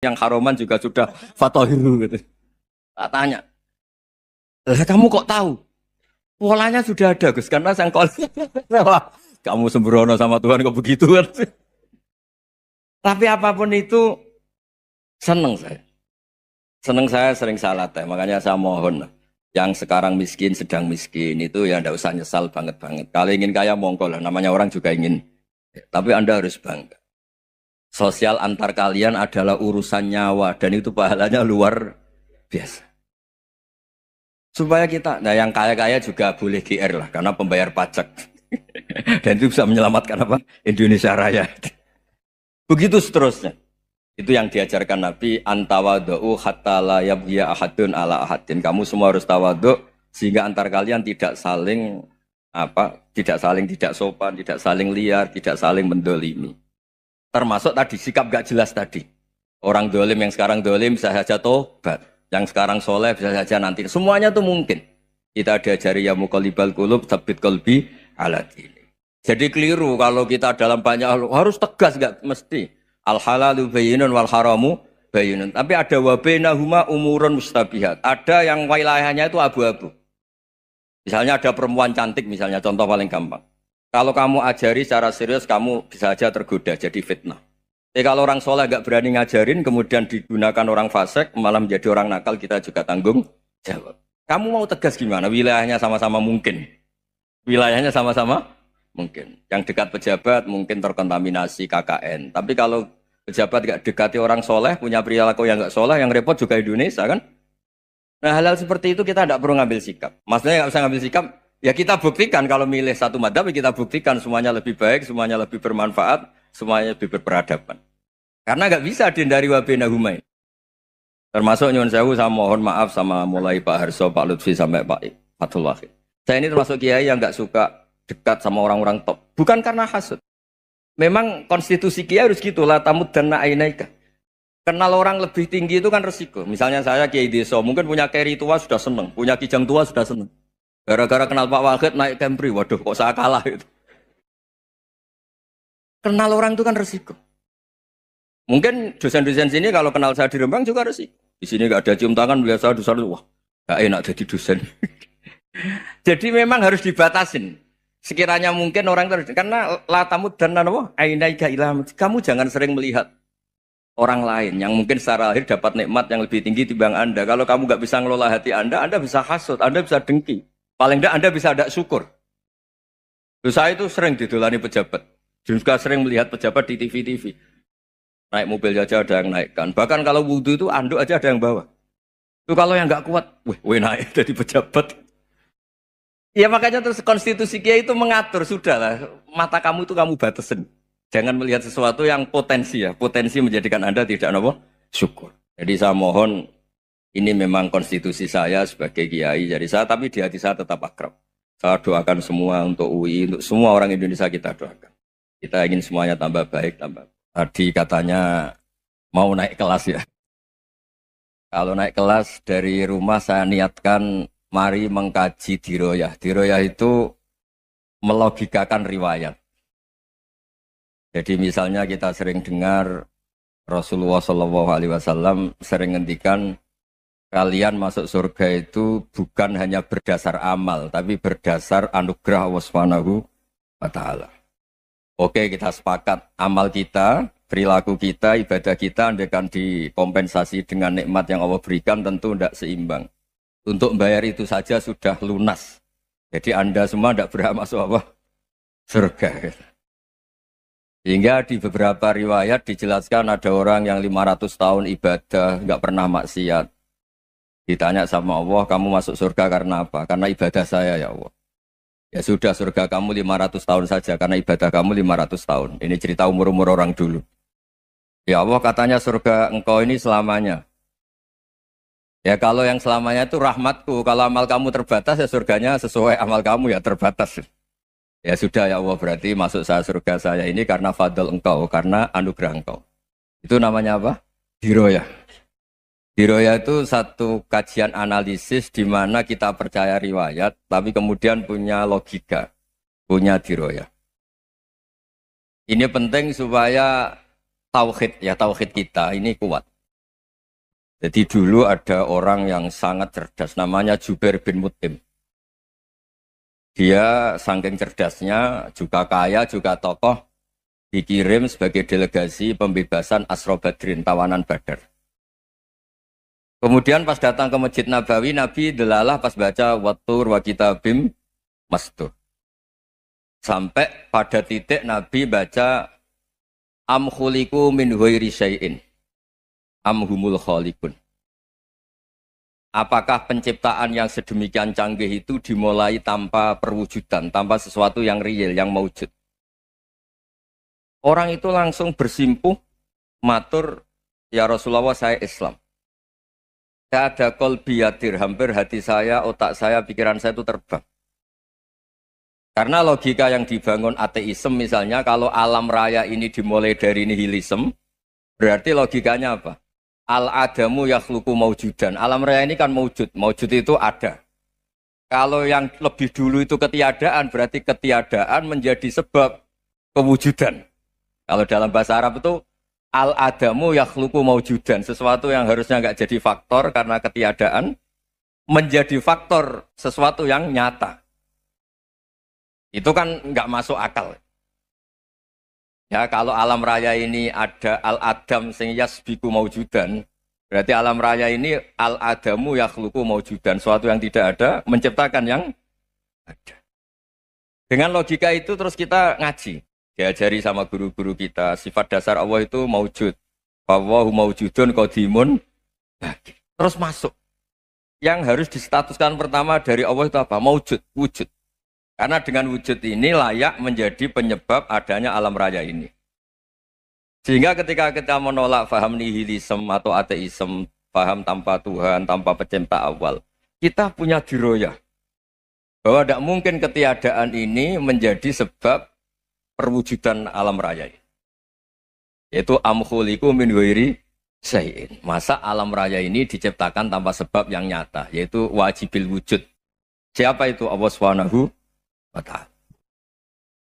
yang haroman juga sudah fatohiru gitu. Tak tanya, lah kamu kok tahu? Polanya sudah ada Gus, karena sang kol. Wah, kamu sembrono sama Tuhan kok begitu kan? Tapi apapun itu seneng saya. Seneng saya sering salah teh, makanya saya mohon yang sekarang miskin sedang miskin itu ya ndak usah nyesal banget-banget. Kalau ingin kaya monggo lah, namanya orang juga ingin. Tapi Anda harus bangga. Sosial antar kalian adalah urusan nyawa dan itu pahalanya luar biasa. Supaya kita, nah yang kaya-kaya juga boleh GR lah karena pembayar pajak. Dan itu bisa menyelamatkan apa? Indonesia Raya. Begitu seterusnya. Itu yang diajarkan Nabi, antawadu'u hatta la yabghiya ahadun ala ahadin. Kamu semua harus tawadhu sehingga antar kalian tidak saling tidak sopan, tidak saling liar, tidak saling mendolimi. Termasuk tadi sikap gak jelas tadi. Orang dolim yang sekarang dolim bisa saja tobat. Yang sekarang soleh bisa saja nanti. Semuanya itu mungkin. Kita diajari ya muqallibal qulub tsabbit qalbi ala dini. Jadi keliru kalau kita dalam banyak hal harus tegas, gak mesti. Al halalu bayyinun wal haramu bayyinun. Tapi ada wa bainahuma umurun mustabihat. Ada yang wilayahnya itu abu-abu. Misalnya ada perempuan cantik misalnya, contoh paling gampang. Kalau kamu ajari secara serius, kamu bisa saja tergoda jadi fitnah. Tapi kalau orang soleh gak berani ngajarin, kemudian digunakan orang fasik, malah menjadi orang nakal, kita juga tanggung jawab. Kamu mau tegas gimana? Wilayahnya sama-sama mungkin. Wilayahnya sama-sama mungkin. Yang dekat pejabat mungkin terkontaminasi KKN. Tapi kalau pejabat gak dekati orang soleh, punya perilaku yang gak soleh, yang repot juga Indonesia kan? Nah hal-hal seperti itu kita tidak perlu ngambil sikap. Maksudnya gak usah ngambil sikap, ya kita buktikan kalau milih satu madhab, kita buktikan semuanya lebih baik, semuanya lebih bermanfaat, semuanya lebih berperadaban. Karena nggak bisa dihindari wabena humain. Termasuk nyuwun sewu, saya mohon maaf sama mulai Pak Harso, Pak Lutfi sampai Pak Fathul Wahid. Saya ini termasuk kiai yang nggak suka dekat sama orang-orang top. Bukan karena hasud. Memang konstitusi kiai harus gitu lah, tamud dan na'inaika. Kenal orang lebih tinggi itu kan resiko. Misalnya saya kiai desa, mungkin punya keri tua sudah seneng, punya kijang tua sudah seneng. Gara-gara kenal Pak Wahid naik Kempri, waduh kok saya kalah itu. Kenal orang itu kan resiko. Mungkin dosen-dosen sini kalau kenal saya di Rembang juga resiko. Di sini gak ada cium tangan, melihat saya dosen, wah gak enak jadi dosen. Jadi memang harus dibatasin. Sekiranya mungkin orang terus, karena latamud dan nanawa, ainaika ilham. Kamu jangan sering melihat orang lain yang mungkin secara lahir dapat nikmat yang lebih tinggi timbang Anda. Kalau kamu gak bisa ngelola hati Anda bisa hasut, Anda bisa dengki. Paling tidak Anda bisa ada syukur. Terus saya itu sering didolani pejabat. Juga sering melihat pejabat di TV-TV. Naik mobil aja ada yang naikkan. Bahkan kalau wudhu itu anduk aja ada yang bawa. Itu kalau yang nggak kuat, weh naik jadi pejabat. Ya makanya terus konstitusi kiai itu mengatur, sudahlah. Mata kamu itu kamu batasin. Jangan melihat sesuatu yang potensi ya. Potensi menjadikan Anda tidak apa? Syukur. Jadi saya mohon, ini memang konstitusi saya sebagai kiai. Jadi saya, tapi di hati saya tetap akrab. Saya doakan semua untuk UI, untuk semua orang Indonesia kita doakan. Kita ingin semuanya tambah baik, tambah. Tadi katanya mau naik kelas ya. Kalau naik kelas dari rumah saya niatkan mari mengkaji diroyah. Diroyah itu melogikakan riwayat. Jadi misalnya kita sering dengar Rasulullah SAW sering ngendikan kalian masuk surga itu bukan hanya berdasar amal, tapi berdasar anugerah Allah Subhanahu wa Ta'ala. Oke, kita sepakat amal kita, perilaku kita, ibadah kita andaikan dikompensasi dengan nikmat yang Allah berikan tentu tidak seimbang. Untuk membayar itu saja sudah lunas. Jadi Anda semua tidak berhak masuk apa? Surga. Sehingga di beberapa riwayat dijelaskan ada orang yang 500 tahun ibadah, nggak pernah maksiat. Ditanya sama Allah, kamu masuk surga karena apa? Karena ibadah saya ya Allah. Ya sudah, surga kamu 500 tahun saja karena ibadah kamu 500 tahun. Ini cerita umur-umur orang dulu. Ya Allah katanya surga engkau ini selamanya. Ya kalau yang selamanya itu rahmatku. Kalau amal kamu terbatas ya surganya sesuai amal kamu ya terbatas. Ya sudah ya Allah, berarti masuk saya surga saya ini karena fadl engkau, karena anugerah engkau. Itu namanya apa? Diroyah. Diroyah itu satu kajian analisis di mana kita percaya riwayat, tapi kemudian punya logika, punya diroyah. Ini penting supaya tauhid kita ini kuat. Jadi dulu ada orang yang sangat cerdas, namanya Jubair bin Mut'im. Dia saking cerdasnya, juga kaya, juga tokoh, dikirim sebagai delegasi pembebasan Asra Badrin, tawanan Badar. Kemudian pas datang ke Masjid Nabawi, Nabi delalah pas baca Wattur wa kitabim mastur. Sampai pada titik Nabi baca Am khuliku min ghairi syai'in am humul khaliqun. Apakah penciptaan yang sedemikian canggih itu dimulai tanpa perwujudan, tanpa sesuatu yang real, yang maujud? Orang itu langsung bersimpuh, matur, ya Rasulullah saya Islam. Saya ada qalbi yatir, hampir hati saya, otak saya, pikiran saya itu terbang. Karena logika yang dibangun ateisme misalnya, kalau alam raya ini dimulai dari nihilisme, berarti logikanya apa? Al-adamu yakhluqu maujudan. Alam raya ini kan maujud. Maujud itu ada. Kalau yang lebih dulu itu ketiadaan, berarti ketiadaan menjadi sebab kewujudan. Kalau dalam bahasa Arab itu al-adamu yakhluqu maujudan. Sesuatu yang harusnya nggak jadi faktor karena ketiadaan, menjadi faktor sesuatu yang nyata. Itu kan nggak masuk akal. Ya, kalau alam raya ini ada al-adam sing yasbiku maujudan, berarti alam raya ini al-adamu yakhluqu maujudan, suatu yang tidak ada menciptakan yang ada. Dengan logika itu terus kita ngaji, diajari sama guru-guru kita, sifat dasar Allah itu maujud. Wallahu maujudun qadimun baqi. Terus masuk. Yang harus distatuskan pertama dari Allah itu apa? Maujud, wujud. Karena dengan wujud ini layak menjadi penyebab adanya alam raya ini. Sehingga ketika kita menolak faham nihilisme atau ateisme, faham tanpa Tuhan, tanpa pencipta awal, kita punya diroyah. Bahwa tidak mungkin ketiadaan ini menjadi sebab perwujudan alam raya ini. Yaitu amkhuliku min ghairi syai'in. Masa alam raya ini diciptakan tanpa sebab yang nyata, yaitu wajibil wujud. Siapa itu? Allah Subhanahu wa ta'ala.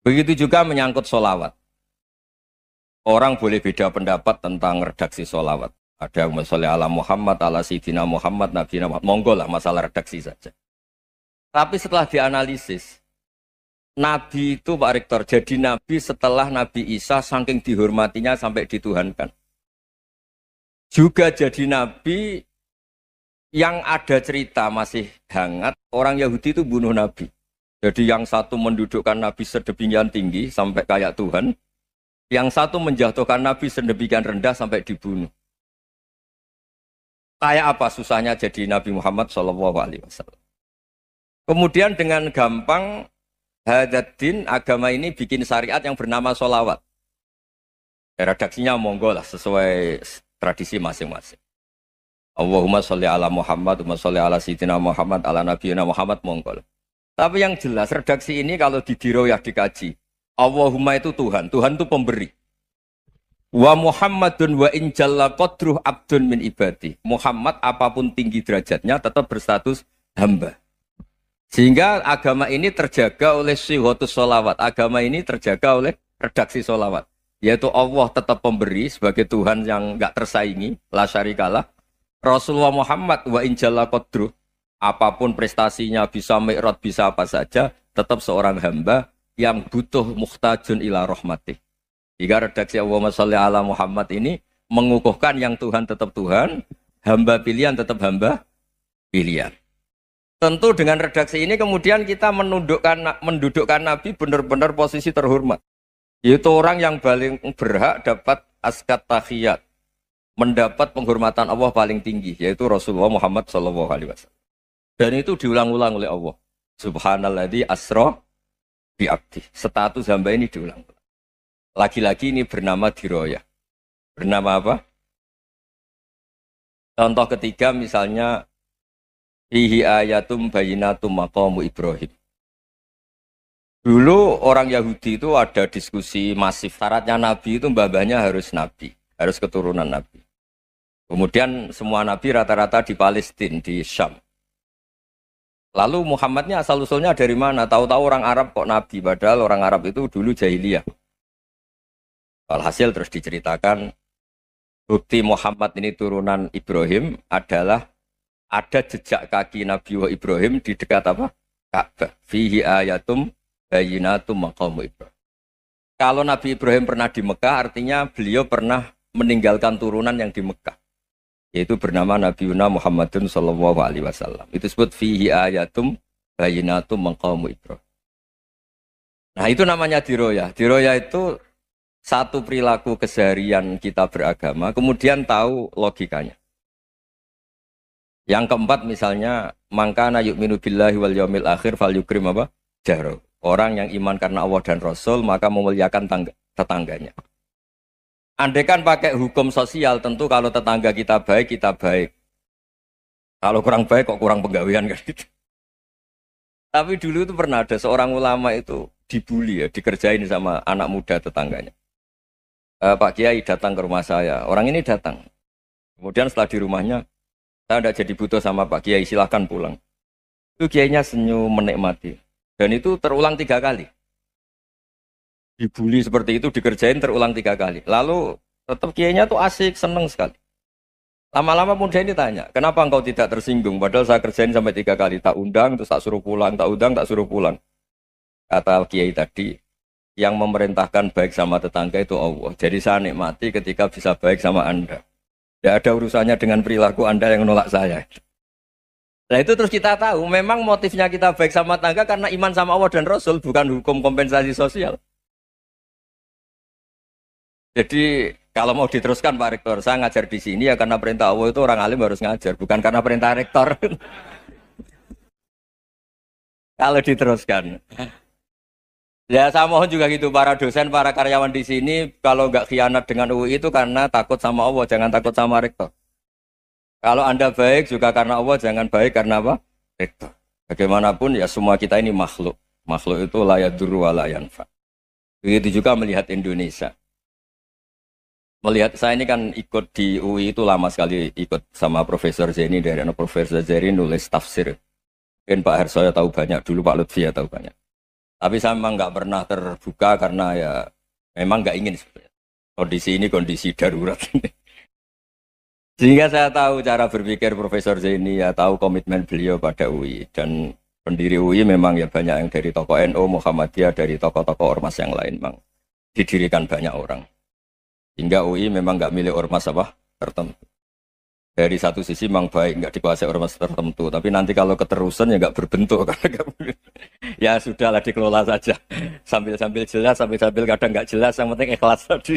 Begitu juga menyangkut sholawat. Orang boleh beda pendapat tentang redaksi sholawat. Ada yang sholli ala Muhammad, ala Sayyidina Muhammad, Nabi Muhammad. Monggo lah masalah redaksi saja. Tapi setelah dianalisis, Nabi itu Pak Rektor, jadi Nabi setelah Nabi Isa saking dihormatinya sampai dituhankan. Juga jadi Nabi yang ada cerita masih hangat, orang Yahudi itu bunuh Nabi. Jadi yang satu mendudukkan Nabi sedemikian tinggi sampai kayak Tuhan, yang satu menjatuhkan Nabi sedemikian rendah sampai dibunuh. Kayak apa susahnya jadi Nabi Muhammad SAW. Kemudian dengan gampang Hadaddin agama ini bikin syariat yang bernama sholawat. Redaksinya monggo lah sesuai tradisi masing-masing. Allahumma sholli ala Muhammad, Allahumma sholli ala Sayyidina Muhammad, ala Nabiyina Muhammad, monggo lah. Tapi yang jelas redaksi ini kalau didiroyah dikaji, Allahumma itu Tuhan, Tuhan itu pemberi. Wa Muhammadun wa injalla qadruh abdun min ibadi. Muhammad apapun tinggi derajatnya tetap berstatus hamba. Sehingga agama ini terjaga oleh syihotus sholawat. Agama ini terjaga oleh redaksi sholawat. Yaitu Allah tetap pemberi sebagai Tuhan yang enggak tersaingi, la syarikalah. Rasulullah Muhammad wa injalla qadruh. Apapun prestasinya, bisa mi'rad, bisa apa saja, tetap seorang hamba yang butuh muhtajun ila rahmatih. Jika redaksi Allahumma sholli ala Muhammad ini mengukuhkan yang Tuhan tetap Tuhan, hamba pilihan tetap hamba pilihan. Tentu dengan redaksi ini kemudian kita mendudukkan Nabi benar-benar posisi terhormat. Yaitu orang yang paling berhak dapat askat tahiyat, mendapat penghormatan Allah paling tinggi, yaitu Rasulullah Muhammad SAW. Dan itu diulang-ulang oleh Allah. Subhanalladzi asra bi abdi. Status hamba ini diulang-ulang. Lagi-lagi ini bernama diroyah. Bernama apa? Contoh ketiga misalnya fihi ayatum bayyinatum maqamu Ibrahim. Dulu orang Yahudi itu ada diskusi masif. Syaratnya Nabi itu mbah-mbahnya harus Nabi. Harus keturunan Nabi. Kemudian semua Nabi rata-rata di Palestina, di Syam. Lalu Muhammadnya asal-usulnya dari mana? Tahu-tahu orang Arab kok Nabi, padahal orang Arab itu dulu jahiliyah. Alhasil terus diceritakan bukti Muhammad ini turunan Ibrahim adalah ada jejak kaki Nabi Ibrahim di dekat apa? Ka'bah. Fihi ayatum bayyinatum maqamu Ibrahim. Kalau Nabi Ibrahim pernah di Mekah, artinya beliau pernah meninggalkan turunan yang di Mekah. Yaitu bernama Nabi Muhammadun sallallahu alaihi wasallam. Itu disebut fihi ayatum bayyinatum maqamu Ibrahim. Nah, itu namanya diroya. Diroya itu satu perilaku keseharian kita beragama, kemudian tahu logikanya. Yang keempat misalnya, mangkana yu'minu billahi wal yaumil akhir fal yukrim apa? Jaro. Orang yang iman karena Allah dan Rasul, maka memuliakan tetangganya. Andai kan pakai hukum sosial, tentu kalau tetangga kita baik, kita baik. Kalau kurang baik, kok kurang penggawean kan gitu. Tapi dulu itu pernah ada seorang ulama itu dibully ya, dikerjain sama anak muda tetangganya. Pak Kiai datang ke rumah saya, orang ini datang. Kemudian setelah di rumahnya, saya tidak jadi butuh sama Pak Kiai, silahkan pulang. Itu Kiainya senyum menikmati. Dan itu terulang 3 kali. Dibully seperti itu, dikerjain terulang 3 kali. Lalu tetap Kiainya tuh asik, seneng sekali. Lama-lama muda ini tanya, kenapa engkau tidak tersinggung? Padahal saya kerjain sampai 3 kali. Tak undang, terus tak suruh pulang. Tak undang, tak suruh pulang. Kata Kiai tadi, yang memerintahkan baik sama tetangga itu Allah. Jadi saya nikmati ketika bisa baik sama Anda. Tidak ada urusannya dengan perilaku Anda yang menolak saya. Nah itu terus kita tahu, memang motifnya kita baik sama tetangga karena iman sama Allah dan Rasul, bukan hukum kompensasi sosial. Jadi kalau mau diteruskan Pak Rektor, saya ngajar di sini ya karena perintah Allah itu orang alim harus ngajar, bukan karena perintah Rektor. Kalau diteruskan. Ya saya mohon juga gitu, para dosen, para karyawan di sini, kalau nggak khianat dengan UI itu karena takut sama Allah, jangan takut sama Rektor. Kalau Anda baik juga karena Allah, jangan baik karena apa? Rektor. Bagaimanapun ya semua kita ini makhluk. Makhluk itu la yadurru wa la yanfa. Begitu juga melihat Indonesia. Melihat saya ini kan ikut di UI itu lama sekali, ikut sama Profesor Zeni, dari Profesor Zeni nulis tafsir. Mungkin Pak Hersoyo tahu banyak, dulu Pak Lutfi ya tahu banyak. Tapi saya memang nggak pernah terbuka karena ya memang nggak ingin sebenarnya. Kondisi ini kondisi darurat. Sehingga saya tahu cara berpikir Profesor Zeni, ya tahu komitmen beliau pada UI. Dan pendiri UI memang ya banyak yang dari tokoh NU, Muhammadiyah, dari tokoh-tokoh ormas yang lain memang didirikan banyak orang. Hingga UI memang nggak milik ormas apa tertentu. Dari satu sisi memang baik, nggak dikuasai ormas tertentu. Tapi nanti kalau keterusan ya nggak berbentuk. Ya sudahlah dikelola saja. Sambil-sambil jelas, sambil-sambil kadang nggak jelas, yang penting ikhlas tadi.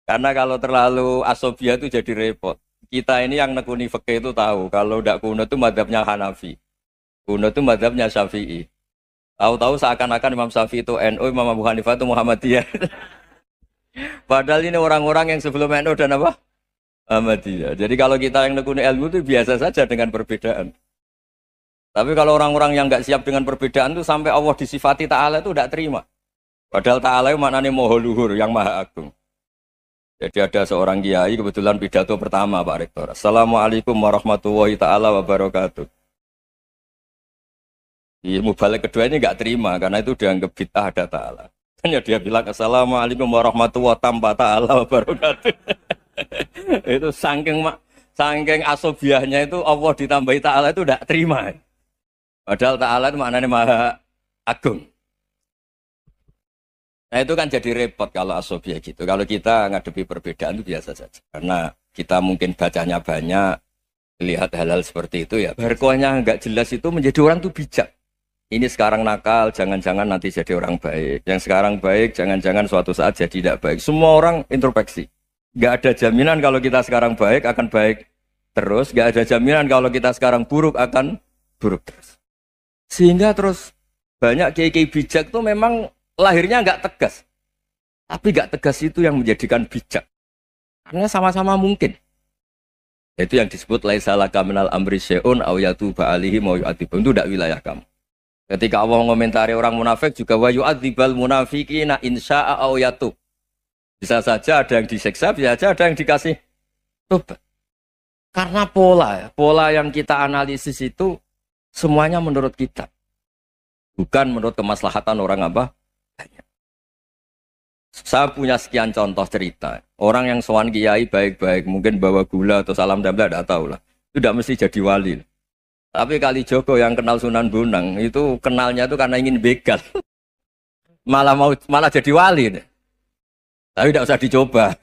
Karena kalau terlalu asobia itu jadi repot. Kita ini yang nekuni fikih itu tahu, kalau tidak kuno itu mazhabnya Hanafi. Kuno itu mazhabnya Syafi'i. Tahu-tahu seakan-akan Imam Syafi'i itu NU, Imam Abu Hanifah itu Muhammadiyah. Padahal ini orang-orang yang sebelum NU dan apa? Muhammadiyah. Jadi kalau kita yang nekuni ilmu itu biasa saja dengan perbedaan. Tapi kalau orang-orang yang nggak siap dengan perbedaan itu sampai Allah disifati Ta'ala itu tidak terima. Padahal Ta'ala itu maknanya Maha Luhur, yang Maha Agung. Jadi ada seorang kiai kebetulan pidato pertama Pak Rektor. Assalamualaikum warahmatullahi ta'ala wabarakatuh. Ilmu balik kedua ini nggak terima karena itu dianggap bid'ah ada ta'ala. Hanya dia bilang Assalamualaikum warahmatullahi ta'ala wabarakatuh. Itu saking asobiahnya itu Allah ditambahi ta'ala itu tidak terima. Padahal ta'ala itu maknanya Maha Agung. Nah itu kan jadi repot kalau asobia gitu. Kalau kita ngadepi perbedaan itu biasa saja. Karena kita mungkin bacanya banyak, lihat hal-hal seperti itu ya. Berkuahnya nggak jelas itu menjadi orang tuh bijak. Ini sekarang nakal, jangan-jangan nanti jadi orang baik. Yang sekarang baik, jangan-jangan suatu saat jadi tidak baik. Semua orang introspeksi. Nggak ada jaminan kalau kita sekarang baik akan baik terus. Nggak ada jaminan kalau kita sekarang buruk akan buruk terus. Sehingga terus banyak kiai-kiai bijak tuh memang lahirnya nggak tegas, tapi nggak tegas itu yang menjadikan bijak. Karena sama-sama mungkin. Itu yang disebut laisa laka minal amri syai'un aw yatuba alihi mau yu'adzibum. Itu tidak wilayah kamu. Ketika Allah mengomentari orang munafik juga wa yu'adzibal munafiqina insya'a aw yatub. Bisa saja ada yang disiksa, bisa saja ada yang dikasih tobat. Karena pola yang kita analisis itu semuanya menurut kita. Bukan menurut kemaslahatan orang apa? Saya punya sekian contoh cerita. Orang yang sowan kiai baik-baik, mungkin bawa gula atau salam tempel, tidak tahu lah. Itu tidak mesti jadi wali. Tapi Kalijogo yang kenal Sunan Bonang itu kenalnya itu karena ingin begal, malah jadi wali. Tapi tidak usah dicoba.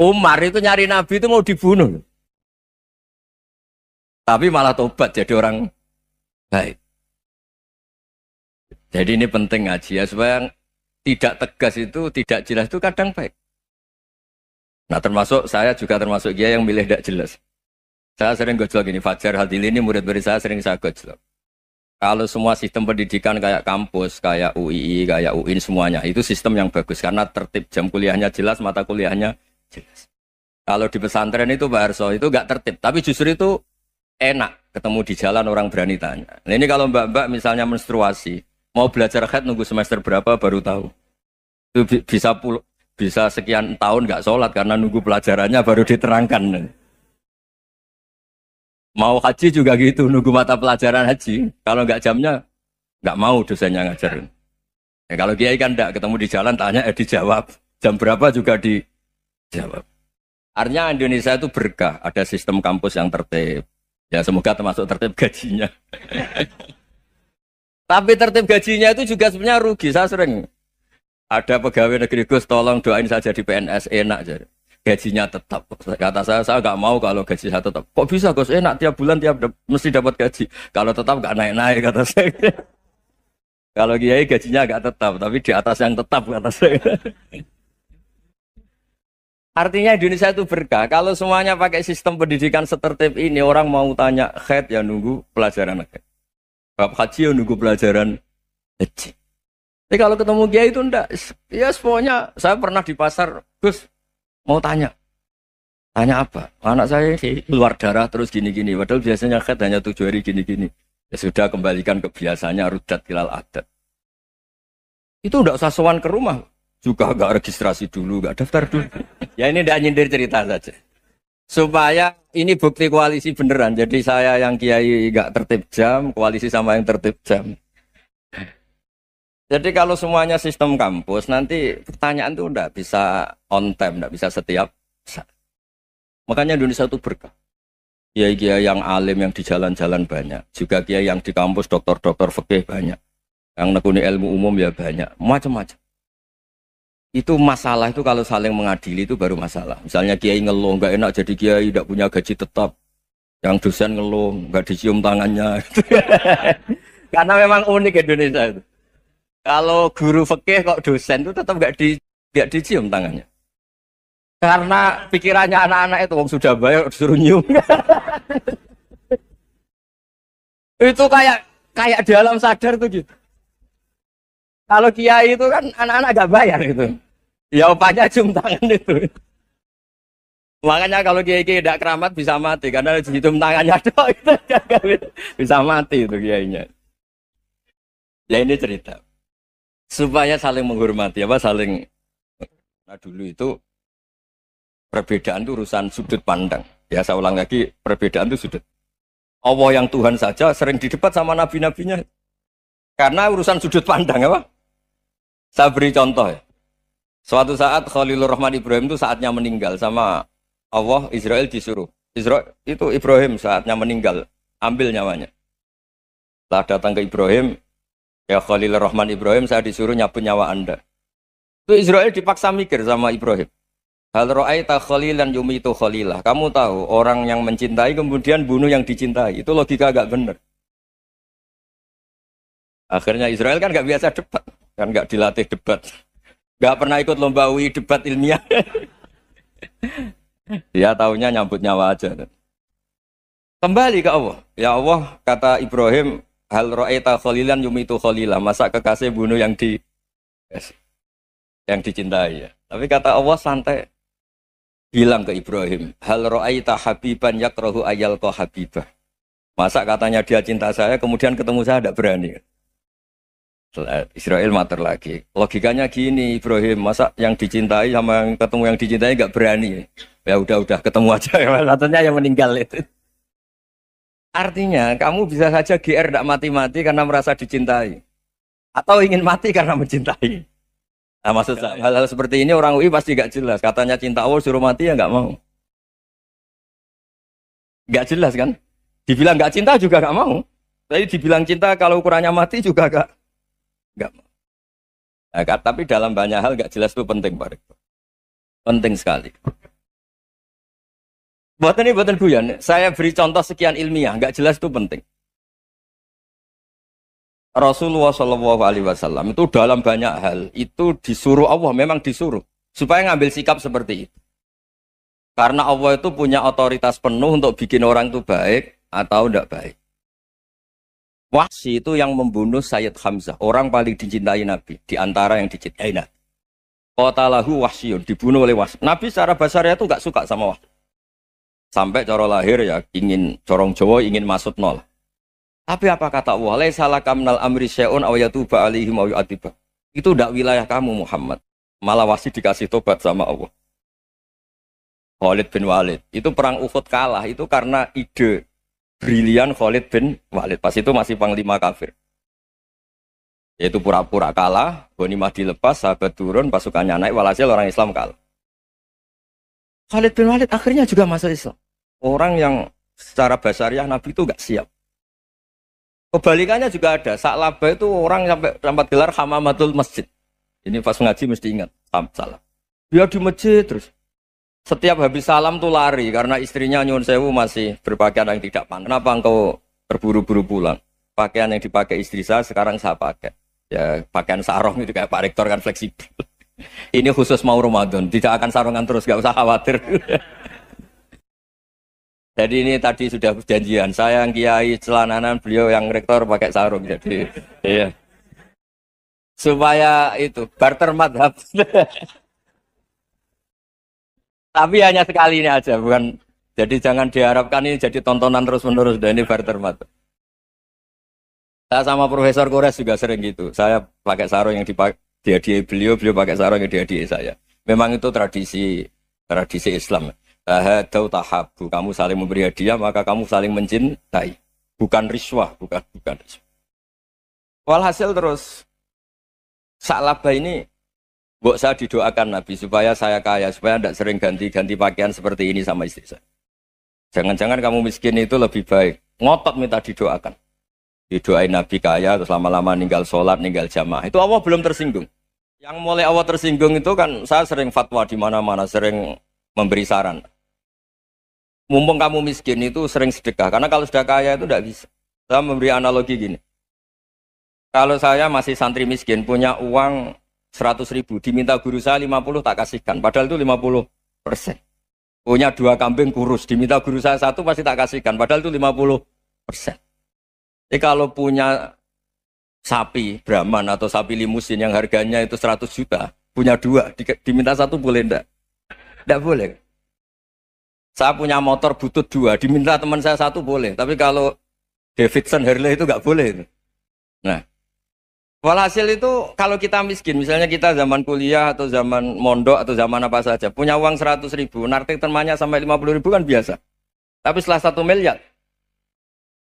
Umar itu nyari Nabi itu mau dibunuh, tapi malah tobat jadi orang baik. Jadi ini penting ngaji ya supaya tidak tegas itu, tidak jelas itu kadang baik. Nah termasuk saya juga termasuk dia yang milih tidak jelas. Saya sering gojlok gini, Fajar Hadili ini murid-murid saya sering saya gojlok. Kalau semua sistem pendidikan kayak kampus, kayak UII, kayak UIN semuanya, itu sistem yang bagus karena tertib, jam kuliahnya jelas, mata kuliahnya jelas. Kalau di pesantren itu Pak Arso itu nggak tertib, tapi justru itu enak ketemu di jalan orang berani tanya. Nah, ini kalau mbak-mbak misalnya menstruasi, mau belajar haid nunggu semester berapa baru tahu. Itu bisa sekian tahun nggak sholat karena nunggu pelajarannya baru diterangkan. Mau haji juga gitu, nunggu mata pelajaran haji. Kalau nggak jamnya, nggak mau dosennya ngajarin. Ya, kalau kiai kan nggak ketemu di jalan, tanya dijawab. Jam berapa juga dijawab. Artinya Indonesia itu berkah, ada sistem kampus yang tertib. Ya semoga termasuk tertib gajinya. Tapi tertib gajinya itu juga sebenarnya rugi. Saya sering ada pegawai negeri Gus, tolong doain saja di PNS enak jadi. Gajinya tetap. Kata saya nggak mau kalau gaji saya tetap. Kok bisa Gus enak tiap bulan mesti dapat gaji. Kalau tetap nggak naik-naik kata saya. Kalau kiai gajinya nggak tetap, tapi di atas yang tetap kata saya. Artinya Indonesia itu berkah. Kalau semuanya pakai sistem pendidikan setertib ini, orang mau tanya haid ya nunggu pelajaran haid. Bab haji ya nunggu pelajaran haji. Tapi kalau ketemu kiai itu enggak. Ya pokoknya saya pernah di pasar, Gus mau tanya apa? Anak saya keluar darah terus gini-gini. Padahal biasanya haid hanya 7 hari gini-gini. Ya sudah kembalikan ke biasanya rudat kilal adat. Itu enggak usah sowan ke rumah. Juga enggak registrasi dulu, enggak daftar dulu. Ya ini enggak nyindir cerita saja. Supaya ini bukti koalisi beneran. Jadi saya yang kiai enggak tertib jam, koalisi sama yang tertib jam. Jadi kalau semuanya sistem kampus, nanti pertanyaan itu enggak bisa on time, enggak bisa setiap saat. Makanya Indonesia itu berkah. Kiai-kiai yang alim yang di jalan-jalan banyak. Juga kiai yang di kampus, dokter-dokter fikih banyak. Yang nekuni ilmu umum ya banyak. Macam-macam. Itu masalah itu kalau saling mengadili itu baru masalah. Misalnya kiai ngeluh, enggak enak jadi kiai, enggak punya gaji tetap. Yang dosen ngeluh, enggak dicium tangannya. Karena memang unik Indonesia itu. Kalau guru fikih kok dosen itu tetap nggak dicium tangannya. Karena pikirannya anak-anak itu wong sudah bayar disuruh nyium. Itu kayak di alam sadar tuh gitu. Kalau kiai itu kan anak-anak nggak bayar itu. Ya upahnya cium tangan itu. Makanya kalau kiai-kiai tidak keramat bisa mati karena cium tangannya doang itu bisa mati itu kiainya. Ya ini cerita. Supaya saling menghormati, saling. Nah dulu itu perbedaan itu urusan sudut pandang. Ya saya ulang lagi, perbedaan itu sudut. Allah yang Tuhan saja sering didebat sama nabi-nabinya. Karena urusan sudut pandang apa? Saya beri contoh ya. Suatu saat Khalilur Rahman Ibrahim itu saatnya meninggal sama Allah, Israel disuruh. Israel itu Ibrahim saatnya meninggal, ambil nyawanya. Setelah datang ke Ibrahim, ya Khalilur Rahman Ibrahim, saya disuruh nyabut nyawa Anda. Itu Israel dipaksa mikir sama Ibrahim. Hal ra'aita khalilan yumitu khalilah. Kamu tahu orang yang mencintai kemudian bunuh yang dicintai. Itu logika agak benar. Akhirnya Israel kan nggak biasa debat. Kan nggak dilatih debat. Nggak pernah ikut lomba UI debat ilmiah. Dia taunya nyambut nyawa aja. Kembali ke Allah. Ya Allah, kata Ibrahim, hal ra'aita khalilan yumitu khalilah. Masa kekasih bunuh yang dicintai ya. Tapi kata Allah santai. Bilang ke Ibrahim, hal ra'aita habiban yakrahu ayyalqa habibah. Masa katanya dia cinta saya kemudian ketemu saya tidak berani. Israel mater lagi. Logikanya gini Ibrahim, masa yang dicintai sama yang ketemu yang dicintai enggak berani. Ya udah ketemu aja. Katanya yang meninggal itu. Artinya kamu bisa saja GR tidak mati-mati karena merasa dicintai. Atau ingin mati karena mencintai. Nah, maksud saya, hal-hal seperti ini orang UI pasti gak jelas. Katanya cinta Allah suruh mati ya nggak mau. Gak jelas kan? Dibilang gak cinta juga gak mau. Tapi dibilang cinta kalau ukurannya mati juga gak mau. Nah, tapi dalam banyak hal gak jelas itu penting, Pak Rektor. Penting sekali. Buatan guyon. Saya beri contoh sekian ilmiah, gak jelas itu penting. Rasulullah Shallallahu Alaihi Wasallam itu dalam banyak hal itu disuruh Allah, memang disuruh supaya ngambil sikap seperti itu. Karena Allah itu punya otoritas penuh untuk bikin orang itu baik atau tidak baik. Wahsy itu yang membunuh Sayyid Hamzah, orang paling dicintai Nabi, di antara yang dicintai Nabi. Qatalahu Wahsyun, dibunuh oleh Wahsy. Nabi secara basarnya itu nggak suka sama Wahsy. Sampai cara lahir ya ingin corong Jawa ingin masuk nol. Tapi apa kata Allah? Laisa laka minal amri syai'un aw yatuba alaihim aw yu'adziba. Itu tidak wilayah kamu Muhammad. Malah Wahsy dikasih tobat sama Allah. Khalid bin Walid. Itu perang Uhud kalah itu karena ide brilian Khalid bin Walid. Pas itu masih panglima kafir. Yaitu pura-pura kalah, ghanimah dilepas, sahabat turun, pasukannya naik, walhasil orang Islam kalah. Khalid bin Walid akhirnya juga masuk Islam. Orang yang secara basariah Nabi itu gak siap. Kebalikannya juga ada. Sa'labah itu orang sampai gelar hamamatul masjid. Ini pas ngaji mesti ingat. Salah. Dia di masjid terus. Setiap habis salam tuh lari. Karena istrinya nyuwun sewu masih berpakaian yang tidak pantas. Kenapa engkau terburu-buru pulang? Pakaian yang dipakai istri saya sekarang saya pakai. Ya pakaian sarung itu kayak Pak Rektor kan fleksibel. Ini khusus mau Ramadan. Tidak akan sarungan terus. Gak usah khawatir. Jadi ini tadi sudah perjanjian. Saya yang kiai celananan, beliau yang rektor pakai sarung. Jadi iya. Supaya itu barter madhab. Tapi hanya sekali ini aja, bukan. Jadi jangan diharapkan ini jadi tontonan terus-menerus. Dan ini barter madhab. Saya sama Profesor Kores juga sering gitu. Saya pakai sarung yang dihadiahi beliau, beliau pakai sarung yang dihadiahi saya. Memang itu tradisi Islam. Tahadau tahabu, kamu saling memberi hadiah maka kamu saling mencintai, bukan riswah, bukan riswah. Walhasil terus Sa'labah ini mbok saya didoakan Nabi supaya saya kaya, supaya tidak sering ganti-ganti pakaian seperti ini sama istri saya. Jangan-jangan kamu miskin itu lebih baik. Ngotot minta didoakan. Didoain Nabi kaya terus lama-lama ninggal sholat, ninggal jamaah. Itu Allah belum tersinggung. Yang mulai Allah tersinggung itu kan saya sering fatwa di mana-mana, sering memberi saran. Mumpung kamu miskin itu sering sedekah. Karena kalau sudah kaya itu tidak bisa. Saya memberi analogi gini. Kalau saya masih santri miskin, punya uang 100.000. Diminta guru saya 50 tak kasihkan. Padahal itu 50%. Punya 2 kambing kurus. Diminta guru saya 1 pasti tak kasihkan. Padahal itu 50%. Jadi kalau punya sapi Brahman atau sapi limusin yang harganya itu 100 juta. Punya 2. Diminta 1 boleh enggak? Tidak boleh. Saya punya motor butut 2, diminta teman saya 1 boleh. Tapi kalau Davidson Harley itu nggak boleh. Nah, walhasil itu kalau kita miskin, misalnya kita zaman kuliah atau zaman mondok atau zaman apa saja, punya uang 100.000, nartik temannya sampai 50.000 kan biasa. Tapi setelah 1 miliar,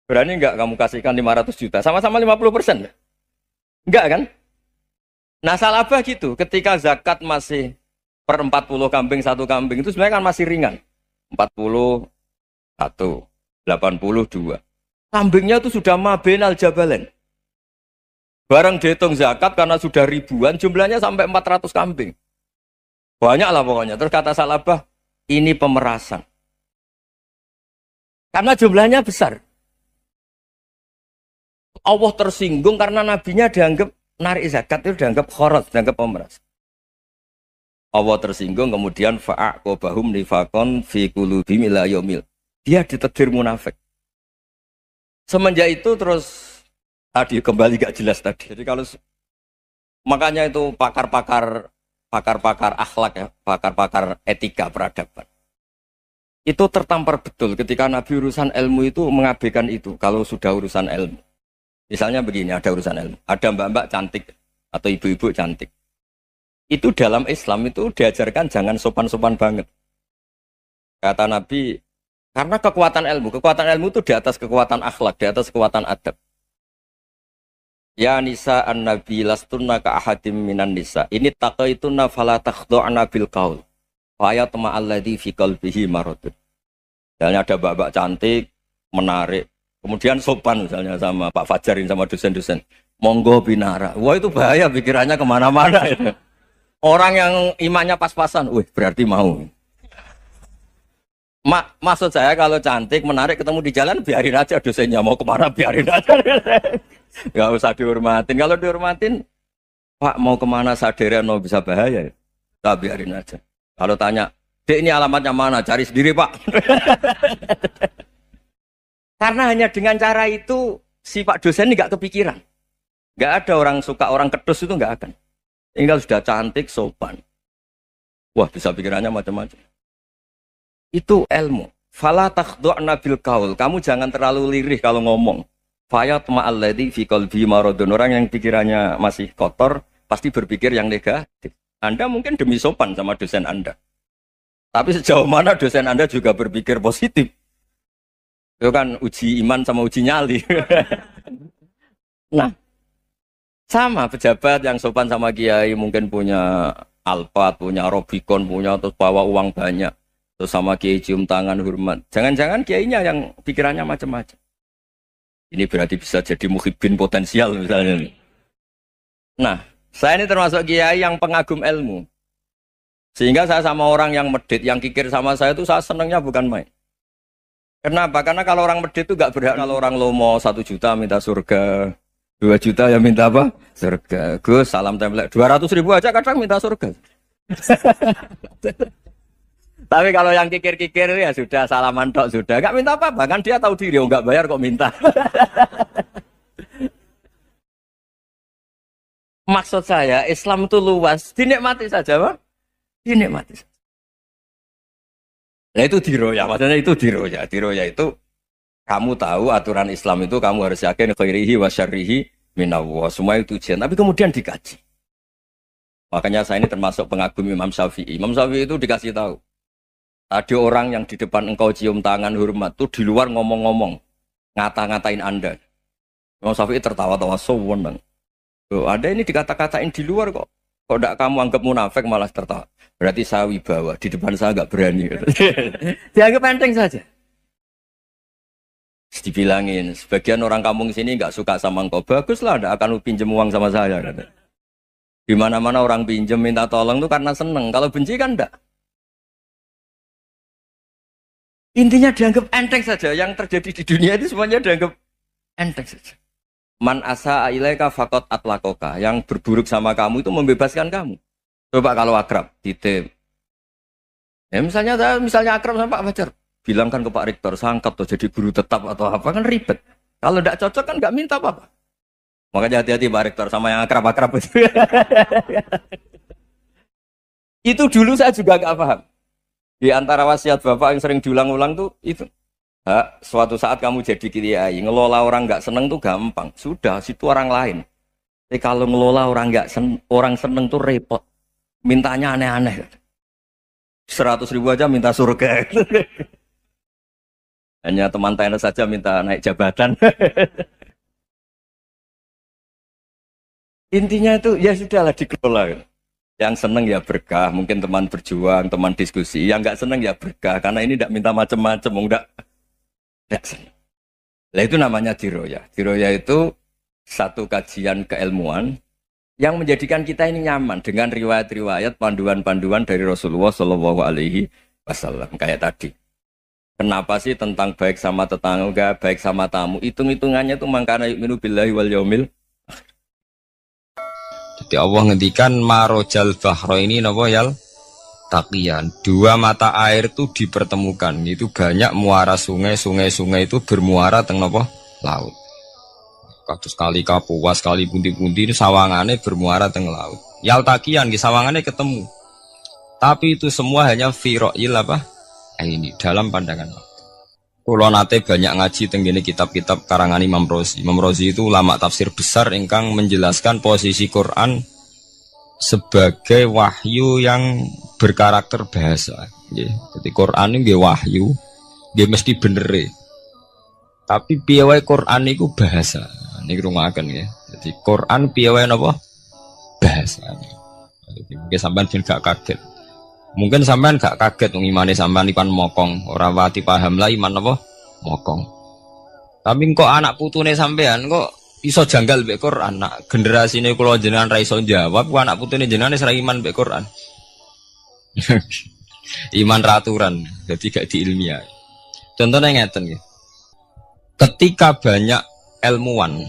berani nggak kamu kasihkan 500 juta? Sama-sama 50%. Enggak kan? Nah, Sa'labah gitu, ketika zakat masih per 40 kambing 1 kambing, itu sebenarnya kan masih ringan. 41, 82. Kambingnya itu sudah mabenal jabalen. Barang dihitung zakat karena sudah ribuan, jumlahnya sampai 400 kambing. Banyak lah pokoknya. Terus kata Sa'labah, ini pemerasan. Karena jumlahnya besar. Allah tersinggung karena nabinya dianggap narik zakat itu dianggap khorot, dianggap pemeras. Allah tersinggung kemudian fa'aqobahum nifakon fi qulubihim ila yaumil. Dia ditegur munafik. Semenjak itu terus tadi kembali gak jelas tadi. Jadi kalau makanya itu pakar-pakar akhlak ya, pakar-pakar etika peradaban. Itu tertampar betul ketika Nabi urusan ilmu itu mengabaikan itu kalau sudah urusan ilmu. Misalnya begini, ada urusan ilmu, ada mbak-mbak cantik atau ibu-ibu cantik. Itu dalam Islam itu diajarkan jangan sopan-sopan banget. Kata Nabi, karena kekuatan ilmu itu di atas kekuatan akhlak, di atas kekuatan adab. Ya nisa an-nabi lastunna ka ahadim minan nisa. Ini taqaitunna fala takhdu'na bil qaul. Fa yatma alladzi fi qalbihi maradun. Misalnya ada mbak-mbak cantik, menarik, kemudian sopan misalnya sama Pak Fajarin sama dosen-dosen. Monggo binara. Wah itu bahaya pikirannya kemana-mana. Orang yang imannya pas-pasan, wih berarti mau. Maksud saya kalau cantik, menarik, ketemu di jalan, biarin aja dosennya. Mau kemana, biarin aja. Gak usah dihormatin. Kalau dihormatin, Pak mau kemana sadarian mau bisa bahaya. Tak biarin aja. Kalau tanya, Dek ini alamatnya mana? Cari sendiri Pak. Karena hanya dengan cara itu, si Pak dosen ini gak kepikiran. Gak ada orang suka, orang kedus itu gak akan. Tinggal sudah cantik, sopan. Wah bisa pikirannya macam-macam. Itu ilmu. Fala takhdu'na bil qaul. Kamu jangan terlalu lirih kalau ngomong. Fayatma alladzi fi qalbi maradun. Orang yang pikirannya masih kotor pasti berpikir yang negatif. Anda mungkin demi sopan sama dosen Anda. Tapi sejauh mana dosen Anda juga berpikir positif. Itu kan uji iman sama uji nyali. Nah, sama pejabat yang sopan sama kiai mungkin punya Alphard, punya Robicon, punya terus bawa uang banyak. Terus sama kiai cium tangan hormat. Jangan-jangan kiainya yang pikirannya macam-macam. Ini berarti bisa jadi muhibbin potensial misalnya. Nah, saya ini termasuk kiai yang pengagum ilmu. Sehingga saya sama orang yang medit, yang kikir sama saya itu saya senangnya bukan main. Kenapa? Karena kalau orang medit itu gak berhak. Kalau orang lomo 1 juta minta surga. 2 juta ya minta apa? Surga. Gus, salam template. 200.000 aja kadang minta surga. Tapi kalau yang kikir-kikir ya sudah salaman tok sudah. Gak minta apa-apa. Kan dia tahu diri. Oh gak bayar kok minta. Maksud saya Islam itu luas. Dinikmati saja Pak. Dinikmati saja. Nah itu diroya. Maksudnya itu diroya. Diroya itu kamu tahu aturan Islam itu kamu harus yakin khairihi wa syarrihi minallah. Semua itu ujian. Tapi kemudian dikaji. Makanya saya ini termasuk pengagum Imam Syafi'i. Imam Syafi'i itu dikasih tahu. Ada orang yang di depan engkau cium tangan hormat tuh di luar ngomong-ngomong. Ngata-ngatain Anda. Imam Syafi'i tertawa-tawa sewenang. Loh, Anda ini dikata-katain di luar kok. Kok tidak kamu anggap munafik malah tertawa. Berarti saya wibawa. Di depan saya nggak berani. Dianggap enteng saja. Dibilangin, sebagian orang kampung sini nggak suka sama engkau. Baguslah, nggak akan pinjem uang sama saya. Di mana-mana orang pinjem minta tolong tuh karena seneng. Kalau benci kan enggak. Intinya dianggap enteng saja. Yang terjadi di dunia itu semuanya dianggap enteng saja. Man asa ilaika faqat atlakoka. Yang berburuk sama kamu itu membebaskan kamu. Coba kalau akrab, titip. Ya misalnya akrab sama Pak Fajar. Bilangkan ke Pak Rektor, sangkat tuh jadi guru tetap atau apa, kan ribet. Kalau tidak cocok kan nggak minta apa-apa. Makanya hati-hati Pak Rektor sama yang akrab-akrab itu. Itu dulu saya juga nggak paham. Di antara wasiat Bapak yang sering diulang-ulang tuh itu. Suatu saat kamu jadi kiai, ngelola orang nggak seneng tuh gampang. Sudah, situ orang lain. Tapi kalau ngelola orang orang seneng tuh repot. Mintanya aneh-aneh. 100.000 aja minta surga. Hanya teman tenis saja minta naik jabatan. Intinya itu ya sudahlah dikelola. Yang seneng ya berkah, mungkin teman berjuang, teman diskusi. Yang nggak seneng ya berkah, karena ini tidak minta macam-macam, enggak seneng. Nah itu namanya diroya. Diroya itu satu kajian keilmuan yang menjadikan kita ini nyaman dengan riwayat-riwayat panduan-panduan dari Rasulullah Shallallahu Alaihi Wasallam kayak tadi. Kenapa sih tentang baik sama tetangga, baik sama tamu? Hitung-hitungannya itu mangkana yu'minu billahi wal yaumil. Jadi Allah ngendikan marojal bahro ini napa yal taqiyan. 2 mata air itu dipertemukan. Itu banyak muara sungai itu bermuara teng napa laut. Kados kali Kapuas, kali pundi-pundi ini sawangane bermuara teng laut. Yal taqiyan di sawangane ketemu. Tapi itu semua hanya firoil apa? Ini dalam pandangan waktu. Kulo nate banyak ngaji tenggene kitab-kitab karangan Imam Rozi. Imam Rozi itu ulama tafsir besar ingkang menjelaskan posisi Quran sebagai wahyu yang berkarakter bahasa. Jadi Quran ini wahyu, dia mesti bener. Tapi piye wae Quran itu bahasa. Ini rungaken ya. Jadi Quran piye wae napa bahasane. Jadi mungkin sampean ben gak kaget. Mungkin sampean gak kaget wong imane sampean ipan mokong, ora wati paham lah iman napa mokong. Tapi kok anak putune sampean kok iso janggal mbek Quran. Nak generasine kula jenengan ra iso jawab, ku anak putune jenengan wis ra iman mbek Quran. Iman raturan, jadi gak diilmiah. Contohnya ngeten nggih. Ketika banyak ilmuwan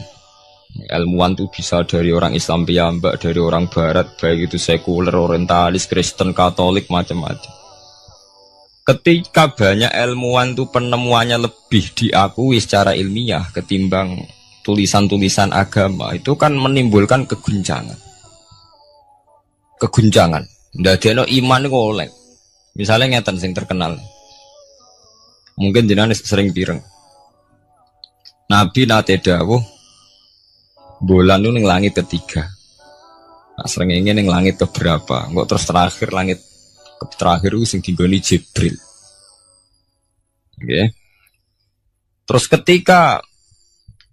itu bisa dari orang Islam piyambak, dari orang Barat, baik itu sekuler, orientalis, Kristen, Katolik, macam-macam. Ketika banyak ilmuwan itu penemuannya lebih diakui secara ilmiah ketimbang tulisan-tulisan agama, itu kan menimbulkan keguncangan. Ndadekno iman iku oleh. Misalnya ngeten sing terkenal. Mungkin jenengan sering pireng. Nabi nate dawuh bulan itu ning langit ketiga. Nah, srengenge ning langit keberapa? Engko terus terakhir langit terakhir itu sing dinggoni Jibril. Oke. Terus ketika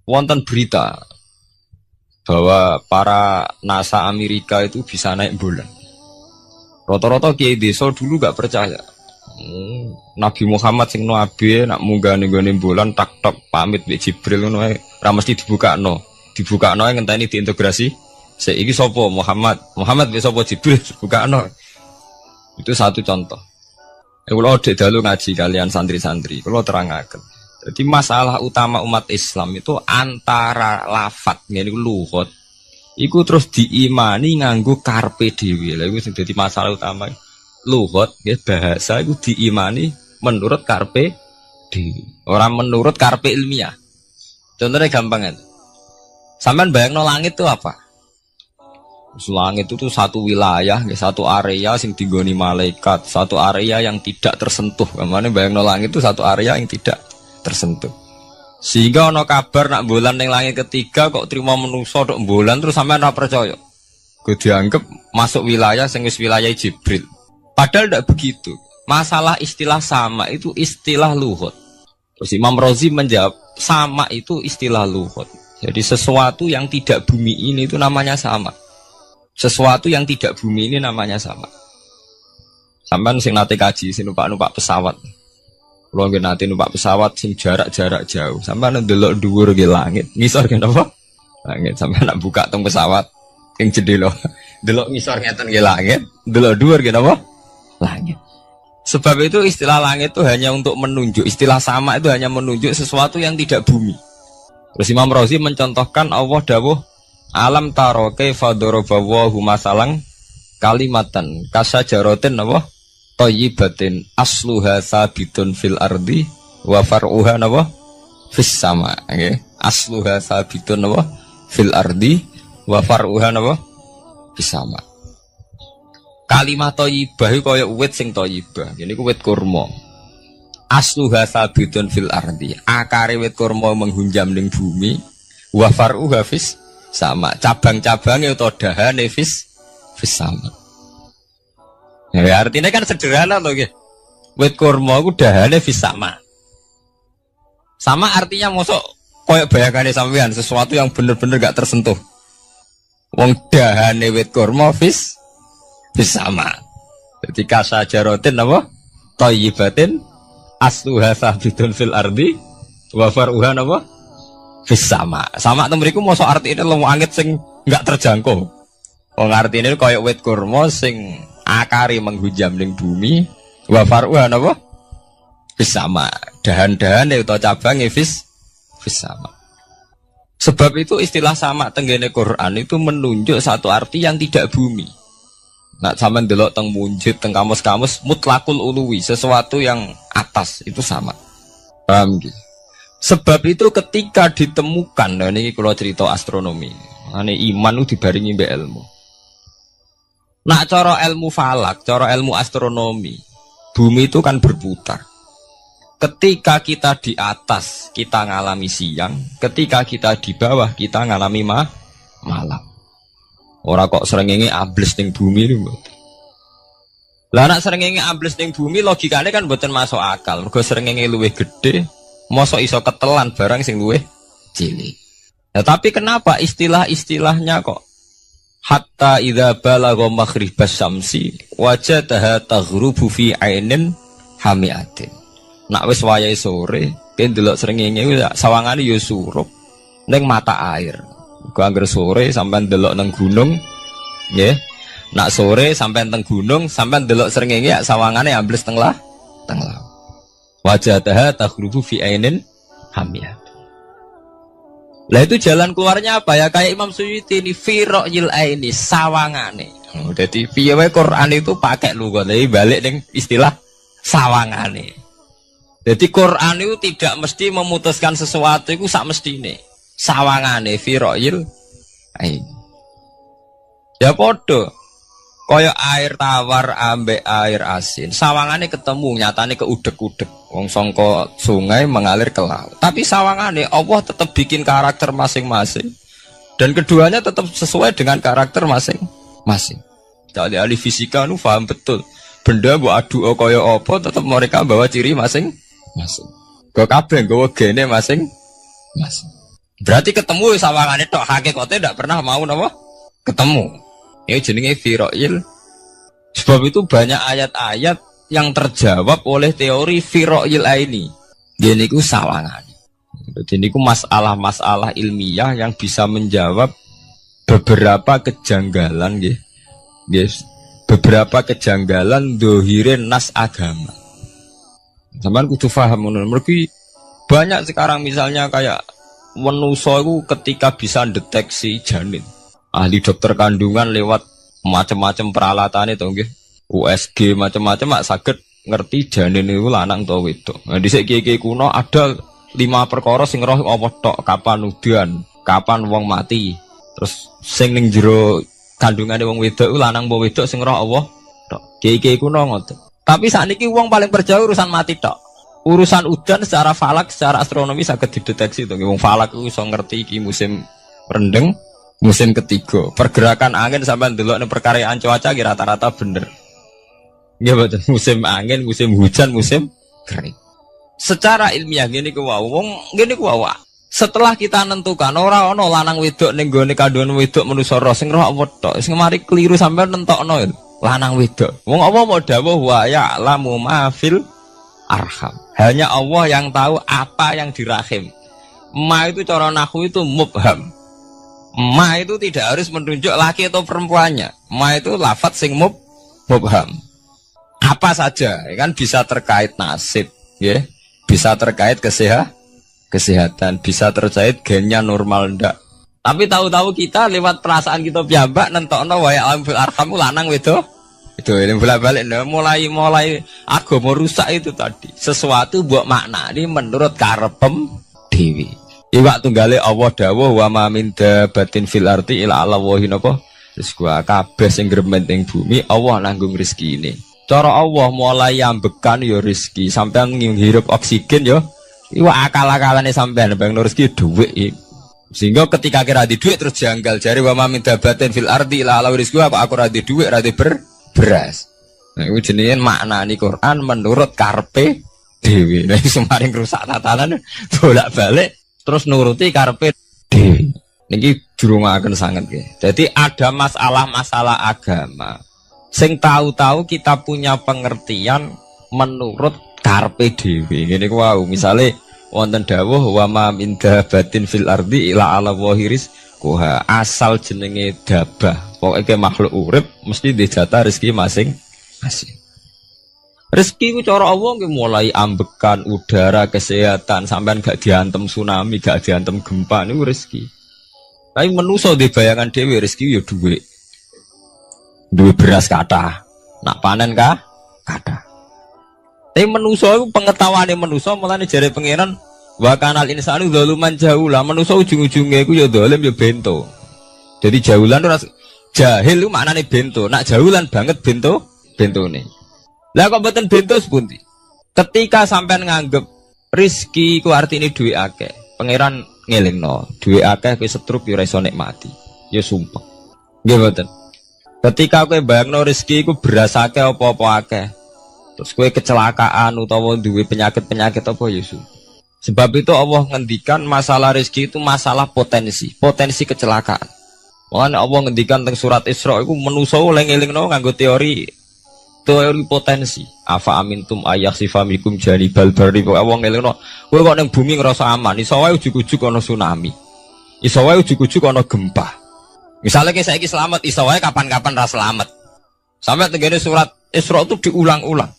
wonten berita bahwa para NASA Amerika itu bisa naik bulan. Rata-rata kiai desa dulu gak percaya. Nabi Muhammad sing nabi nak munggah ning gone bulan tak pamit mbek Jibril ngono ae ra mesti dibukakno ngenteni diintegrasi. Saiki sapa Muhammad mbek sapa Jibril dibukakno. Itu satu contoh. Kula dalu ngaji kalian santri-santri, kula terangaken. Jadi masalah utama umat Islam itu antara lafadz ngene iku lugat iku terus diimani nganggo karpe dhewe. Lha iku sing dadi masalah utama. Lugat ya bahasa itu diimani menurut karpe dhewe, orang menurut karpe ilmiah. Contohnya gampang kan. Sampean bayangno langit itu apa? Langit itu tuh satu wilayah, satu area sing digoni malaikat, satu area yang tidak tersentuh. Kamane bayangno langit itu satu area yang tidak tersentuh. Sehingga ono kabar nak bulan ning langit ketiga kok trimo menungso tok bulan terus sampean ora percaya. Gue dianggap masuk wilayah sing wis wilayah Jibril. Padahal tidak begitu. Masalah istilah sama itu istilah lughat. Terus Imam Razi menjawab sama itu istilah lughat. Jadi sesuatu yang tidak bumi ini itu namanya sama. Sesuatu yang tidak bumi ini namanya sama. Sampean sing nate kaji sing numpak pesawat. Kalau nggih nate numpak pesawat sing jarak-jarak jauh. Sampean ndelok dhuwur nggih langit. Ngisor nggih napa? Langit. Sampean nak buka teng pesawat sing jendela. Delok ngisor ngeten nggih langit, delok dhuwur nggih napa? Langit. Sebab itu istilah langit itu hanya untuk menunjuk, istilah sama itu hanya menunjuk sesuatu yang tidak bumi. Terus Imam Razi mencontohkan Allah dawuh alam taro kaifa daraballahu masalan kalimatan kasajaratin apa thayyibatin asluha sabitun fil ardi wa far'uha apa fis sama. Nggih. Asluha sabitun apa fil ardi wa far'uha apa fis sama. Kalimat thayyibah iku kaya wit sing thayyibah. Ngene iku wit kurma. Asluha sabitun fil ardi. Akare wit kurma menghunjam ning bumi. Wa far'uha fis sama. Cabang-cabangnya atau dahane fis sama. Ya artinya kan sederhana loh nggih. Wit kurma iku dahane fis sama. Sama artinya mosok koyo bayangane sampean sesuatu yang bener-bener gak tersentuh. Wong dahane wit kurma fis sama. Jadi kasajaratin apa? Thayyibatin asluha sabitun fil ardi wa far'uha apa? Fis sama. Sama to mriku mosok artine lemu angit sing enggak terjangkau. Wong artine kaya wit kurma sing akare menghujam ning bumi wa far'uha apa? Fis sama. Dahan-dahane utawa cabange fis sama. Sebab itu istilah sama tenggene Quran itu menunjuk satu arti yang tidak bumi. Nak sampean delok teng munjid teng kamus-kamus mutlakul uluwi, sesuatu yang atas itu sama. Paham nggih? Sebab itu ketika ditemukan, nah ini kalau cerita astronomi, ane iman itu dibaringi mbek ilmu. Nak cara ilmu falak, cara ilmu astronomi, bumi itu kan berputar. Ketika kita di atas, kita ngalami siang. Ketika kita di bawah, kita ngalami malam. Orang kok srengenge ambles ning bumi lho. Lah nek srengenge ambles ning bumi logikane kan mboten masuk akal. Mergo srengenge luwih gedhe, mosok iso ketelan barang sing luwih cilik. Ya, tapi kenapa istilah-istilahnya kok hatta idza balagha maghribas syamsi wajadaha taghrubu fi ainin hamiatin. Nak wis wayahe sore, ben delok srengenge sawangane ya surup ning mata air. Gua anggere sore sampean delok nang gunung, nggih. Nak sore sampean teng gunung, sampean delok srengenge sawangane ambles teng laut. Wajadaha taghrubu fi ainin hamiatin. Lah itu jalan keluarnya apa ya? Kayak Imam Suyuti ini firaqil aini sawangane. Jadi piye wae Quran itu pakai lugat, tapi balik ning istilah sawangane. Jadi Quran itu tidak mesti memutuskan sesuatu itu sak mestine. Sawangane firaqil aini. Ya podo. Kaya air tawar ambek air asin. Sawangane ketemu, nyatane keudek-udek. Wong sangka sungai mengalir ke laut. Tapi sawangane Allah tetap bikin karakter masing-masing. Dan keduanya tetap sesuai dengan karakter masing-masing. Jadi ahli fisika nu paham betul. Benda mbok adu kaya apa tetap mereka bawa ciri masing-masing. Go kabeh nggawa gene masing-masing. Berarti ketemu sawangane tok, hakikate ndak pernah mau napa? Ketemu. Ini jenenge firaqil. Sebab itu banyak ayat-ayat yang terjawab oleh teori firaqil aini. Ini ku sawangan. Jadi ini ku masalah-masalah ilmiah yang bisa menjawab beberapa kejanggalan, yes. Beberapa kejanggalan dohirin nas agama. Sampeyan kudu paham ngono. Mergi banyak sekarang misalnya kayak manusa iku ketika bisa deteksi janin. Ahli dokter kandungan lewat macam-macam peralatan itu nggih. USG macam-macam mak saged ngerti janin itu lanang atau wedok. Nah dhisik kiye-kiye kuno ada 5 perkara sing roh apa tok, kapan udan, kapan wong mati. Terus sing ning jero kandungane wong wedok iku lanang apa wedok sing roh Allah tok. Kiye-kiye kuno ngoten. Tapi sakniki wong paling percaya urusan mati tok. Urusan udan secara falak, secara astronomi saged dideteksi to. Wong falak iku iso ngerti iki musim rendeng. Musim ketiga, pergerakan angin sampai delok ning perkaryaan cuaca ki rata-rata bener. Nggih mboten, musim angin, musim hujan, musim kering. Secara ilmiah ngene ku wae, wong ngene ku wae. Setelah kita nentukan ora ana lanang wedok ning gone kandungan wedok manusa roh sing roh apa tok, sing mari keliru sampai nentokno lanang wedok. Wong apa mau dawuh wa ya'lamu ma fil arham. Hanya Allah yang tahu apa yang di rahim. Ma itu cara nahwu itu mubham. Ma itu tidak harus menunjuk laki atau perempuannya. Ma itu lafadz sing mubham. Apa saja, ya kan bisa terkait nasib, ya, bisa terkait kesehatan, bisa terkait gennya normal ndak. Tapi tahu-tahu kita lewat perasaan kita piyambak nentokno wa ya'lamu fil arham lanang wedok. Itu ini bolak-balik mulai agama rusak itu tadi. Sesuatu buat makna ini menurut karepem dewi. Iwak tunggale Allah dawuh wa ma min dabatin fil ardi ila Allahi napa? Terus gua kabeh sing gremeng ing bumi Allah nanggung rezekine. Cara Allah mulai ambekan ya rezeki, sampean ngirup oksigen ya. Iwak akal-akalane sampean bang rezeki dhuwit. Sehingga ketika kira di dhuwit terus janggal jare wa ma min dabatin fil ardi ila Allahi rizqu aku ora di dhuwit ora di beras. Nah iku jenenge maknani Quran menurut karepe dhewe. Nah iso maring rusak tatanan bolak-balik terus nuruti karepe dhewe. Niki jurungaken sanget nggih. Jadi ada masalah-masalah agama sing tahu-tahu kita punya pengertian menurut karepe dhewe. Ngene ku wau, misale wonten dawuh wa ma min dabatin fil ardi ila ala wahiris kuha, asal jenenge dabah. Pokoke makhluk urip mesti dijatah rezeki masing-masing. Rezeki ku cara Allah mulai ambekan, udara, kesehatan, sampean gak diantem tsunami, gak diantem gempa niku rezeki. Tapi manusa di bayangan dhewe rezeki ya dhuwit. Duwe beras kathah, nak panen kathah. Tapi manusa iku pengetahuane manusa mulane jare pangeran wa kanal insanu zaluman jahula. Manusa ujung-ujunge iku ya zalim ya bento. Jadi jahulan ora jahil iku maknane bento, nak jahulan banget bentone. Lah kok mboten bento sepundi? Ketika sampean nganggep rezeki ku artine duwe akeh, pangeran ngelingno, duwe akeh kowe setruk yo ora iso nikmati. Ya sumpah. Nggih mboten. Ketika kowe bayangno rezeki ku beras akeh apa-apa akeh. Terus kowe kecelakaan utawa duwe penyakit-penyakit apa ya sumpah. Sebab itu Allah ngendikan masalah rezeki itu masalah potensi kecelakaan. Makanya Allah ngendikan teng surat Isra iku manusa eling-elingno nganggo teori potensi. Afa amintum ayakhsifa mikum janibal barri. Allah ngelingno kowe kok ning bumi ngrasa aman, iso wae ujug-ujug ana tsunami. Iso wae ujug-ujug ana gempa. Misalnya kayak saiki selamat, iso wae kapan-kapan ra selamat. Sampai tenggene surat Isra itu diulang-ulang.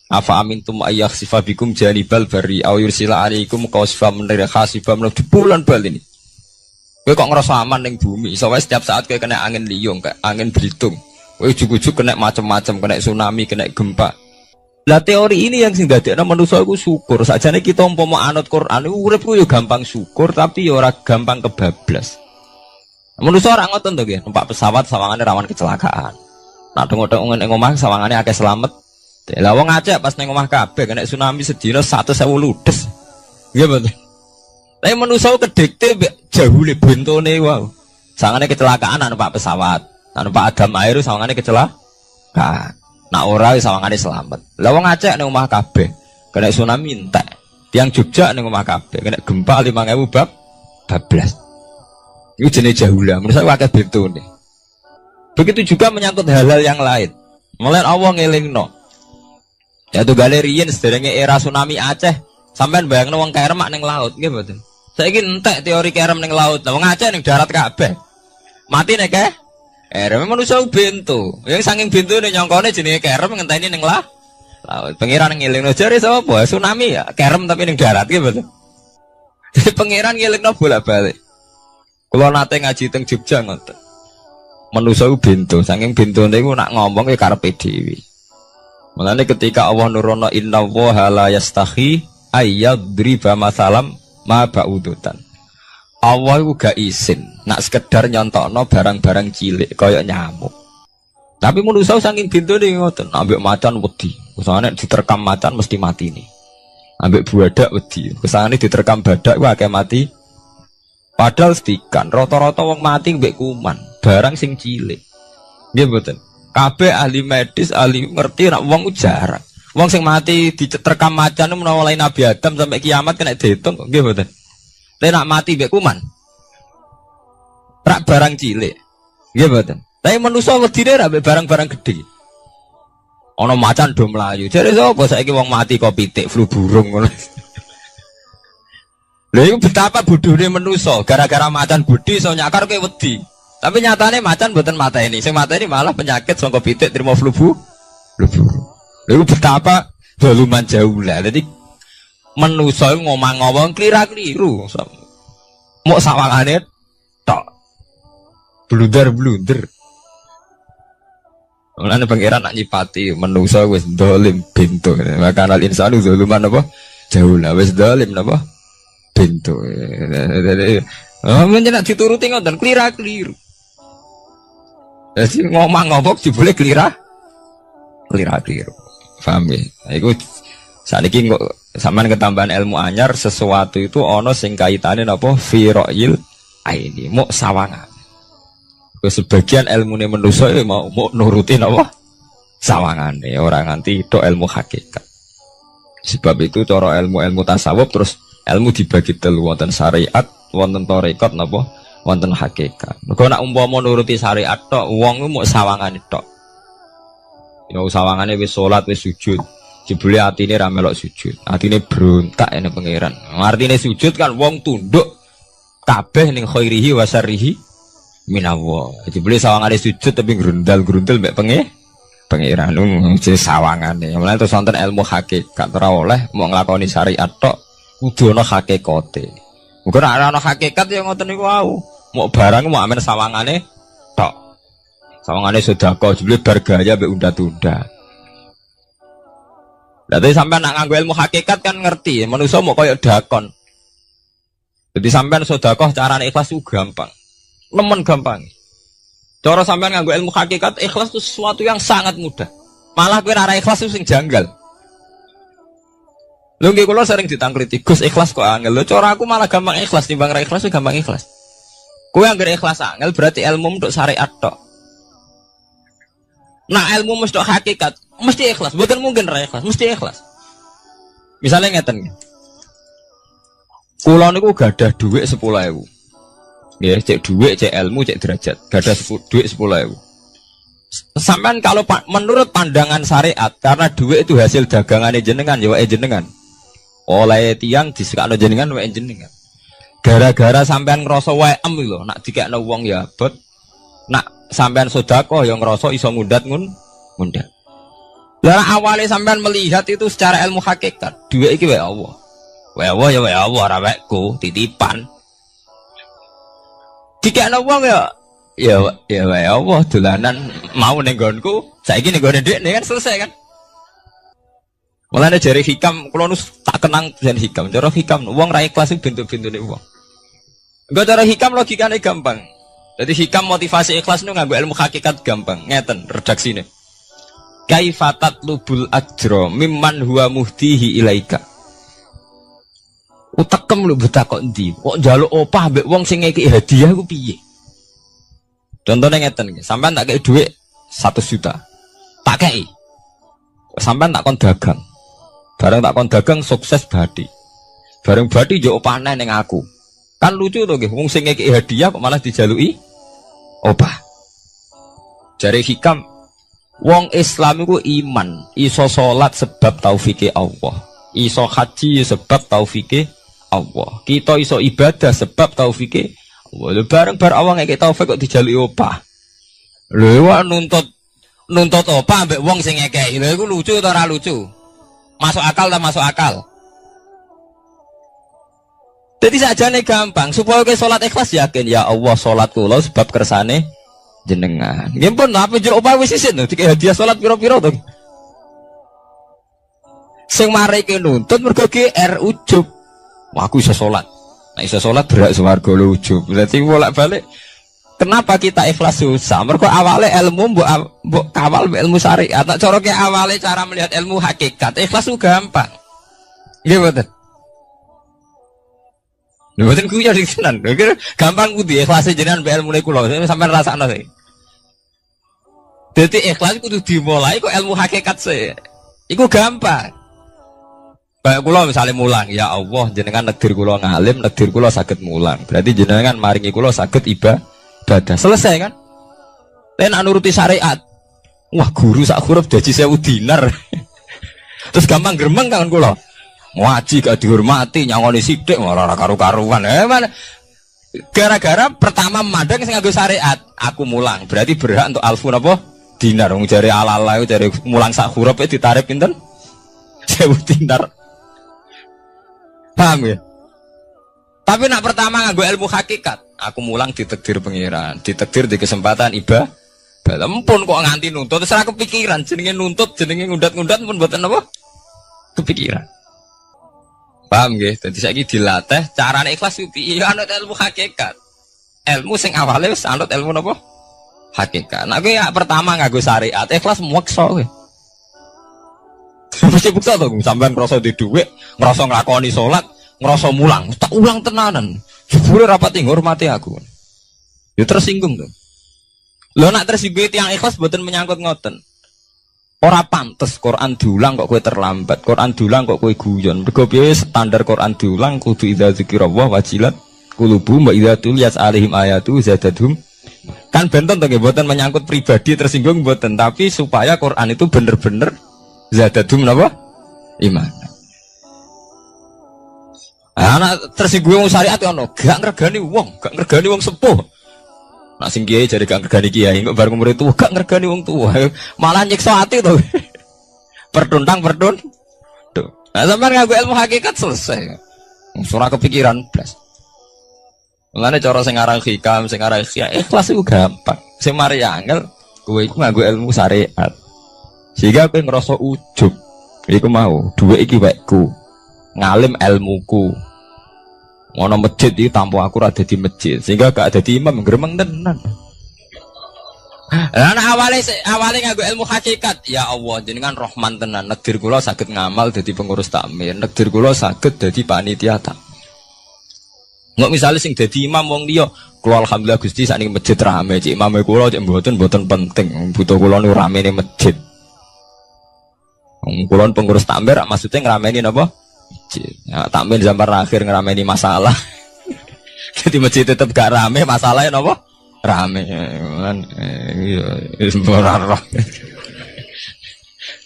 Afa amintum ayakhsifa bikum janibal barri aw yursila alaikum qasfam min khasifam di bulan-bulan ini. Kowe kok ngerasa aman ning bumi, iso wae setiap saat kowe kena angin liung, kayak angin belitung. Kowe ujug-ujug kena macam-macam, kena tsunami, kena gempa. Lah teori ini yang sing dadekno manusa iku syukur. Sakjane kita umpama anut Quran iku urip ku yo gampang syukur, tapi yo ora gampang kebablas. Manusa ora ngoten to nggih, numpak pesawat sawangane rawan kecelakaan. Nah dong-dong ning omah sawangane akeh slamet. Lah wong Aceh pas ning omah kabeh kena tsunami sedina 100.000 ludes. Nggih betul. Tapi manusia kedekte jahule bentone wae. Sangane kecelakaan anu Pak pesawat, anu Pak Adam air sawangane kecelakaan. Nak ora sawangane selamat. Lah wong Aceh ning omah kabeh kena tsunami entek. Tiang Jogja ning omah kabeh kena gempa 5.000 bablas. Iku jenenge jahula, manusia akeh bentone. Begitu juga menyangkut hal-hal yang lain. Mulai Allah ngelingno. Ya tuh galerian sederenge era tsunami Aceh, sampean bayangno wong kerem ning laut, nggih mboten. Saiki entek teori kerem ning laut. Lah wong Aceh ning darat kabeh. Mati nek kerem manusa bento. Yang saking bentone nyongkone jenenge kerem ngenteni ning laut. Pangeran ngelingno jare sapa? Tsunami ya, kerem tapi ning darat nggih mboten. Jadi pangeran ngelingno bolak-balik. Kula nate ngaji teng Jogja ngoten. Manusa bento, saking bentone iku nak ngomong ya karepe dhewe. Mulane ketika Allah nurono inna woha la yastahi ayyadriba masalam ma ba'udutan. Allah itu gak izin nak sekedar nyontokno barang-barang cilik kaya nyamuk. Tapi manusia saking bintone ngoten, ambek macan wedi. Usane diterkam macan mesti mati nih. Ambek badak wedi. Usane diterkam badak ku akeh mati. Padahal sedikan rata-rata wong mati mbek kuman, barang sing cilik. Nggih mboten. Kabeh ahli medis, ahli ngerti nek wong jarang. Wong sing mati diterkam macan menawa lain Nabi Adam sampai kiamat kena diitung nggih mboten. Nek nak mati mbek kuman. Rak barang cilik. Nggih mboten. Tapi manusa wedine ra mbek barang-barang gedhe. Ana macan do mlayu. Jare sapa saiki wong mati kok pitik flu burung ngono. Lha iku betapa bodohne manusa gara-gara macan gedhe iso nyakar kowe wedi. Tapi nyatane macan mboten mateni. Sing mateni malah penyakit saka pitik trimo flu burung. Lha iku betapa doluman jauh lah. Dadi manusa ngomong-ngomong klira-kliru. Mok sawangane tok. Blunder-blunder. Mulane pangeran nak nyipati manusa wis dolim bento. Maka al insanu doluman apa? Jauh lah wis dolim napa? Bento. Menjenak dituruti ngoten klira-kliru. Jadi ngomong-ngomong boleh klira-kliru. Paham ya? Iku saniki kok sampean ketambahan ilmu anyar sesuatu itu ana sing kaitane napa fira'il aini mok sawangan. Sebagian ilmune manusa mau nuruti napa sawangane ora nganti tok ilmu hakikat. Sebab itu cara ilmu-ilmu tasawuf terus ilmu dibagi telu wonten syariat, wonten tarekat napa wonten hakikat. Mergo nek umpama nuruti syariat tok wong ku mok sawangane tok. Ya sawangane wis salat wis sujud. Jebule atine ra melok sujud. Atine brontak ene pangeran. Artine sujud kan wong tunduk kabeh ning khairihi wa syarrihi minallah. Jebule sawangane sujud tapi grundal-grundel mek pangeran jenenge sawangane. Mulane terus wonten ilmu hakikat ora oleh mau nglakoni syariat tok kudu ana hakikate. Muga nek ana hakikat ya ngoten niku wau. Mau barang mau amen sawangane tok. Sawangane sedekah jebule bar gaya mbek unda-unda. Lah tapi sampean nak nganggo ilmu hakikat kan ngerti, manusa mau koyo dakon. Jadi sampean sedekah carane ikhlas ku gampang. Nemen gampang. Cara sampean nganggo ilmu hakikat ikhlas itu sesuatu yang sangat mudah. Malah kowe ora ikhlas itu sing janggal. Lho nggih kula sering ditangkliti, Gus ikhlas kok angel. Lho cara aku malah gampang ikhlas timbang ra ikhlas gampang ikhlas. Kowe anggere ikhlas angel berarti ilmu untuk syariat tok. Nah ilmu mesti hakikat, mesti ikhlas. Bukan mungkin ra ikhlas, mesti ikhlas. Misalnya ngeten. Kula niku gadah dhuwit 10.000. Nggih, cek dhuwit, cek ilmu, cek derajat. Gadah dhuwit 10.000. Sampean kalau menurut pandangan syariat, karena dhuwit itu hasil dagangane jenengan, ya wae jenengan. Oleh tiyang disekakno jenengan wae jenengan. Gara-gara sampean ngrasa wae lho, nak dikekno wong ya abot. Nak sampean sedekah ya ngrasa iso ngundat ngundat. Lah awale sampean melihat itu secara ilmu hakikat, dhuwit iki wae Allah. Wae Allah ya wae Allah, ora waeku, titipan. Dikekno wong ya wae Allah dolanan mau ning nggonku, saiki ning nggone dhekne kan selesai kan. Mulane jare hikam kula nu tak kenang jan hikam. Cara hikam wong ra ikhlas bentuk-bentune wong. Enggak cara hikam logikane gampang. Jadi hikam motivasi ikhlas nu nganggo ilmu hakikat gampang. Ngeten redaksine. Kaifatat lubul ajra mimman huwa muhtihi ilaika. Utekem lho betakok endi? Kok njaluk opah mbek wong sing ngeki hadiah ku piye? Contohnya ngeten iki, sampean tak kei dhuwit 100 juta. Tak kei. Sampean tak kon dagang. Bareng tak kon dagang sukses badi. Bareng badi yo opahne ning aku. Kan lucu to nggih, wong sing ngeki hadiah kok malah dijaluki opah. Jare hikam wong Islam iku iman, iso salat sebab taufike Allah. Iso haji sebab taufike Allah. Kita iso ibadah sebab taufike Allah. Bareng awang ngeke taufik kok dijaluki opah. Lho wak nuntut opah mbek wong sing ngekeki. Lha iku lucu ta ora lucu? Masuk akal ta masuk akal? Jadi sajane gampang supaya ke salat ikhlas yakin ya Allah salat kula sebab kersane jenengan. Nggih pun apa jero opah wis isin lho dikek hadiah salat pira-pira to. Sing mareke nuntut mergo GR ujub. Wah, aku iso salat. Nek iso salat berak swarga lho ujub. Berarti bolak-balik kenapa kita ikhlas susah? Mergo awale ilmu mbok kawal ilmu syariat. Nek cara ke awale cara melihat ilmu hakikat, ikhlas ku gampang. Nggih mboten. Lho mboten kuwi jadi tenan. Gampang kudu ikhlas jenengan mbek ilmune kula. Sampeyan rasakno sih. Dadi ikhlas kudu dimulai kok ilmu hakikat sih. Iku gampang. Kayak kula misalnya mulang, ya Allah jenengan negdir kula ngalim, negdir kula saged mulang. Berarti jenengan maringi kula saged ibadah. Selesai kan? Nek nuruti syariat. Wah, guru sak huruf dadi 1000 dinar. Terus gampang gremeng kan kula. Ngaji gak dihormati, nyangoni sithik ora karu-karuan. Mana? Gara-gara pertama mandang sing nganggo syariat, aku mulang. Berarti berhak untuk alfun apa? Dinar. Wong jare ala-ala jare mulang sak huruf ditarik pinten? 1000 dinar. Paham ya? Tapi nak pertama nganggo ilmu hakikat, aku mulang ditakdir pengiran, ditakdir di kesempatan ibadah. Lempun kok nganti nuntut, terus aku kepikiran jenenge nuntut, jenenge ngundat-ngundat pun mboten apa? Kepikiran. Paham nggih? Dadi saiki dilatih carane ikhlas piye? Ya anut ilmu hakikat. Ilmu sing awale wis anut ilmu napa? Hakikat. Nek kowe ya pertama nganggo syariat, ikhlas meksa kowe. Mesti bukti to, sampean ngrasa di dhuwit, ngrasa nglakoni salat, ngrasa mulang, tak ulang tenanan. Jebule rapat ngurmati aku. Ya tersinggung to. Lho nak tersinggung tiyang ikhlas mboten menyangkut ngoten. Ora pantes Quran diulang kok kowe terlambat, Quran diulang kok kowe guyon. Mergo piye standar Quran diulang kudu idza dzikrullah wajilat qulubuhum wa idza tuliyat alaihim ayatu zadatuhum. Kan benten to nggih mboten menyangkut pribadi tersinggung mboten, tapi supaya Quran itu bener-bener zadadum napa? Iman. Anak tersinggung syariat ono, gak ngregani wong sepuh. Nak sing kiai jare gak ngregani kiai, kok bareng umur tuwa gak ngregani wong tuwa. Malah nyiksa ati to. Perdun. Tuh. Nah, sampeyan nganggo ilmu hakikat selesai. Ora kepikiran blas. Mulane cara sing aran hikam, sing aran ikhlas iku gampang. Sing mari angel kowe iku nganggo ilmu syariat. Sehingga kowe ngerasa ujub. Iku mau, dhuwit iki wekku. Ngalim ilmuku. Ngono masjid iki tanpa aku ora dadi masjid. Sehingga gak dadi imam gremeng tenan. Lah awale nganggo ilmu hakikat, ya Allah jenengan Rahman tenan. Negdir kula saged ngamal dadi pengurus takmir, negdir kula saged dadi panitia tak. Nggak misalnya sing dadi imam wong liya, kula alhamdulillah Gusti sakniki masjid rame, cik imame kula cik mboten penting. Butuh kula nu ramene masjid. Kulon pengurus takmir maksudnya ngerameni napa? masjid. Ya, takmin zaman akhir ngerameni masalah. Jadi masjid tetap gak rame, masalahnya apa? Rame. Kan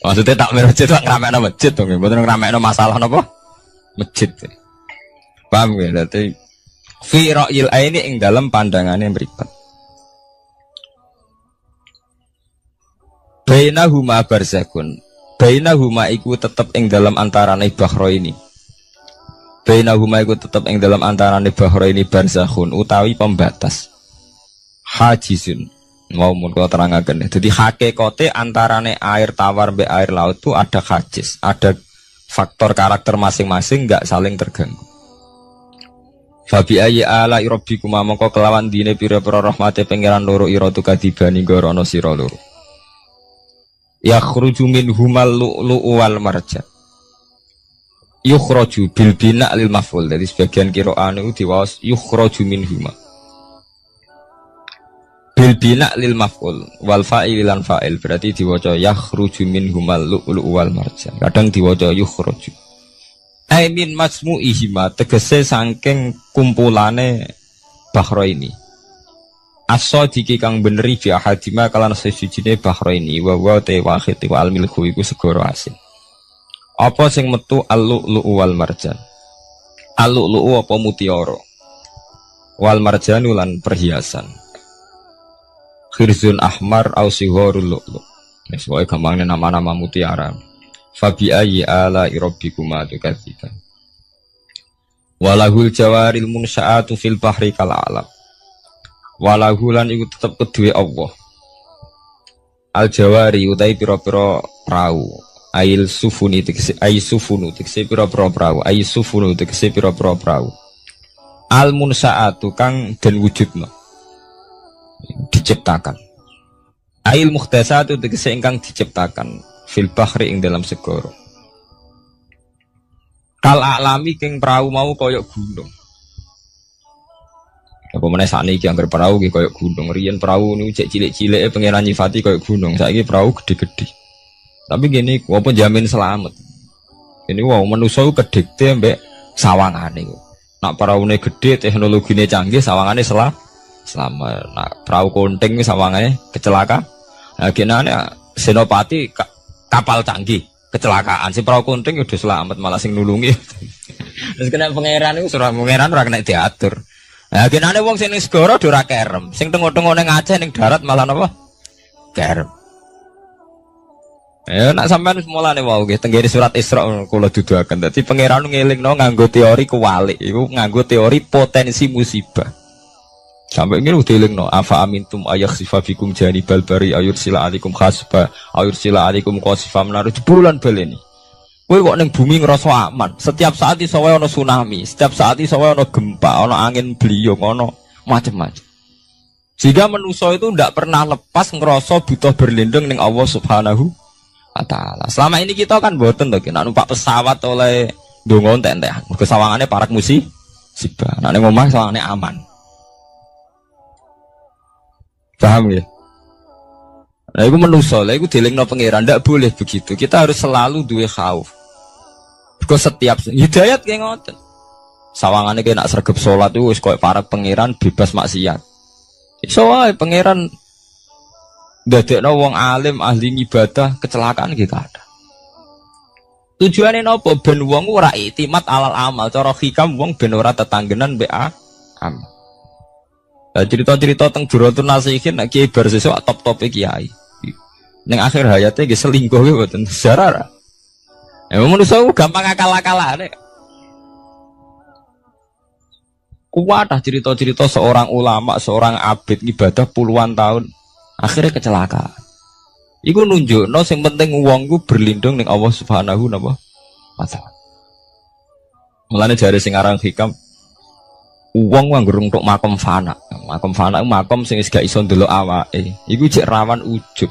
maksudnya takmin masjid itu ngerameni masjid dong, bukan ngerameni masalah apa? Masjid. Paham ya? Berarti fi ra'yil aini ing dalam pandangannya mripat. Bainahuma barzakun. Bainahuma iku tetep ing dalam antarane bahro ini. Bainahuma iku tetep ing dalam antarane bahro ini barzakhun utawi pembatas. Hajizun. Mau mun kula terangaken. Jadi hakikate antarane air tawar mbek air laut itu ada hajiz, ada faktor karakter masing-masing enggak saling terganggu. Fabi ayyi ala rabbikuma mongko kelawan dine pira-pira rahmate pangeran loro ira tu kadibani gorono sira loro. Yakhruju minhumal lu'lu'u wal marjan. Yukhraju bil bina' lil maf'ul. Jadi sebagian qira'an itu diwaos yukhraju minhuma. Bil bina' lil maf'ul wal fa'il lan fa'il berarti diwaca yakhruju minhumal lu'lu'u wal marjan. Kadang diwaca yukhraju. Ai min masmu'ihima tegese saking kumpulane bahro ini. As-sadiqi kang beneri fi ahadima kalan sesujine bahro ini wa te wahid wa al-milku iku segoro asin. Apa sing metu al-lu'lu'u wal marjan? Al-lu'lu'u apa mutiara? Wal marjanu lan perhiasan. Khirzun ahmar au sigharul lu'lu'. Wis wae gampangnya nama-nama mutiara. Fabi ayyi ala rabbikuma tukadziban. Walahul jawaril munsha'atu fil bahri kal alam. Walahu lan iku tetep kedue Allah. Al jawari utai pira-pira prau. Ail sufuni tegese ai sufunu tegese pira-pira prau. Ai sufunu tegese pira-pira prau. Al munsaatu kang den wujudna. Diciptakan. Ail mukhtasatu tegese ingkang diciptakan fil bahri ing dalam segara. Kal alami king prau mau kaya gunung. Apa meneh sakniki anggere perahu ki koyo gunung. Riyen perahu niku cek cilik-cilike pangeran nyifati koyo gunung. Saiki perahu gede-gede. Tapi gini, apa jamin selamat. Ini wow manusa ku kedikte mbek sawangane ku. Nak peraune gede, teknologine canggih, sawangane selamat. Nak perahu konting sawangane kecelakaan. Nah genane senopati kapal canggih kecelakaan. Si perahu konting udah selamat malah sing nulungi. Terus kena pangeran iku surah pangeran ora kena diatur. Nah, genane wong sing ning segara ora kerem, sing tengok-tengok ning Aceh ning darat malah napa? Kerem. Ya nak sampean mulane wau nggih tenggene surat Isra kula duduaken. Dadi pangeran ngelingno nganggo teori kewalik, iku nganggo teori potensi musibah. Sampai ngene udelingno afa amintum ayakhsifa bikum janibal bari ayursila alaikum khasba ayursila alaikum qasifa menaru jebulan baleni. Kowe kok ning bumi ngerasa aman. Setiap saat iso wae ana tsunami, setiap saat iso wae ana gempa, ana angin beliung, ana macam-macam. Jika manusia itu tidak pernah lepas ngerasa butuh berlindung ning Allah Subhanahu wa taala. Selama ini kita kan mboten to, nek numpak pesawat oleh ndonga entek-entekan. Mergo sawangane parak musibah. Nek ning omah sawangane aman. Paham ya? Nah, itu manusia, itu dilingno pangeran, tidak boleh begitu. Kita harus selalu duwe khauf. Kau setiap hidayat kayak ngoten. Sawangannya kayak nak sergap sholat itu, kau para pangeran bebas maksiat. Soalnya pangeran dadekno wong alim ahli ibadah kecelakaan gitu ada. Tujuannya nopo ben wong ora itimat alal amal, cara hikam wong ben ora tetanggenan be amal. Nah, cerita-cerita tentang Duratun Nasihin nak kiai bar sesuk top-top kiai. Neng akhir hayatnya ge selingkuh ge mboten sejarah. Manusia gampang akal-akalan. Kuat cerita-cerita seorang ulama, seorang abid ibadah puluhan tahun, akhirnya kecelakaan. Iku nunjukno sing penting wong ku berlindung ning Allah Subhanahu wa taala. Mulane jare sing aran hikam wong nganggo untuk makom fana. Makom fana makom sing wis gak iso ndelok awake. Iku cek rawan ujub.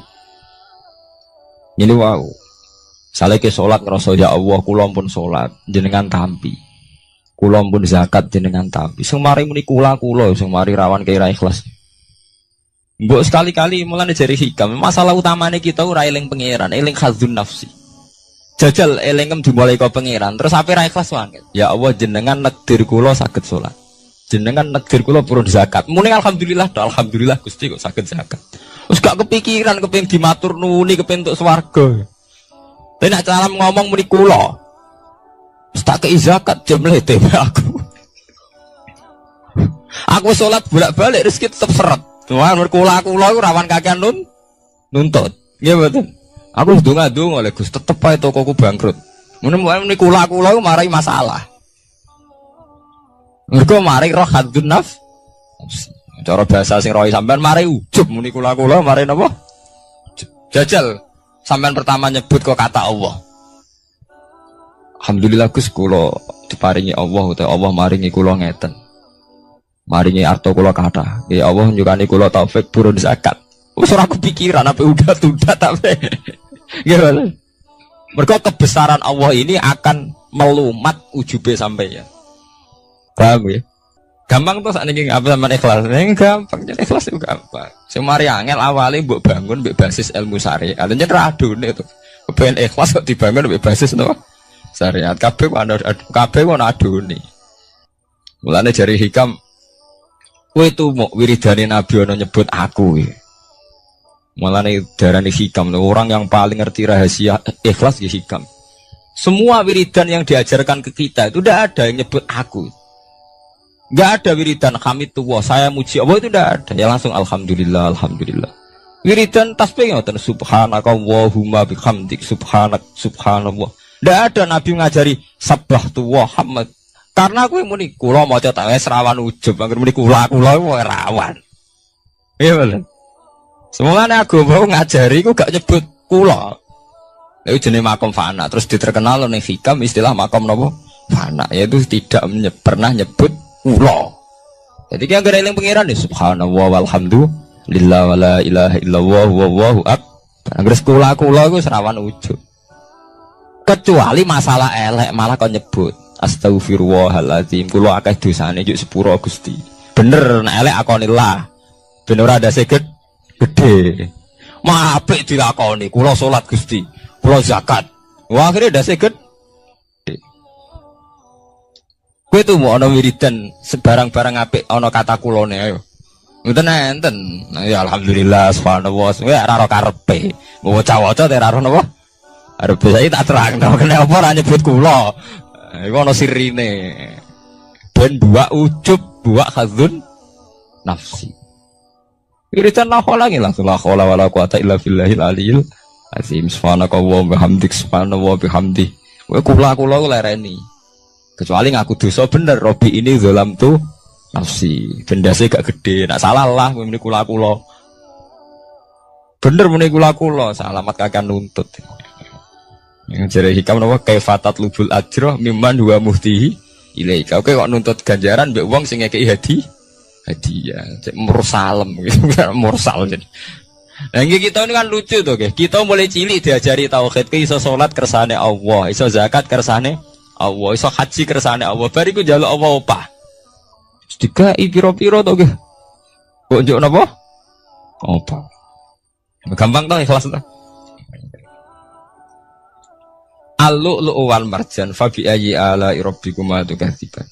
Ini wow. Saleke salat ngrasa ya Allah kula pun salat jenengan tampi. Kula pun zakat jenengan tampi. Sing mari muni kula sing mari rawan kira ikhlas. Mbok sekali-kali mulane jari hikam, masalah utamane kita ora eling pangeran, eling khadzun nafsi. Jajal elengem dimulai kau pangeran. Terus apa ra ikhlas wae? Ya Allah jenengan nekdir kula saged salat. Jenengan nekdir kula purun zakat. Muni alhamdulillah, alhamdulillah Gusti kok saged zakat. Terus gak kepikiran kepengin dimatur nuni kepengin untuk swarga. Tapi nek salam ngomong muni kula. Terus tak kei zakat jemlete aku. Aku salat bolak-balik rezeki tetep seret. Tuhan kula iku rawan kakean nuntut. Nggih mboten. Aku ndonga-ndonga oleh Gus tetep ae tokoku bangkrut. Muni kula marai masalah. Mergo mari roh hadun nafs. Cara bahasa sing rohi sampean mari ujub muni kula mari napa? Jajal sampean pertama nyebut kok kata Allah. Alhamdulillah Gus kula diparingi Allah utawa Allah maringi kula ngeten. Maringi arto kula kathah. Ya Allah nyukani kula taufik purun zakat. Wis ora kepikiran apa udah tapi. Nggih. Mergo kebesaran Allah ini akan melumat ujube sampeyan. Paham ya? Gampang tuh sakniki apa sampean ikhlas. Ning gampang, yen ikhlas itu gampang. Sing mari angel awale mbok bangun mbek basis ilmu syariat. Yen ra adone to. Kepen ikhlas kok dibangun mbek basis napa? Syariat. Kabeh ana adone. Mulane jari hikam kowe itu mau wiridane Nabi ana nyebut aku. Mulane darane hikam orang yang paling ngerti rahasia ikhlas ya hikam. Semua wiridan yang diajarkan ke kita itu tidak ada yang nyebut aku. Enggak ada wiridan hamidullah, saya muji Allah itu tidak ada. Ya langsung alhamdulillah, alhamdulillah. Wiridan tasbih ngoten subhanakallahumma bihamdik subhanallah. Tidak ada Nabi ngajari sabbahtu wa hamd. Karena aku muni kula maca tak wis rawan ujub, angger muni kula rawan. Iya bener. Semuanya agama ngajari ku gak nyebut kula. Itu jenis makom fana. Terus diterkenal ning hikam istilah makom napa? Fana, yaitu tidak pernah nyebut kula. Jadi ki anggere eling pangeran ya subhanallah walhamdulillah wala ilaha illallah wallahu akbar. Anggere kula iku serawan ujub. Kecuali masalah elek malah kok nyebut astagfirullahaladzim kula akeh dosane juk sepuro Gusti. Bener nek elek akonillah. Ben ora ndase gede. Mah apik dilakoni kula salat Gusti, kula zakat. Wah akhire ndase gede. Kowe tuh mau ana wiridan sebarang-barang apik ana kata kulone ayo. Mboten enten. Nah, ya alhamdulillah subhanallah. Kowe ora ora karepe. Waca-waca ora ora napa? Arep saya tak terangno kenapa ora nyebut kula. Iku ana sirine. Ben buak ujub, buak khadzun nafsi. Wiridan la khola langsung la khola wala quwata illa billahil aliyil azim. Subhanallah wa bihamdik subhanallah bihamdi. Kowe kula lereni. Kecuali ngaku dosa bener Robi ini zalam tuh nafsi. Bendase gak gede. Nak salah lah muni kula. Bener muni kula salamat kakek nuntut. Yang jare hikam napa kaifatat lubul ajroh mimman huwa muhtihi ilaika. Oke kok nuntut ganjaran mbek wong sing ngekeki hadiah. Cek mursalem gitu. Mursal jadi. Nah kita ini kan lucu tuh guys. Kita mulai cilik diajari tauhid ke iso salat kersane Allah, iso zakat kersane Allah, iso haji kersane Allah. Bariku njaluk Allah opah. Dikai piro-piro tuh guys. Kok njuk napa? Opah. Gampang tuh ikhlas tuh. Al-lu'lu'u wal marjan fa bi ayyi ala'i rabbikuma tukadziban.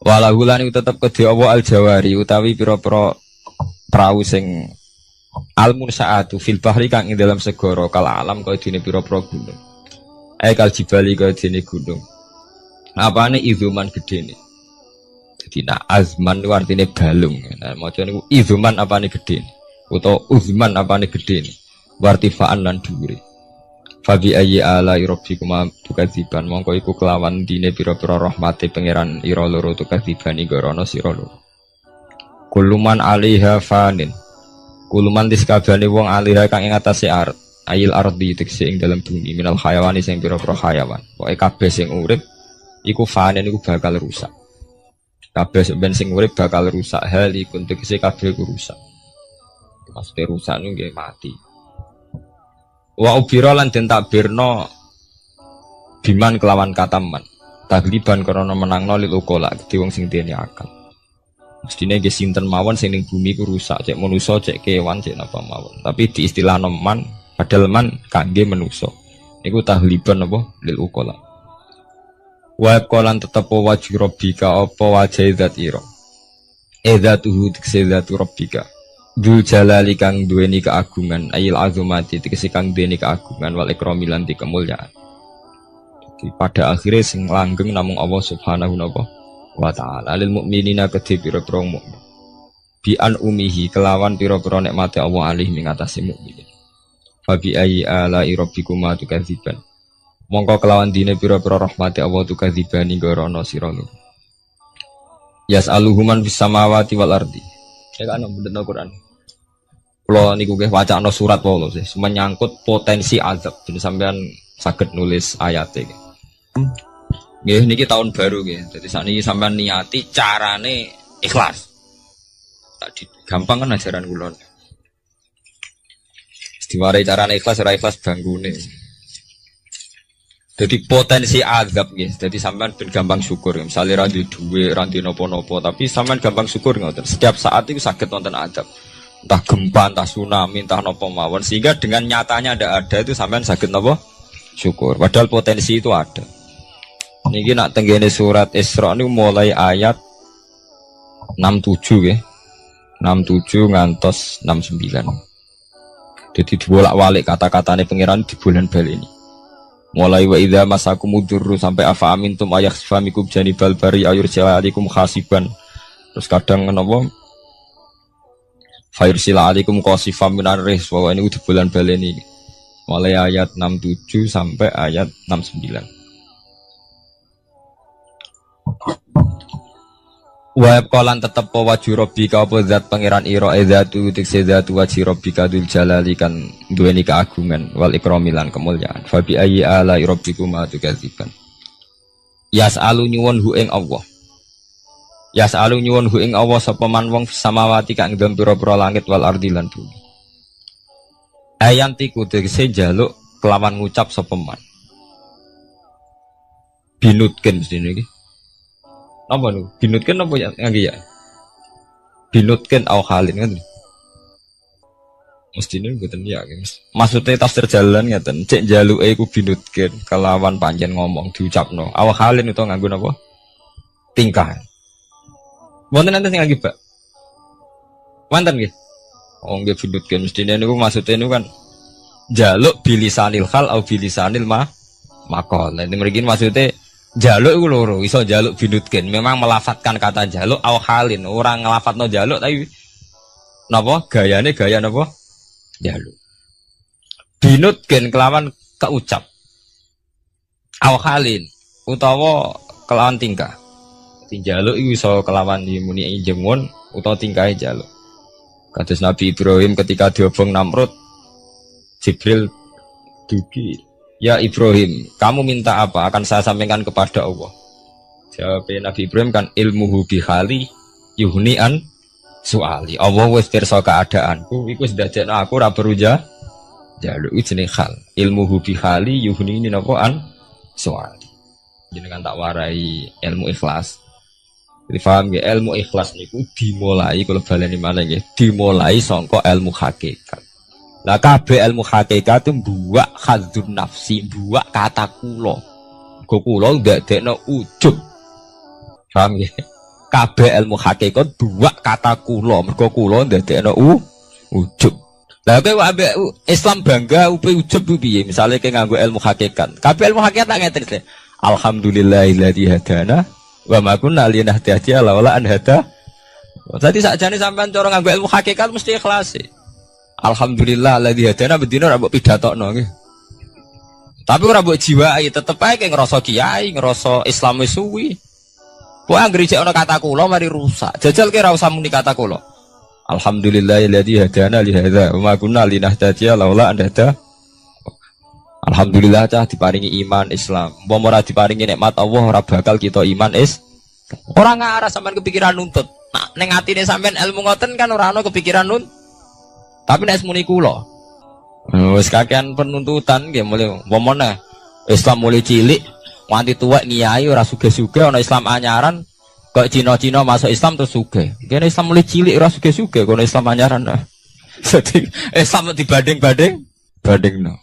Walahu lan tetep kedhe apa al-jawari utawi pira-pira prau sing al-munsaatu fil bahri kang ing dalam segara kal alam kaya dene pira-pira gunung. Kal jibali kaya dene gunung. Apane izuman gedene. Dadi nak azman ku artine balung. Nah maca niku izuman apane gedene utawa uzman apane gedene. Wartifaan lan dhuwure. Fabi ayyi ala rabbikuma tukadziban mongko iku kelawan dine pira-pira rahmate pangeran ira loro tukadziban igorono sira loro. Kuluman alaiha fanin. Kuluman diskabane wong alaiha kang ing atase ayil ardi tekse ing dalam bumi minal hayawani sing pira-pira hayawan. Pokoke kabeh sing urip iku fanin iku bakal rusak. Kabeh ben sing urip bakal rusak hal iku tekse kabeh iku rusak. Maksudnya rusak niku nggih mati. Wa ubira lan den takbirno biman kelawan kataman tagliban karena menangno lil ukola di wong sing dene akal mestine nggih sinten mawon sing ning bumi ku rusak cek manusa cek kewan cek napa mawon tapi di istilah man padahal man kangge manusa Iku tahliban apa lil uqala. Wa qalan tetep wajhi rabbika apa wajhi zat ira. Edzatuhu tiksedzatu rabbika. Dzul jalali kang duweni keagungan, ayil azumati tegese kang duweni keagungan wal ikrami lan kemuliaan. Jadi pada akhirnya sing langgeng namung Allah Subhanahu wa taala. Lil mukminina kedhe pira-pira mukmin. Bi an umihi kelawan pira-pira nikmate Allah alih ing atase mukmin. Fabi ayyi ala'i rabbikuma tukadziban. Mongko kelawan dine pira-pira rahmate Allah tukadzibani gorono sira lu. Yas'aluhuman fis samawati wal ardi. Ya kan bener Al-Qur'an. Kula niku nggih wacana surat wae lho, menyangkut potensi azab. Jadi sampean saged nulis ayate. Nggih niki tahun baru nggih. Jadi sakniki sampean niati carane ikhlas. Tadi gampang kan ajaran kula. Diwarai carane ikhlas ora ikhlas banggune. Jadi potensi azab nggih. Jadi sampean ben gampang syukur. Misalnya ra duwe dhuwit, ra duwe napa-napa, tapi sampean gampang syukur ngoten. Setiap saat itu saged wonten azab. Entah gempa, entah tsunami, entah napa mawon. Sehingga dengan nyatanya ada itu sampean saged napa? Syukur. Padahal potensi itu ada. Niki nak tenggene surat Isra niku mulai ayat 67 nggih. 67 ngantos 69. Jadi dibolak-balik kata-katane pangeran di bulan bal ini. Mulai wa idza masakumudurru sampai afa amintum ayakhfamikum janibal bari ayursilalikum khasiban. Terus kadang napa? Fairsila alikum qasifam minar ris. Bahwa ini di bulan bal ini. Mulai ayat 67 sampai ayat 69. Wa qalan tetep wajhu rabbika apa zat pangeran ira edzatu tiksedzatu wajhi rabbika dzul jalali kan duweni keagungan wal ikrami lan kemuliaan. Fa bi ayyi ala rabbikuma tukadziban. Yas'alu nyuwun hu ing Allah. Yas'alu nyuwun hu ing Allah sapa man wong samawati kang ndang pira-pira langit wal ardi lan bumi. Ayantiku tegese njaluk kelawan ngucap sapa man. Binutken mesti niki. Apa nu? Binutken apa ya ngangge ya? Binutken au halin kan. Mestine mboten ya, Mas. Maksudnya tafsir jalan ngeten, cek njaluke iku binutken kelawan panjen ngomong diucapno. Au halin utawa nganggo napa? Tingkah. Wonten enten sing ngangge, Pak. Wonten nggih. Oh nggih binutken mestine niku maksudnya niku kan njaluk bilisanil hal au bilisanil maqal. Nek mriki maksudnya jaluk itu loro, iso jaluk binutkin. Memang melafatkan kata jaluk au halin, orang ngelafatno jaluk tapi napa gayane gaya napa jaluk. Binutkin kelawan keucap. Au halin utawa kelawan tingkah. Jaluk itu iso kelawan dimuni jengun utawa tingkahe jaluk. Kados Nabi Ibrahim ketika diobong Namrud, Jibril dugi, ya Ibrahim, kamu minta apa? Akan saya sampaikan kepada Allah. Jawab Nabi Ibrahim kan ilmuhu bihali yuhni'an su'ali. Allah wis pirsa keadaanku, iku wis dadekno aku ora perlu jaluk jenenge hal. Ilmuhu bihali yuhni napa an su'ali. Jenengan tak warai ilmu ikhlas. Jadi paham ya, ilmu ikhlas niku dimulai kalau baleni malih nggih, dimulai sangka ilmu hakikat. Lah kabeh ilmu hakikat itu buak khadzun nafsi, buak kata kula. Go kula ndadekno ujub. Paham ya? Kabeh ilmu hakikat buak kata kula, mergo kula ndadekno ujub. Lah kowe ambek Islam bangga upe ujub piye? Misale kowe nganggo ilmu hakikat. Kabeh ilmu hakikat tak ngeten. Alhamdulillahilladzi hadana wa ma kunna linahtadiya laula an hada. Dadi sakjane sampean cara nganggo ilmu hakikat mesti ikhlas. Alhamdulillah alladzi hadana bedino ora mbok pidatokno nggih. Tapi ora mbok jiwai tetep ae ngrasa kiai, ngrasa Islam wis suwi. Kowe anggere jek ana kata kula mari rusak. Jajal ki ora usah muni kata kula. Alhamdulillah alladzi hadana li hadza wa ma kunna linahtadiya laula an hada. Alhamdulillah cah diparingi iman Islam. Umpama ora diparingi nikmat Allah ora bakal kita iman ora ngarah sampean kepikiran nuntut. Nah, ning atine sampean ilmu ngoten kan ora ana kepikiran nuntut. Tapi nek muni kula. Wis kakean penuntutan nggih mulai umpama Islam mulai cilik nganti tuwek ngiyai ora sugih-sugih ana Islam anyaran kok Cina-Cina masuk Islam terus sugih. Kene Islam mulai cilik ora sugih-sugih kono Islam anyaran. Jadi Islam dibanding-bandingno.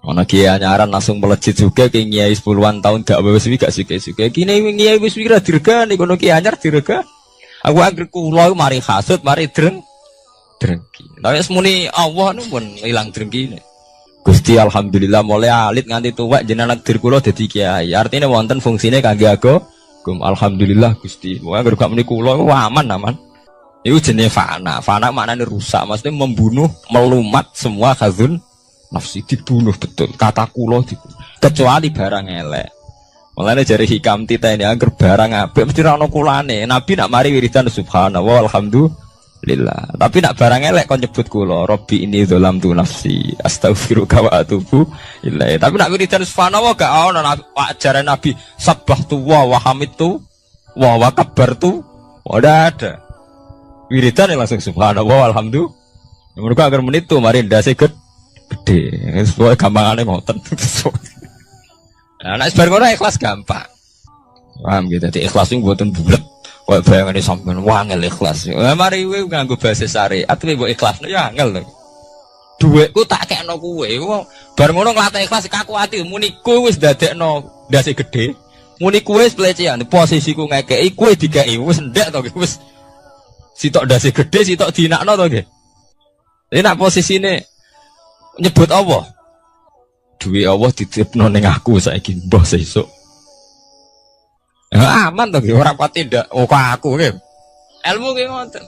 Ana kiai anyaran langsung melejit juga ke kiai 10-an tahun dak wis gak suke-suke. Kine kiai wis wira diregani kono kiai anyar direga. Aku anggere kula mari hasud, mari drengki. Tapi semuni Allah nu pun ilang drengkine. Gusti alhamdulillah mulai alit nganti tuwek jenengan takdir kula dadi kiai. Artinya wonten fungsine kangge agama. Alhamdulillah Gusti. Wong anggere gak muni kula aman. Iku jenenge fana. Fana maknane rusak, maksudnya membunuh, melumat semua khazun nafsi, dibunuh betul. Kata kulo dibunuh. Kecuali barang elek. Mulane jare hikam tita ini agar barang apik mesti ra ono kulane. Nabi nak mari wiridan subhanallah alhamdulillah. Tapi nak barang elek kon nyebut kulo, Robbi ini dzalamtu nafsi, astaghfiruka wa atubu ilaih. Tapi nak wiridan subhanallah gak ono ajaran Nabi sabbahtu wa hamidtu wa kabbartu. Ora ada. Wiridan langsung subhanallah alhamdulillah. Mergo agar menit tuh mari ndase gede, semua gampangane ngoten. Nah, nek bar ngono ikhlas gampang. Paham gitu, dadi ikhlas niku mboten bulet. Kaya bayangane sampean wangel ikhlas. Lah mari kowe nganggo bahasa syariat kowe mbok ikhlasno ya angel lho. Dhuwitku tak kekno kowe. Bar ngono nglatih ikhlas kaku ati muni kowe wis dadekno ndase gede. Muni kowe wis pelecehan, posisiku ngekeki kowe dikeki wis ndek to wis. Sitok ndase gede, sitok dinakno to nggih. Ini nak posisine nyebut Allah, duwe Allah dititipno ning aku saiki mbah sesuk. Aman to ora pati ndak kok aku nggih. Ilmu ki ngoten.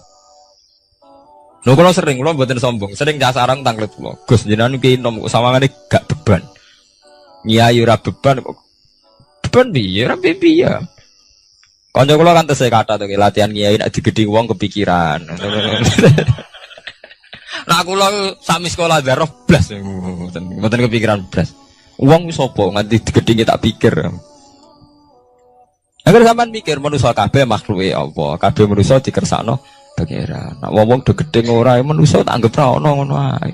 Lho kula sering kula mboten sombong, sering casarang tanglet kula. Gus jenengan ki nom sawangane gak beban. Nyai ora beban kok. Beban piye ora piye. Kanca kula kan tesih kata to latihan nyai nek digedhi wong kepikiran. Nah aku lo sami sekolah darah blas, mboten kepikiran blas. Uang wis sapa nganti digedhinge tak pikir. Agar sampean mikir manusa kabeh makhluke apa? Kabeh manusa dikersakno pangeran. Nek wong do gedhe ora manusa tak anggap ra ono ngono ae.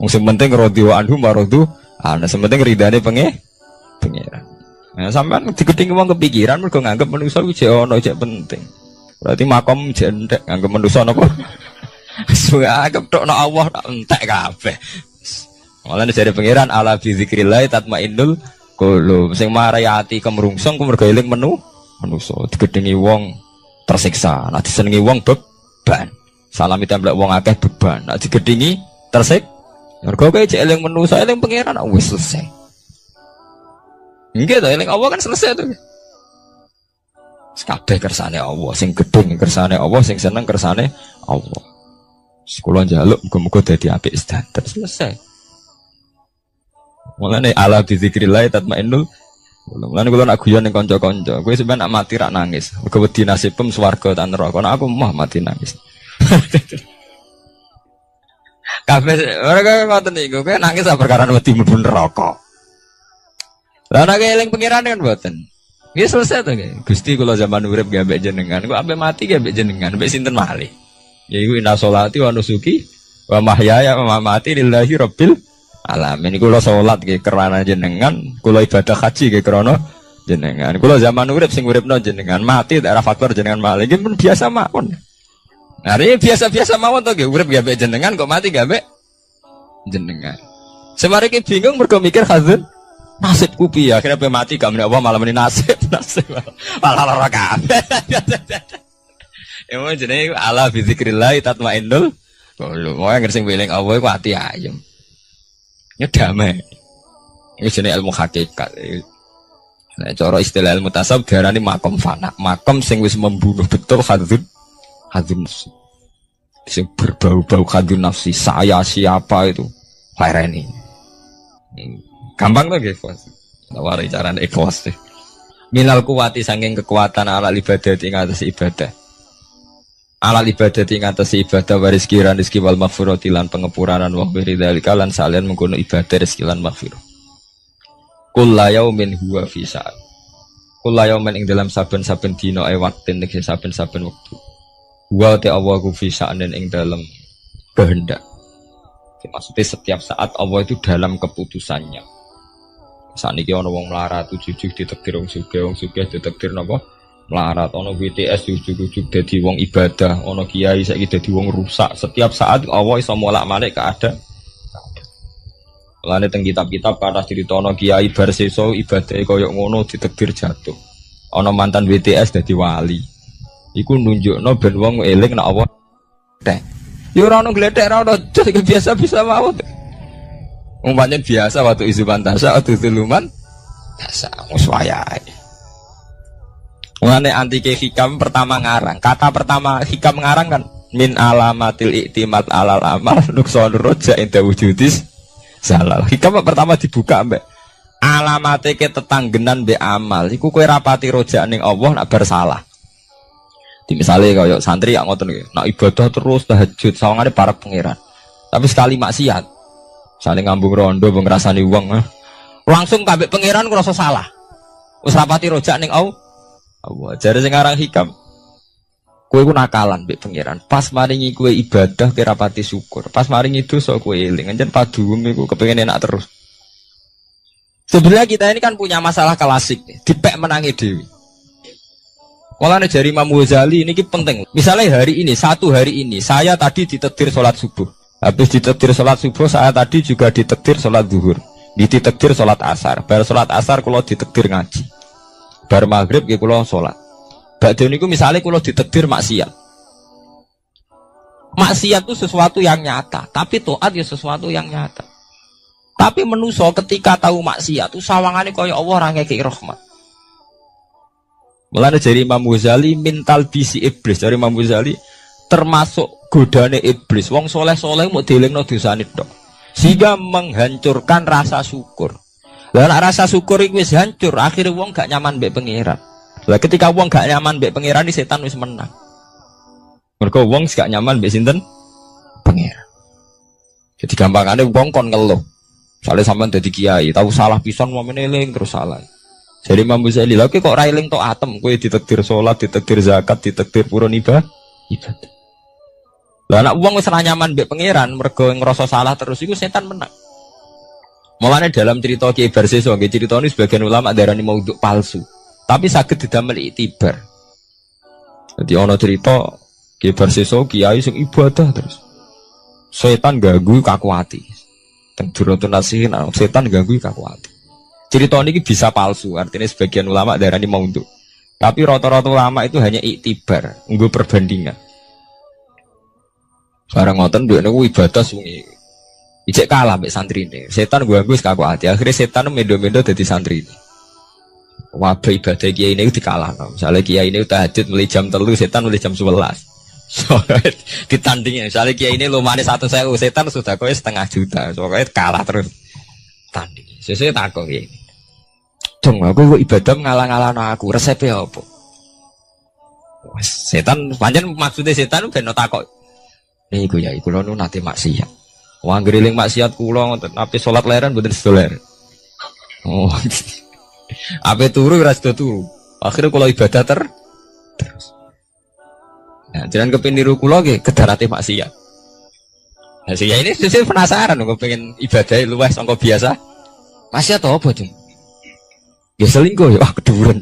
Wong sing penting radhiwa anhu maradu, ana sing penting ridane pangeran. Nah sampean digedhinge wong kepikiran mergo nganggep manusa kuwi jek ono jek penting. Berarti makom jek ndek nganggep manusa napa? Anggap tok nak Allah tak entek kabeh. Mulane jare pangeran ala bi zikrillah tatmainnul qulub. Sing marai ati kemrungsung ku mergo eling manusa digedhengi wong tersiksa. Nek disenengi wong beban. Salami templek wong akeh beban. Nek digedhengi tersik mergo kowe jek eling manusa eling pangeran wis selesai. Nggih to eling Allah kan selesai to. Kabeh kersane Allah, sing gedung kersane Allah, sing seneng kersane Allah. Sekolah njaluk muga-muga dadi apik sedanten selesai. Mulane ala bi zikrillah tatmainnul. Mulane kula nak guyon ning kanca-kanca, kowe sampeyan nak mati rak nangis. Muga wedi nasibem swarga ta neraka. Nek aku mah mati nangis. Kabeh ora ngoten niku, kowe nangis perkara wedi mlebu neraka. Lah nek eling pengiran kan mboten. Nggih selesai to nggih. Gusti kula zaman urip nggih ambek jenengan, kok ambek mati nggih ambek jenengan, ambek sinten malih. Yaiku inna sholati wa nusuki wa mahyaya wa mamati lillahi rabbil alamin. Kula salat nggih krana jenengan, kula ibadah haji nggih krana jenengan. Kula zaman urip sing uripno jenengan, mati daerah faktor jenengan malih nggih pun biasa mawon. Nah, ini biasa-biasa mawon to nggih, urip nggih ambek jenengan kok mati nggih ambek jenengan. Semare ki bingung mergo mikir hazun nasibku piye, akhirnya pe mati gak meneh apa malah meni nasib malah lara kabeh. Emang jenenge ala bi zikrillah tatmainnul qulub. Wong sing eling Allah iku ati ayem. Ya damai. Iki jenenge ilmu hakikat. Nek cara istilah ilmu tasawuf diarani makom fana. Makom sing wis membunuh betul hadzun nafsi. Sing berbau-bau hadzun nafsi, saya siapa itu? Lereni. Gampang to nggih, Bos. Nawari carane ikhlas deh. Minal kuwati saking kekuatan ala ibadah ing atas ibadah. Ala ibadah ing atas ibadah wa rizki wal maghfirati lan pengepuranan wa dzalika lan salian mengkono ibadah rizki lan maghfirah. Kullu yaumin huwa fi sa'at. Kullu yaumin ing dalam saben-saben dina waktin ing saben-saben wektu. Wa ta Allah ku fi sa'anin ing dalam kehendak. Maksudnya setiap saat Allah itu dalam keputusannya. Saat ini ada orang melarat, tujuh ditekdir orang sugih ditekdir apa? Melarat, ono BTS ujuk-ujuk dadi wong ibadah, ono kiai saiki dadi wong rusak. Setiap saat Allah iso molak-malik keadaan. Mulane teng kitab-kitab kathah critono kiai bar sesa ibadahe kaya ngono ditakdir jatuh. Ana mantan WTS dadi wali. Iku nunjukno ben wong eling nek apa teh. Ya ora ono gledek ora ono biasa-biasa mawon. Umpamane biasa waktu isu pantasa waktu tuluman biasa wis wayahe. Mulane antike hikam pertama ngarang. Kata pertama hikam ngarang kan min alamatil iktimat alal amal nuksonur roja inda wujudis zalal. Hikam pertama dibuka mbak alamate ke tetanggenan be amal iku kowe rapati rojak ning Allah nak bersalah. Di misale kaya santri yang ngoten iki, nak ibadah terus tahajud sawangane para pangeran. Tapi sekali maksiat, saling ngambung rondo mbok ngrasani wong, langsung kabeh pangeran ngrasa salah. Wis rapati rojak ning Allah. Jare sing aran hikam. Kowe ku nakalan mbek pangeran. Pas maringi kowe ibadah kowe rapati syukur. Pas maringi dosa kowe eling. Anjen paduwem iku kepengin enak terus. Sebenarnya kita ini kan punya masalah klasik, dipek menangi dewi. Mulane jari Imam Ghazali ini penting. Misalnya hari ini, satu hari ini, saya tadi ditakdir sholat subuh. Habis ditakdir sholat subuh, saya tadi juga ditakdir sholat zuhur. Ditakdir sholat asar. Bar sholat asar kalau ditakdir ngaji. Bar maghrib kalau sholat. Bakda niku misalnya kalau ditakdir maksiat. Maksiat itu sesuatu yang nyata, tapi taat ya sesuatu yang nyata. Tapi menuso ketika tahu maksiat itu sawangane kaya Allah ora ngekeki rahmat. Mulane dari Imam Ghazali mintal bisi iblis, dari Imam Ghazali termasuk godane iblis. Wong soleh-soleh mau dielingno dosane tok. Sehingga menghancurkan rasa syukur. Lah nek rasa syukur iku wis hancur, akhire wong gak nyaman mbek pangeran. Lah ketika wong gak nyaman mbek pangeran, setan wis menang. Mergo wong gak nyaman mbek sinten? Pangeran. Jadi gampangane wong kon ngeluh. Soalnya sampean dadi kiai, tahu salah pisan momene eling terus salah. Jadi Imam Ghazali, lha kok ra eling tok atem, kowe ditakdir salat, ditakdir zakat, ditakdir purun ibadah. Lah nek wong wis ra nyaman mbek pangeran, mergo ngrasa salah terus iku setan menang. Mulane dalam cerita Kiai Barseso, nggih crita ini sebagian ulama darani maudhu palsu. Tapi saged didamel iktibar. Jadi ana cerita Kiai Barseso kiai sing ibadah terus. Setan ganggu kaku ati. Teng Durratun Nasihin setan ganggu kaku ati. Cerita ini bisa palsu, artinya sebagian ulama darani maudhu. Tapi rata-rata ulama itu hanya iktibar, nggo perbandingan. Barang ngoten duwe niku ibadah sungi. Ijek kalah mbek santrine. Setan ganggu kaku ati. Akhirnya setan mendo-mendo dadi santrine. Wabah ibadah kiai ini dikalahno. Misalnya kiai ini tahajud mulai jam 3, setan mulai jam 11. Soalnya ditandingin. Misalnya kiai ini lumane 1.000, setan sudah kowe 500 juta. Soalnya kalah terus tanding. Sesuai takok kiai. Dong aku ibadah ngalah-ngalahno aku. Resepnya apa? Setan pancen maksudnya setan ben takok. Niku ya iku lho nate maksiat. Wong ngriling maksiat kula ngoten, ape salat leren mboten sedoler. Oh. Ape turu ora sedo turu. Akhire kula ibadah terus. Nah, jangan kepeniru kula nggih kedarate maksiat. Nah, saya ini sesuk penasaran kok pengen ibadah luwih sangka biasa. Maksiat apa, Jeng? Ya selingkuh ya, keduren.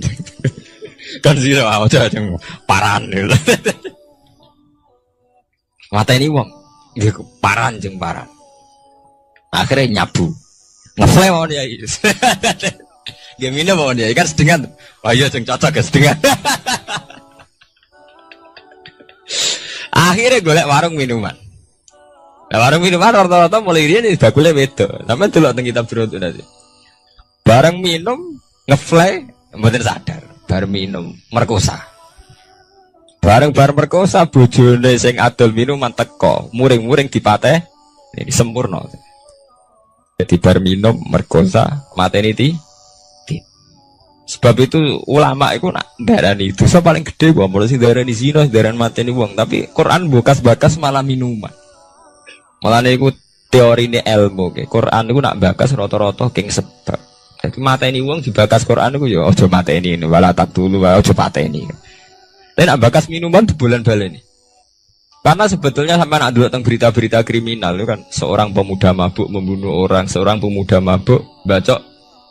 Kan sira aja jeng paran. Mateni wong. Nggih paran jeng paran. Akhirnya nyabu. Ngeflame mon ya. Nggih minum mon ya kan sedengan. Wah iya jeng cocok ya sedengan. Akhirnya golek warung minuman. Nah, warung minuman rata-rata mulai dia nih bakule beda. Sampe delok teng kitab Durratun nanti. Bareng minum ngeflame mboten sadar. Bar minum merkosa. Bareng merkosa bojone sing adol minuman teko, muring-muring dipateh ini sempurna. Jadi bar minum merkosa mateni ti. Sebab itu ulama itu nak darani dosa paling gede gua mulai sing darani zina, darani mateni wong, tapi Quran bakas malah minuman. Malah niku teorine ilmu ke. Quran niku nak bakas rata-rata king sebab. Jadi mateni wong dibakas Quran niku ya aja mateni wala taqtulu wa aja pateni. Tapi nak bakas minuman bulan baleni. Karena sebetulnya sampai nak dulu tentang berita-berita kriminal itu kan seorang pemuda mabuk membunuh orang, seorang pemuda mabuk bacok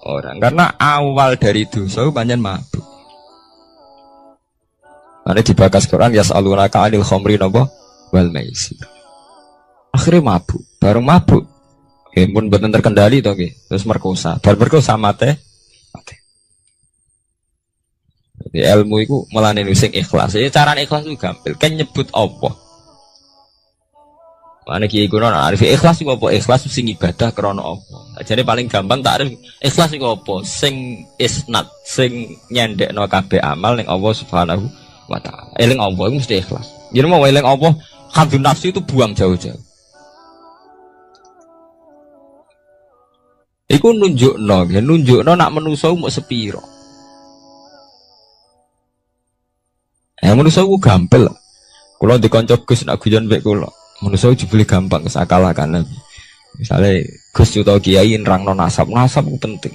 orang. Karena awal dari dosa banyak mabuk. Karena dibakas Quran yas'alunaka 'anil khamri napa wal maisir. Akhirnya mabuk, bareng mabuk Pun boten terkendali to nggih. Terus merkosa. Bar merkosa mate. Jadi ilmu itu melane sing ikhlas. Ya cara ikhlas itu gampil. Kan nyebut apa? Mana kiai kuno arif ikhlas iku apa? Ikhlas sing ibadah krana apa? Jadi paling gampang tak arif ikhlas iku apa? Sing isnad, sing nyendekno kabeh amal ning Allah Subhanahu wa taala. Eling apa iku mesti ikhlas. Yen mau eling apa? Hadun nafsi itu buang jauh-jauh. Iku nunjukno nak manusa mau sepiro. Manusa ku gampil. Kula dikonco Gus nak guyon mek kula. Manusa jebule gampang kesakalakan. Misale Gus utawa kiai nerangno nasab ku penting.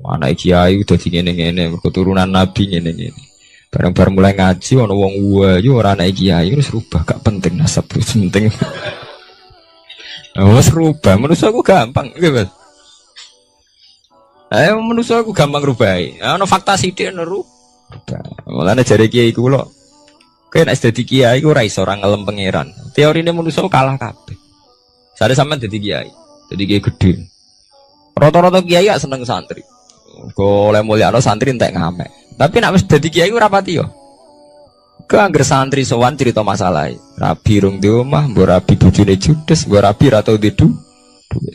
Anak kiai udah ngene-ngene mergo turunan nabi ngene-ngene. Bareng-bareng mulai ngaji ana wong wayu ora anak kiai terus rubah gak penting nasab penting. Wes rubah manusa ku gampang nggih, Mas. Manusa ku gampang rubahi. Ana fakta sithik neru. Mulane jare kiai kula kowe nek dadi kiai iku ora iso ora ngelem pangeran. Teorine manusa kalah kabeh. Sare sampean dadi kiai gedhe. Rata-rata kiai gak seneng santri. Go oleh mulyano santri entek ngamek. Tapi nek wis dadi kiai ora pati yo. Ke angger santri sowan cerita masalah. Rabi rung di omah, mbok rabi bojone judes, mbok rabi ra tau duwe.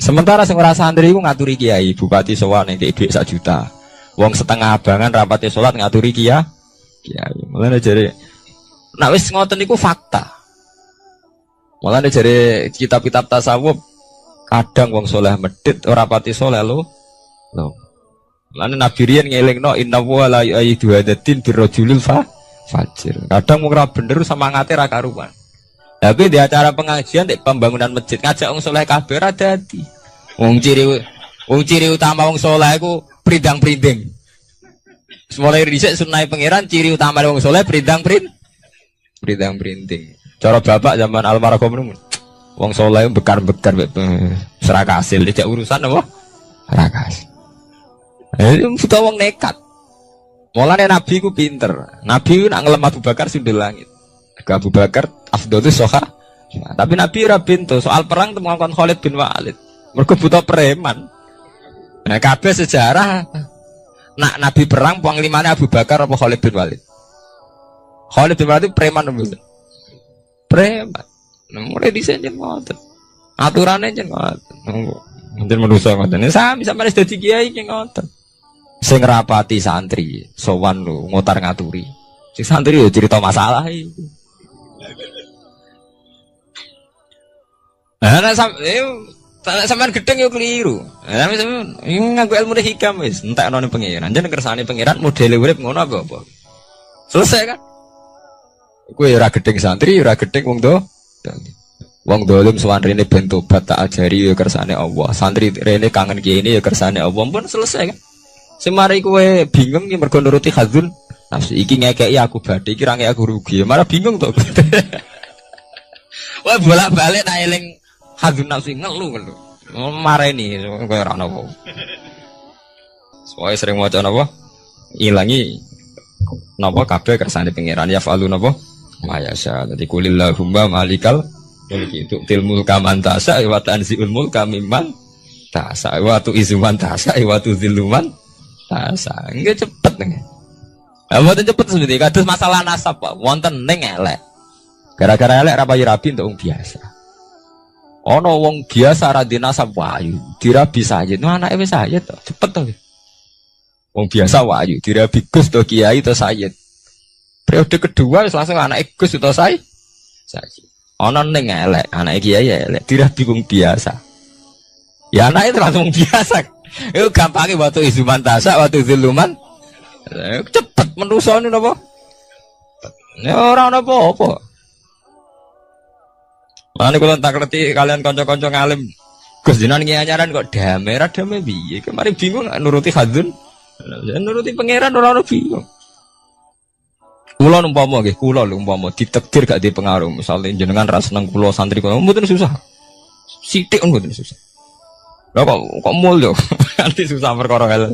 Sementara sing ora santri iku ngaturi kiai, bupati sowan entek dhuwit 1 juta. Wong setengah abangan rapate salat ngaturi kiai. Mulane jare nek wis ngoten niku fakta. Mulane jare kitab-kitab tasawuf kadang wong saleh medhit ora pati saleh lho. Mulane Nabi riyen ngelingno inna wa la yu'idu hadatin birrajulil fajir. Kadang wong ora bener semangate ra karuan. Tapi di acara pengajian di pembangunan masjid ngajak wong saleh kabeh ora dadi. Wong ciri utama wong saleh iku pridang-priding. Mulai dhisik sunah pangeran ciri utama wong saleh pridang-priding. Cara bapak zaman almarhum niku wong saleh bekar-bekar serakasil tidak urusan apa? Serakasil. Buta wong nekat. Mulane Nabi ku pinter. Nabi nak ngelem Abu Bakar sundul langit. Abu Bakar afdhalus soha. Tapi Nabi ora pintu soal perang temu ngkon Khalid bin Walid. Mergo buta preman. Nah, kabeh sejarah nak Nabi perang panglimane Abu Bakar apa Khalid bin Walid? Khalid bin Walid preman mboten. Preman. Mulai dhisik yen ngoten. Aturane yen ngoten. Mungkin manusa ngoten. Sami sampeyan wis dadi kiai ki ngoten. Sing rapati santri sowan lho ngotar ngaturi. Sing santri yo cerita masalah iki. Sampeyan gedeng yo keliru. Sampeyan nganggo ilmu hikam wis, entekno ning pangeran. Jeneng kersane pangeran modele urip ngono apa? Selesai kan? Kowe ora gedeng santri, ora gedeng wong do. Wong dolim sowan rene ben tobat tak ajari yo kersane Allah. Santri rene kangen kiai ini yo kersane Allah. Pun selesai kan? Semari kowe bingung ki mergo nuruti hadzun nafsu. Iki ngekeki aku badhe, iki ra ngekeki aku rugi. Malah bingung to. Wah bolak-balik nak eling hadzun nafsu ngelu. Mareni kowe ora ono apa. Soale sering maca napa? Ilangi napa kabeh kersane pangeran ya falu napa? Mayasa. Dadi kulillahumma malikal mulki tu'til mulka man tas'a wa tanzi'ul mulka mimman tas'a wa tu'izuman tas'a wa tudzilluman tas'a. Nggih cepet nggih. Mboten cepet seperti kados masalah nasab Pak. Wonten ning elek. Gara-gara elek ra payu rabi untuk wong biasa. Ana wong biasa ra di nasab wayu, dirabi sayyid. No anake wis sayyid to, cepet to. Wong biasa wayu, dirabi Gus to kiai to sayyid. Periode kedua wis langsung anake Gus to sayyid. Ana ning elek, anake kiai elek, dirabi wong biasa. Ya anake langsung biasa. Itu gampangnya waktu izuman tasak, waktu ziluman cepet menusa ini apa? Ya orang apa-apa. Mana kalau tak ngerti kalian konco-konco ngalim Gus Jinan nyanyaran kok damai piye? Kemarin bingung nuruti hadzun, nuruti pangeran orang bingung. Kulo umpama nggih, kulo lho umpama ditakdir gak dipengaruh, misalnya jenengan ra seneng kulo santri kulo mboten susah. Sithik mboten susah. Lah kok mulya nanti susah perkara hal.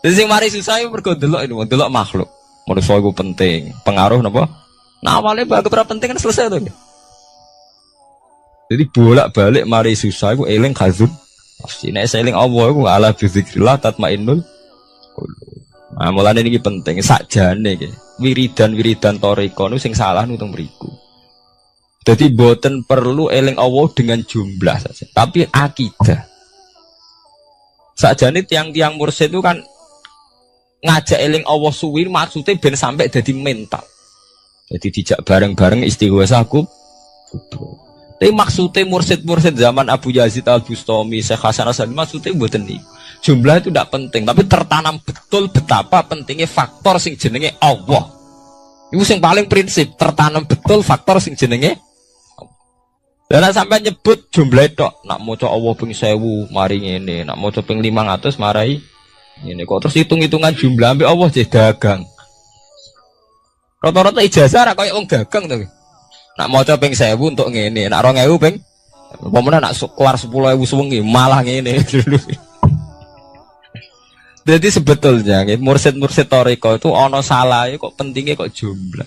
Jadi sing mari susah iku mergo delok makhluk. Manusa iku penting, pengaruh napa? Nah awalnya bagus ora penting kan selesai to. Jadi bolak-balik mari susah iku eling khazun nafsi. Nek eling Allah iku ala bizikrillah tatmainnul qulub. Nah, mulane niki penting sakjane iki. Wiridan toriko nu sing salah nu teng mriku. Jadi boten perlu eling Allah dengan jumlah saja, tapi akidah. Sakjane tiang-tiang mursyid itu kan ngajak eling Allah suwi maksudnya ben sampai jadi mental. Jadi dijak bareng-bareng istighosa aku. Tapi maksudnya mursyid-mursyid zaman Abu Yazid Al-Bustami, Syekh Hasan Asy-Syadzili maksudnya mboten niku. Jumlah itu tidak penting, tapi tertanam betul betapa pentingnya faktor sing jenenge Allah. Itu sing paling prinsip, tertanam betul faktor sing jenenge dan sampai nyebut jumlah itu, nak maca Allah ping 1000 mari ngene, nak maca ping 500 marai ngene. Kok terus hitung-hitungan jumlah ambek Allah jadi dagang. Rata-rata ijazah ra koyo wong dagang to. Nak maca ping 1000 untuk ngene, nak 2000 ping pemene nak kelar 10.000 sewengi malah ngene. Jadi sebetulnya mursyid-mursyid toriko itu ono salah kok pentingnya kok jumlah.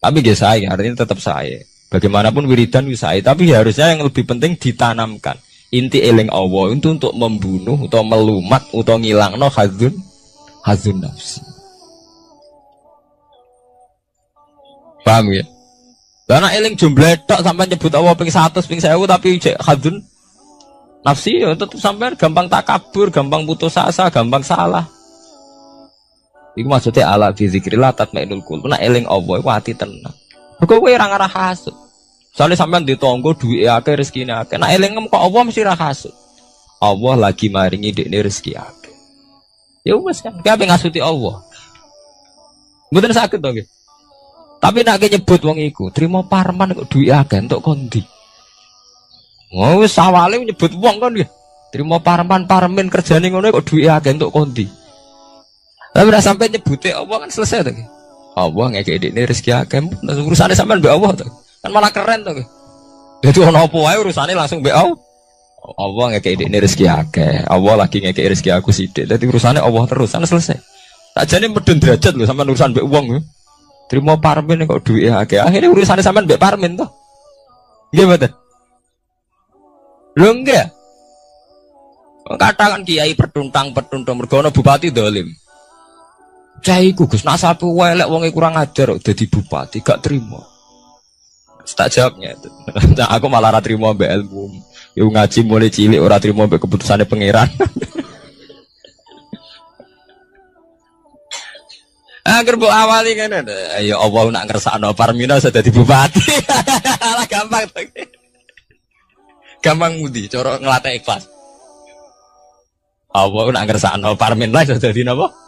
Tapi nggih saya artinya tetap saya. Bagaimanapun wiridan bisa, tapi harusnya yang lebih penting ditanamkan inti eling Allah itu untuk membunuh atau melumat atau ngilangno hazun nafsi. Paham ya? Karena eling jumlah tok sampai nyebut Allah ping 100 ping 1000 tapi cek hazun nafsi ya tetap sampai gampang takabur, gampang putus asa, gampang salah. Iku maksudnya ala fi zikrillah tatmainnul qulub. Nek eling Allah iku ati tenang. Kok kowe ora ngarah hasud. Soale sampean ditonggo duwe akeh rezekine akeh. Nek eling kok Allah mesti ra hasud. Allah lagi maringi dekne rezeki akeh. Ya wis kan, kabeh ngasuti Allah. Mboten saged to nggih. Tapi nek nyebut wong iku, trimo parman kok duwe akeh entuk kondi. Oh wis awale nyebut wong kan nggih. Trimo parman parmen kerjane ngono kok duwe akeh entuk kondi. Tapi nek sampe nyebute Allah kan selesai to nggih. Allah ngekek ini rezeki akeh, urusannya sampean mbek Allah to. Kan malah keren to. Dadi ono apa wae urusane langsung mbek Allah. Allah ngekek ini rezeki akeh, Allah lagi ngekek rezeki aku sithik. Dadi urusane Allah terus, kan selesai. Sakjane medun derajat lho sampean urusan mbek wong. Trimo parmen kok duwe akeh. Akhire urusane sampean mbek parmen to. Nggih mboten? Lho nggih. Katakan kiai pertuntang mergo ana bupati dolim. Caiku Gus, nak sapi welek wonge kurang ajar kok dadi bupati, gak terima. Tak jawabnya itu. Nah, aku malah ora trimo mbek ilmu. Yo ngaji mulai cilik ora trimo mbek keputusane pangeran. Angger mbok awali ngene. Ya Allah nak ngersakno Parmina sudah dadi bupati. Lah gampang to. Gampang mudi cara nglatih ikhlas. Allah nak ngersakno Parmina sudah dadi napa?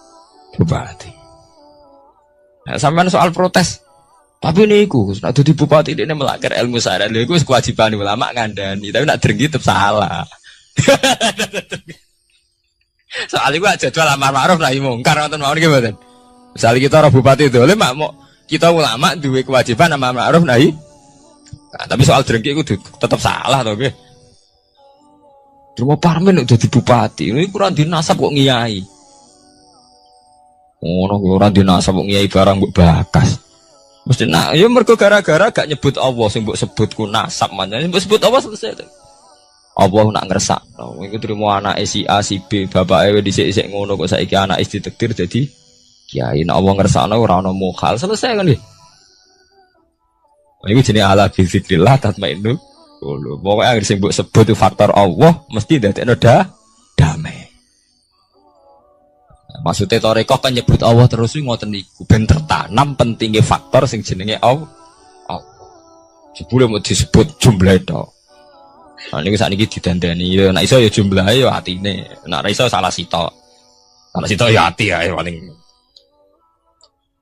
Bupati. Nah, sampean soal protes. Tapi niku nek dadi bupati ini melanggar ilmu syariat. Lha iku kewajiban ulama ngandani, tapi nek drengki tetep salah. Soal iku jadwal amar ma'ruf nahi mungkar ngoten mawon nggih mboten. Misal kita ora bupati dolim mak kita ulama duwe kewajiban amar ma'ruf nahi. Nah, tapi soal drengki iku tetep salah to nggih. Cuma parmen nek dadi bupati, ini kurang dinasab kok ngiyai. Ngono ora dinasab kok ngiyai barang mbok bakas. Mesti nak ya mergo gara-gara gak nyebut Allah sing mbok sebut ku nasab manjane mbok sebut Allah selesai. Allah nak ngersakno. Iku trimo anake si A si B, bapake wis dhisik-dhisik ngono kok saiki anake ditakdir dadi kiai. Nek Allah ngersakno ora ono mukhal, selesai kan nggih. Iku jenenge ala bi zikrillah tatmainnul qulub. Pokoke anggere sing mbok sebut itu faktor Allah mesti dadekno damai. Maksudnya torikoh kan nyebut Allah terus ngoten niku ben tertanam pentingnya faktor sing jenenge Allah. Jebule mau disebut jumlah itu. Nah niku sakniki didandani ya nek iso ya jumlahe ya atine. Nek ora iso salah sitok. Salah sitok ya ati ae paling.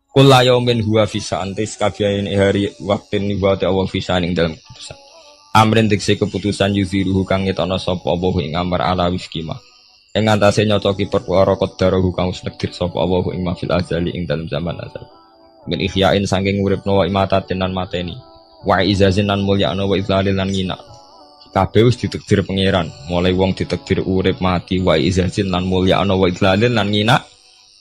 Kul yaumin huwa fi sa'antis kabiyain hari waktin niwate Allah fi sa'aning dalam keputusan. Amrin dikse keputusan yuziruhu kang ngetono sapa Allah ing amar ala wiskima. Ing antase nyocoki perkara qadarahu kang wis nekdir sapa Allah ing mafil azali ing dalam zaman azal. Min ihyain saking uripno wa imatatin lan mateni. Wa izazin lan mulyana wa izlalil lan ngina. Kabeh wis ditakdir pangeran, mulai wong ditakdir urip mati wa izazin lan mulyana wa izlalil lan ngina.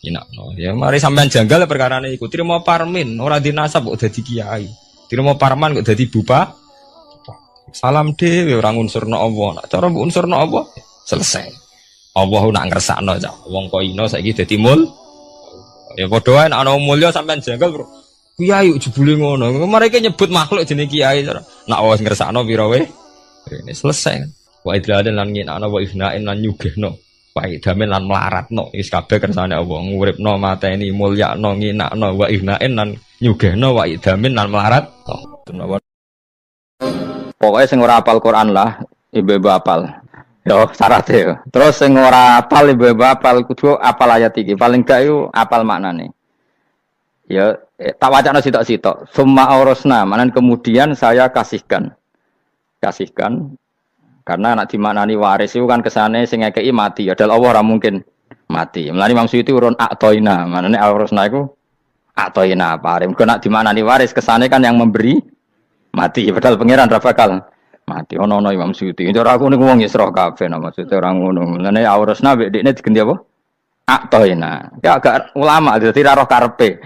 Ngina. Ya mari sampean janggal perkarane iku. Trimo parmin ora dinasab kok dadi kiai. Trimo parman kok dadi bupati. Salam dhewe ora ngunsurno Allah. Nak cara mbok unsurno Allah selesai. Allah nak ngersakno cah. Wong kok ino saiki dadi mul. Ya padha wae ana mulya sampean jengkel, Bro. Kiai jebule ngono. Mereka nyebut makhluk jenenge kiai. Nak wis ngersakno pira wae. Ini selesai. Wa idlalan lan nginakno wa ifnain lan nyugihno. Wa idamen lan melaratno. Wis kabeh kersane Allah. Nguripno mateni mulyakno nginakno wa ifnain lan nyugihno wa idamen lan melarat. Pokoknya sing ora apal Quran lah, ibu-ibu apal. Yo syaratnya yo. Terus sing ora apal ibu-ibu apal kudu apal ayat iki. Paling gak yo apal maknane. Ya tak wacana sitok-sitok. Summa aurasna, manan kemudian saya kasihkan. Kasihkan karena anak dimaknani waris itu kan kesane sing ngekeki mati. Ya dal Allah ora mungkin mati. Mulane Imam Suyuti urun atoina, manane aurasna iku atoina paring. Kok nak dimaknani waris kesane kan yang memberi mati. Padahal pangeran ra bakal mati. Ono Imam Suyuti. Cara aku niku wong Isra kabeh maksudnya ora ngono. Mulane aurasna mek dekne diganti apa? Atoina. Ya agak ulama dadi ra roh karepe.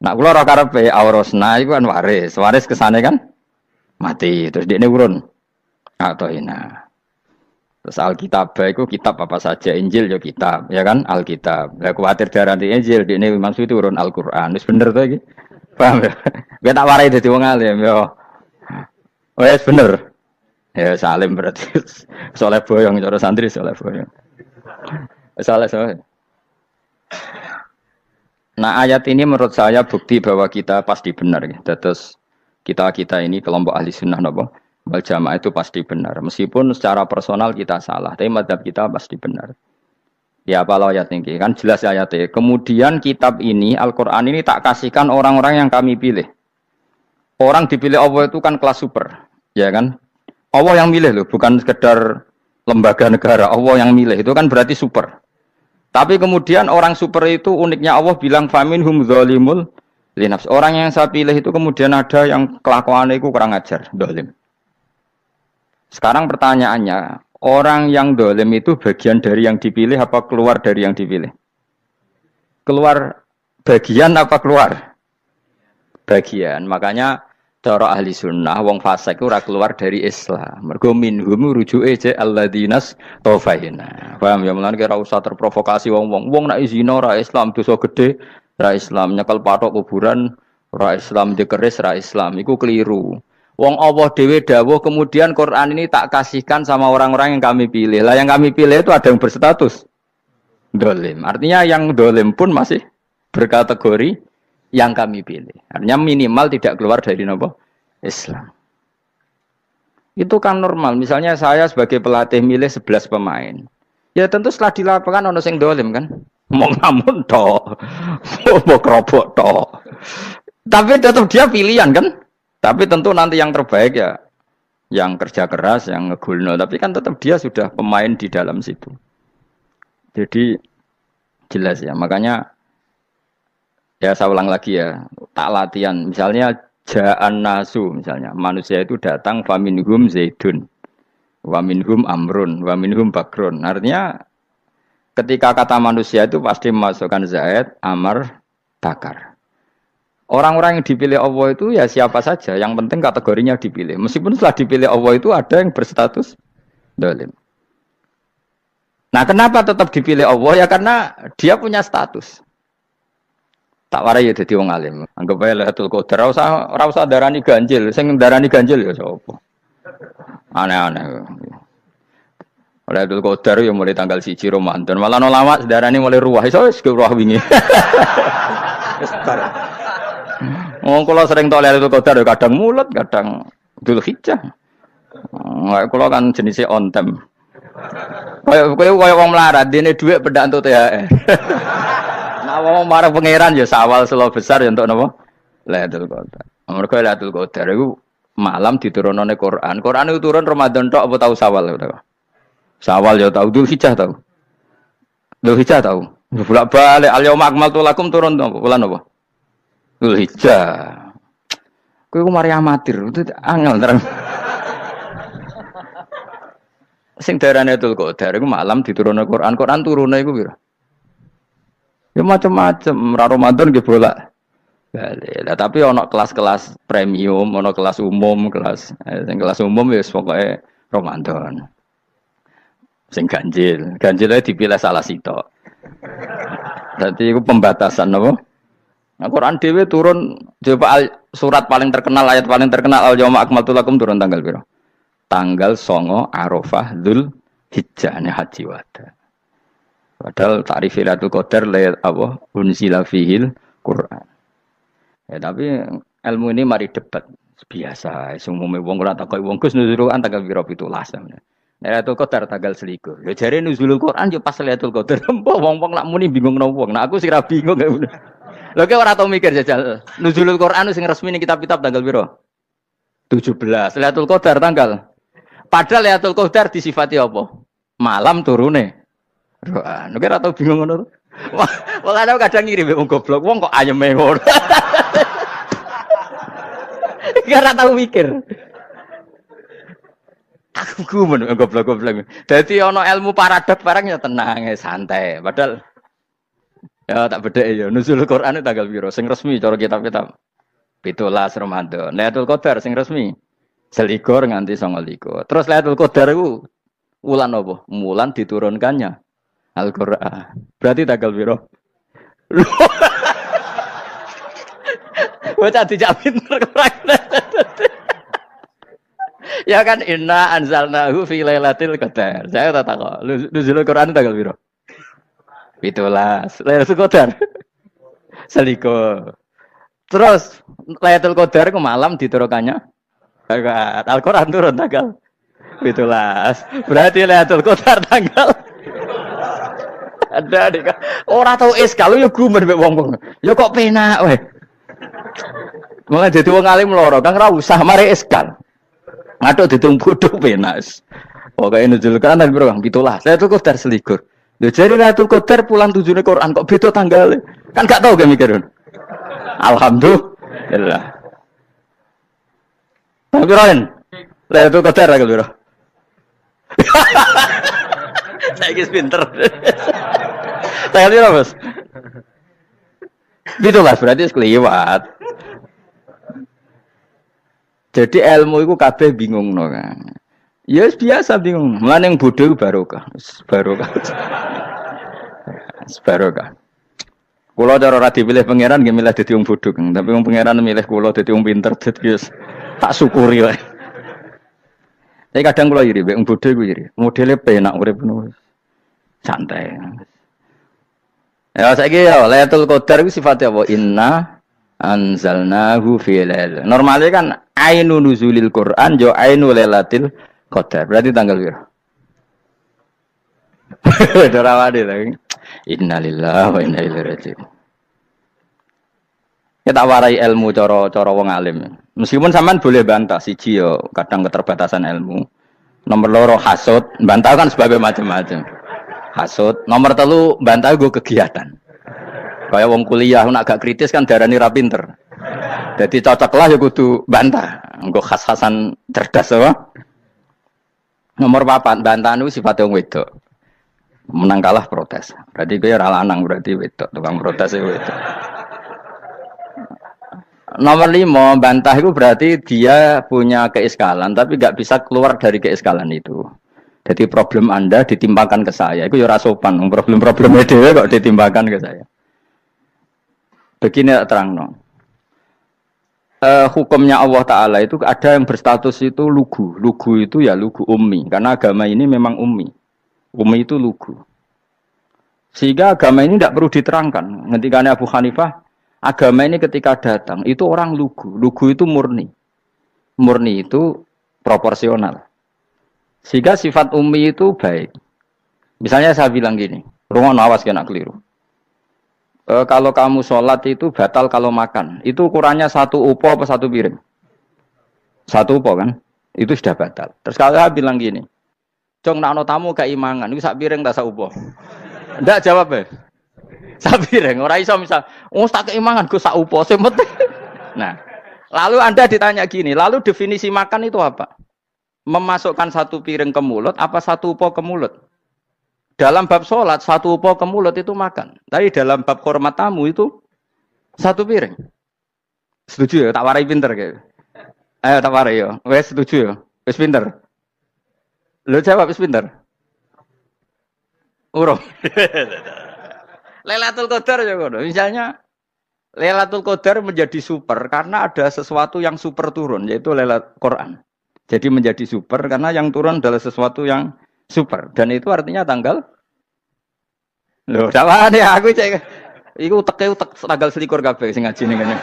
Nak kula ora karepe aurasna iku kan waris. Waris kesane kan mati. Terus dekne urun atoina. Terus Alkitab itu kitab apa saja, Injil ya kitab, ya kan Alkitab. Lah kuwatir darani Injil, dekne Imam Suyuti urun Al-Qur'an. Wis bener to iki. Paham ya? Gue tak warai dadi wong alim ya. Wes bener. Ya salim berarti. Soleh boyong cara santri soleh boyong. Soleh. Nah ayat ini menurut saya bukti bahwa kita pasti benar. Terus kita ini kelompok ahli sunnah nopo wal jamaah itu pasti benar. Meskipun secara personal kita salah, tapi mazhab kita pasti benar. Ya apa ayat ini kan jelas ayatnya. Kemudian kitab ini Al-Quran ini tak kasihkan orang-orang yang kami pilih. Orang dipilih Allah itu kan kelas super, ya kan? Allah yang milih loh, bukan sekedar lembaga negara. Allah yang milih itu kan berarti super. Tapi kemudian orang super itu uniknya Allah bilang faminhum zalimul linafs. Orang yang saya pilih itu kemudian ada yang kelakuannya itu kurang ajar, zalim. Sekarang pertanyaannya, orang yang zalim itu bagian dari yang dipilih apa keluar dari yang dipilih? Keluar bagian apa keluar? Bagian. Makanya cara ahli sunnah wong fasik ora keluar dari Islam. Mergo minhum rujuke je alladinas tofaina. Paham ya mulane ora usah terprovokasi wong-wong. Wong nek zina ora Islam dosa gede, ora Islam nyekel patok kuburan, ora Islam dikeris, ora Islam. Iku keliru. Wong Allah dhewe dawuh kemudian Quran ini tak kasihkan sama orang-orang yang kami pilih. Lah yang kami pilih itu ada yang berstatus dolim. Artinya yang dolim pun masih berkategori yang kami pilih. Artinya minimal tidak keluar dari nopo Islam. Itu kan normal. Misalnya saya sebagai pelatih milih 11 pemain. Ya tentu setelah di lapangan ono sing dolim kan. Mau ngamun toh. Mau kerobok toh. Tapi tetap dia pilihan kan. Tapi tentu nanti yang terbaik ya yang kerja keras, yang ngegulno. Tapi kan tetap dia sudah pemain di dalam situ. Jadi jelas ya. Makanya ya saya ulang lagi ya, tak latihan. Misalnya ja'an nasu, misalnya manusia itu datang faminhum zaidun, waminhum amrun, waminhum bakrun. Artinya ketika kata manusia itu pasti memasukkan zaid, amr, bakar. Orang-orang yang dipilih Allah itu ya siapa saja, yang penting kategorinya dipilih. Meskipun setelah dipilih Allah itu ada yang berstatus dolim. Nah kenapa tetap dipilih Allah? Ya karena dia punya status. Tak warai ya dadi wong alim. Anggap ae Lailatul Qadar ora usah darani ganjil. Sing darani ganjil ya sapa? Aneh-aneh. Lailatul Qadar ya mulai tanggal 1 Ramadan. Malah ulama darani mulai ruwah. Iso wis ruwah wingi. Wong kula sering tok Lailatul Qadar ya kadang mulut, kadang Dzulhijjah. Kula kan jenisnya on time. Kaya wong melarat dene dhuwit pendak entuk THR. Nah, wong marang pangeran ya sawal selo besar ya untuk napa? Lailatul Qadar. Mergo Lailatul Qadar iku malam diturunane Quran. Quran itu turun Ramadan tok apa tau Sawal ya? Sawal ya tau, Dzulhijjah tau. Dzulhijjah tau. Bolak-balik al-yauma akmaltu lakum turun apa? Bulan apa? Dzulhijjah. Kowe ku mari amatir, itu angel terang. Sing darane Lailatul Qadar iku malam diturunane Quran. Quran turune iku pira? Ya macam-macam, Ramadan nggih bolak Balik. Lah tapi ono kelas-kelas premium, ono kelas umum, sing kelas umum ya pokoknya Ramadan. Sing ganjil, ganjilnya dipilih salah sitok. Jadi itu pembatasan apa? Nah, Quran dhewe turun coba surat paling terkenal, ayat paling terkenal al yauma akmaltu lakum turun tanggal piro? Tanggal 9 Arafah Dzul Hijjah haji wada. Padahal ta'rif Lailatul Qadar layat apa? Unzila fihil Quran. Ya tapi ilmu ini mari debat biasa. Umumnya wong ora takoi wong Gus nuzul Quran tanggal piro 17. Lailatul Qadar tanggal 21. Ya jare nuzulul Quran yo pas Lailatul Qadar. Mbah wong-wong nak muni bingung nang wong. Nah aku sira bingung gak ngono. Lho ki ora tau mikir jajal. Nuzulul Quran sing resmi ning kitab-kitab tanggal piro? 17. Lailatul Qadar tanggal. Padahal Lailatul Qadar disifati apa? Malam turune. Quran. Nek ora tau bingung ngono. Wong kadang ngirim wong goblok, wong kok ayeme ngono. Ora tau mikir. Aku men goblok-goblok. Dadi ana ilmu paradok barang ya tenang, santai. Padahal ya tak bedhek ya. Nuzul Quran tanggal piro? Sing resmi cara kitab-kitab 17 Ramadan. Lailatul Qadar sing resmi 21 nganti 29. Terus Lailatul Qadar iku wulan apa? Wulan diturunkannya Al-Qur'an. Berarti tanggal piro? Bocah dijak pinter ya kan inna anzalnahu fi lailatul qadar. Saya tak tahu. Nuzul Quran tanggal piro? 17. Lailatul Qadar. Seliko. Terus Lailatul Qadar ke malam diturunkannya Al-Qur'an turun tanggal 17. Berarti Lailatul Qadar tanggal ada dik. Ora tau kalau ya gumer mbek wong-wong. Ya kok penak wae. Mulai dadi wong alim loro, Kang ora usah mari eskal. Ngaduk ditung bodho penak. Pokoke nuzul Quran tanggal piro, Kang? 17. Lailatul Qadar selikur. Lho jare Lailatul Qadar pulang tujune Quran kok beda tanggale. Kan gak tau ge mikir. Alhamdulillah. Tapi Ron, Lailatul Qadar tanggal piro? Saiki pinter. Tanggal piro, Bos? 17 berarti sekliwat. Jadi ilmu itu kabeh bingung no kan. Ya biasa bingung. Mulane yang bodoh barokah. Barokah. Barokah. Kula cara ora dipilih pangeran nggih milih dadi wong bodoh, tapi wong pangeran milih kula dadi wong pinter dadi tak syukuri wae. Tapi kadang kula iri wong bodoh iku iri. Modele penak urip ngono. Santai. Ya saiki ya Lailatul Qadar iku sifate apa? Inna anzalnahu fi lailatul. Normale kan ainu nuzulil Quran jo ainu lailatul qadar. Berarti tanggal piro? Dorawade lagi. Innalillahi wa inna ilaihi raji'un. Kita warai ilmu cara wong alim. Meskipun sampean boleh bantah siji yo kadang keterbatasan ilmu. Nomor loro hasud, bantah kan sebagai macam-macam. Hasud, nomor 3 bantah go kegiatan. Kayak wong kuliah nak gak kritis kan darani ra pinter. Jadi cocoklah ya kudu bantah. Engko khas-khasan cerdas apa? Nomor 4 bantahan itu sifatnya wong wedok. Menang kalah protes. Berarti kowe ora lanang berarti wedok, tukang protes itu wedok. Nomor 5 bantah itu berarti dia punya keiskalan tapi gak bisa keluar dari keiskalan itu. Jadi problem Anda ditimpakan ke saya. Itu ya ora sopan. Problem-problemnya dhewe kok ditimpakan ke saya. Begini terang hukumnya Allah Ta'ala itu ada yang berstatus itu lugu. Lugu itu ya lugu ummi. Karena agama ini memang ummi. Ummi itu lugu. Sehingga agama ini tidak perlu diterangkan. Ketika Abu Hanifah, agama ini ketika datang, itu orang lugu. Lugu itu murni. Murni itu proporsional. Sehingga sifat ummi itu baik. Misalnya saya bilang gini, rungono awas kena keliru. Kalau kamu sholat itu batal kalau makan. Itu ukurannya 1 upo apa 1 piring? 1 upo kan? Itu sudah batal. Terus kalau saya bilang gini, Jong nak tamu gak imangan, itu 1 piring tak 1 upo. Ndak jawab ya? 1 piring. Orang iso misal, tak keimangan gue 1 upo. Nah, lalu Anda ditanya gini, lalu definisi makan itu apa? Memasukkan 1 piring ke mulut, apa 1 upo ke mulut? Dalam bab sholat, 1 upo ke mulut itu makan. Tapi dalam bab hormat tamu itu 1 piring. Setuju ya, tak warai pinter kayak. Ayo tak warai ya. Wes setuju ya. Wes pinter. Lo jawab wes pinter. Urung. Lailatul Qadar ya ngono. Misalnya Lailatul Qadar menjadi super karena ada sesuatu yang super turun yaitu Lailatul Quran. Jadi menjadi super karena yang turun adalah sesuatu yang super dan itu artinya tanggal. Loh, sawane aku cek. Iku utek tanggal selikur kabeh sing ngaji ning kene.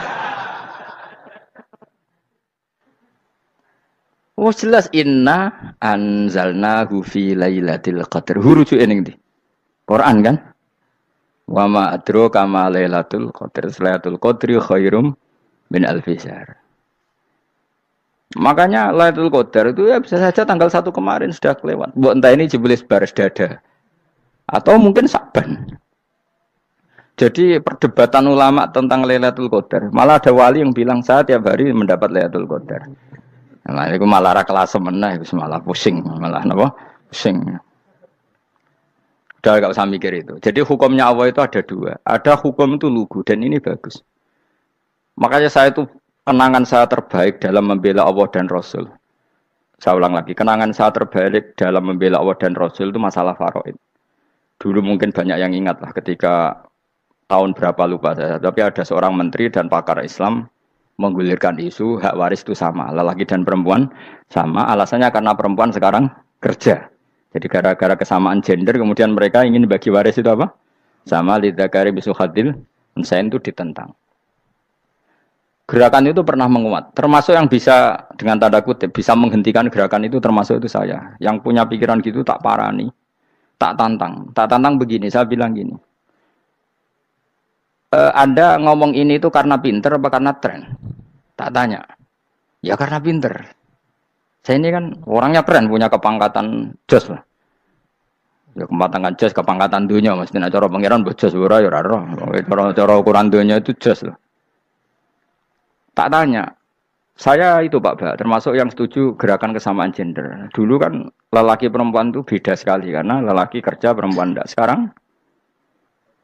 Oh jelas inna anzalnahu fi lailatul qadar. Huruju ning ndi? Quran kan? Wa ma adraka ma lailatul qadar. Lailatul qadri khairum min alfi syahr. Makanya Lailatul Qadar itu ya bisa saja tanggal 1 kemarin sudah kelewat. Mbok entah ini jebelis baris dada. Atau mungkin Saban. Jadi perdebatan ulama tentang Lailatul Qadar. Malah ada wali yang bilang saya tiap hari mendapat Lailatul Qadar. Nah, itu malah ra kelas meneh itu malah pusing, malah napa? Pusing. Udah gak usah mikir itu. Jadi hukumnya Allah itu ada dua. Ada hukum itu lugu dan ini bagus. Makanya saya itu kenangan saya terbaik dalam membela Allah dan Rasul. Saya ulang lagi, kenangan saya terbaik dalam membela Allah dan Rasul itu masalah faraid. Dulu mungkin banyak yang ingat lah ketika tahun berapa lupa saya. Tapi ada seorang menteri dan pakar Islam menggulirkan isu hak waris itu sama, lelaki dan perempuan sama. Alasannya karena perempuan sekarang kerja. Jadi gara-gara kesamaan gender kemudian mereka ingin bagi waris itu apa? Sama lidzakari bisul hadil unsain itu ditentang. Gerakan itu pernah menguat, termasuk yang bisa dengan tanda kutip bisa menghentikan gerakan itu termasuk itu saya. Yang punya pikiran gitu tak parani, tak tantang begini. Saya bilang gini, Anda ngomong ini itu karena pinter apa karena tren? Tak tanya, ya karena pinter. Saya ini kan orangnya keren, punya kepangkatan jos lah. Ya kepangkatan jos, kepangkatan dunia, mesti cara pangeran bos jos ora ya ora. Cara ukuran dunia itu jos lah. Tak tanya, saya itu Pak Ba, termasuk yang setuju gerakan kesamaan gender. Dulu kan lelaki perempuan itu beda sekali karena lelaki kerja perempuan tidak. Sekarang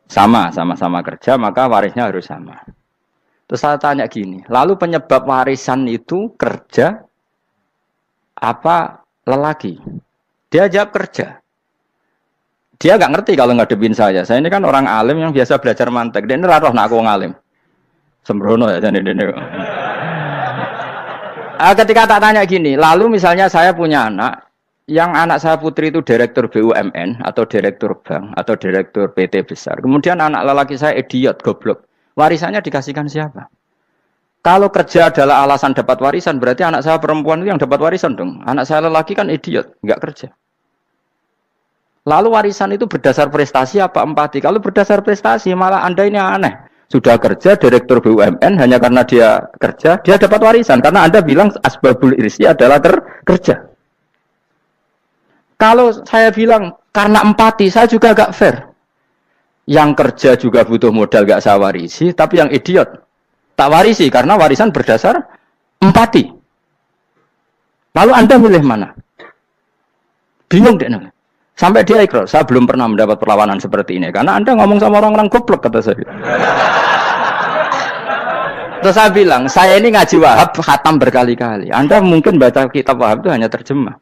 sama-sama kerja maka warisnya harus sama. Terus saya tanya gini, lalu penyebab warisan itu kerja apa lelaki? Dia jawab kerja. Dia nggak ngerti kalau ngadepin saya. Saya ini kan orang alim yang biasa belajar mantek. Dia ini roh nak aku ngalim. Sembrono ya jadi ini. Ketika tak tanya gini, lalu misalnya saya punya anak, yang anak saya putri itu direktur BUMN atau direktur bank atau direktur PT besar. Kemudian anak lelaki saya idiot, goblok. Warisannya dikasihkan siapa? Kalau kerja adalah alasan dapat warisan, berarti anak saya perempuan itu yang dapat warisan dong. Anak saya lelaki kan idiot, nggak kerja. Lalu warisan itu berdasar prestasi apa empati? Kalau berdasar prestasi malah Anda ini aneh. Sudah kerja direktur BUMN hanya karena dia kerja, dia dapat warisan. Karena Anda bilang asbabul irsi adalah kerja. Kalau saya bilang karena empati, saya juga agak fair. Yang kerja juga butuh modal gak saya warisi, tapi yang idiot tak warisi karena warisan berdasar empati. Lalu Anda milih mana? Bingung deh. Sampai dia ikrar, saya belum pernah mendapat perlawanan seperti ini. Karena Anda ngomong sama orang-orang goblok, kata saya. Terus saya bilang, saya ini ngaji Wahab, khatam berkali-kali. Anda mungkin baca kitab Wahab itu hanya terjemah.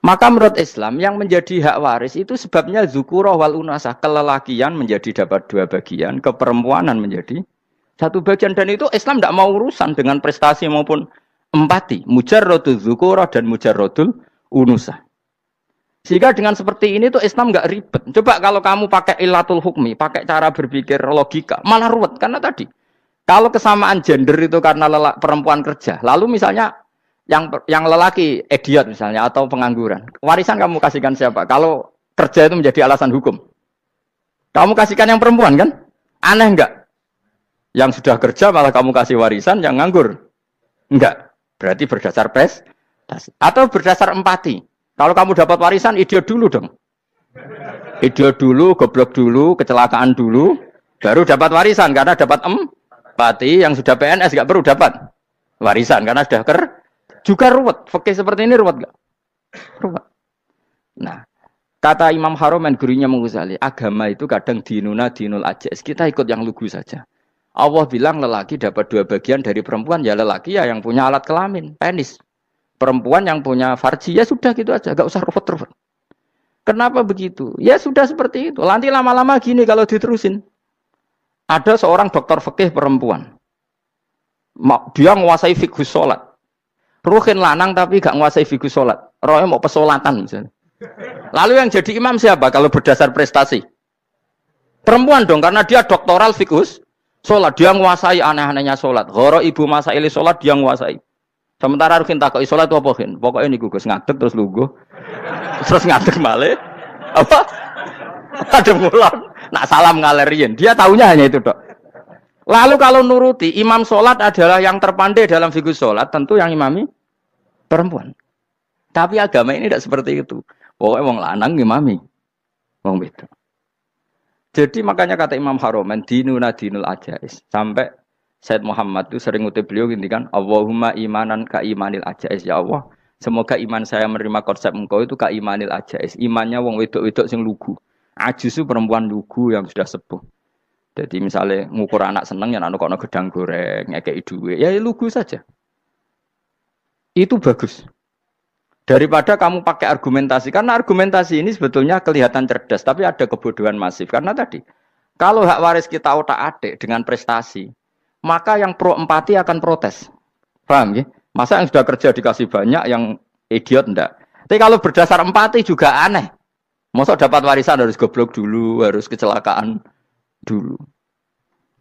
Maka menurut Islam, yang menjadi hak waris itu sebabnya zukurah wal unasah. Kelelakian menjadi dapat 2 bagian, keperempuanan menjadi 1 bagian. Dan itu Islam tidak mau urusan dengan prestasi maupun empati. Mujarrodul zukurah dan mujarrodul unusah. Sehingga dengan seperti ini tuh Islam nggak ribet. Coba kalau kamu pakai ilatul hukmi, pakai cara berpikir logika, malah ruwet. Karena tadi, kalau kesamaan gender itu karena perempuan kerja, lalu misalnya yang lelaki idiot misalnya atau pengangguran, warisan kamu kasihkan siapa? Kalau kerja itu menjadi alasan hukum, kamu kasihkan yang perempuan kan? Aneh nggak? Yang sudah kerja malah kamu kasih warisan, yang nganggur enggak? Berarti berdasar prestasi atau berdasar empati. Kalau kamu dapat warisan, idiot dulu dong. Idiot dulu, goblok dulu, kecelakaan dulu, baru dapat warisan karena dapat empati. Yang sudah PNS nggak perlu dapat warisan karena sudah juga ruwet. Fikih seperti ini ruwet nggak? Ruwet. Nah, kata Imam Haromen gurunya Ghazali, agama itu kadang dinuna dinul ajais. Kita ikut yang lugu saja. Allah bilang lelaki dapat 2 bagian dari perempuan, ya lelaki ya yang punya alat kelamin, penis. Perempuan yang punya farji, ya sudah gitu aja, gak usah ruwet-ruwet. Kenapa begitu? Ya sudah seperti itu. Nanti lama-lama gini kalau diterusin. Ada seorang dokter fikih perempuan. Dia menguasai fikih sholat. Ruhin lanang tapi gak menguasai fikih sholat. Rohnya mau pesolatan misalnya. Lalu yang jadi imam siapa kalau berdasar prestasi? Perempuan dong, karena dia doktoral fikus sholat. Dia menguasai aneh-anehnya sholat. Goro ibu masaili sholat dia menguasai. Sementara Rukin takoi sholat itu apa Rukin? Pokoknya ini gugus ngadeg terus lugu. Terus ngadeg malah. Apa? Ada mulan. Nak salam ngalerin. Dia tahunya hanya itu dok. Lalu kalau nuruti imam sholat adalah yang terpandai dalam fikus sholat. Tentu yang imami perempuan. Tapi agama ini tidak seperti itu. Pokoknya wong lanang imami. Wong itu. Jadi makanya kata Imam Haromen dinuna dinul ajais. Sampai Said Muhammad itu sering ngutip beliau ngintikan Allahumma imanan ka imanil ajais ya Allah. Semoga iman saya menerima konsep engkau itu ka imanil ajais. Imannya wong wedok-wedok sing lugu. Ajis itu perempuan lugu yang sudah sepuh. Jadi misalnya ngukur anak seneng ya anak kono gedang goreng, ngekei duwe, ya lugu saja. Itu bagus. Daripada kamu pakai argumentasi, karena argumentasi ini sebetulnya kelihatan cerdas, tapi ada kebodohan masif. Karena tadi, kalau hak waris kita otak-atik dengan prestasi, maka yang pro empati akan protes. Paham ya? Masa yang sudah kerja dikasih banyak, yang idiot enggak? Tapi kalau berdasar empati juga aneh. Masa dapat warisan harus goblok dulu, harus kecelakaan dulu.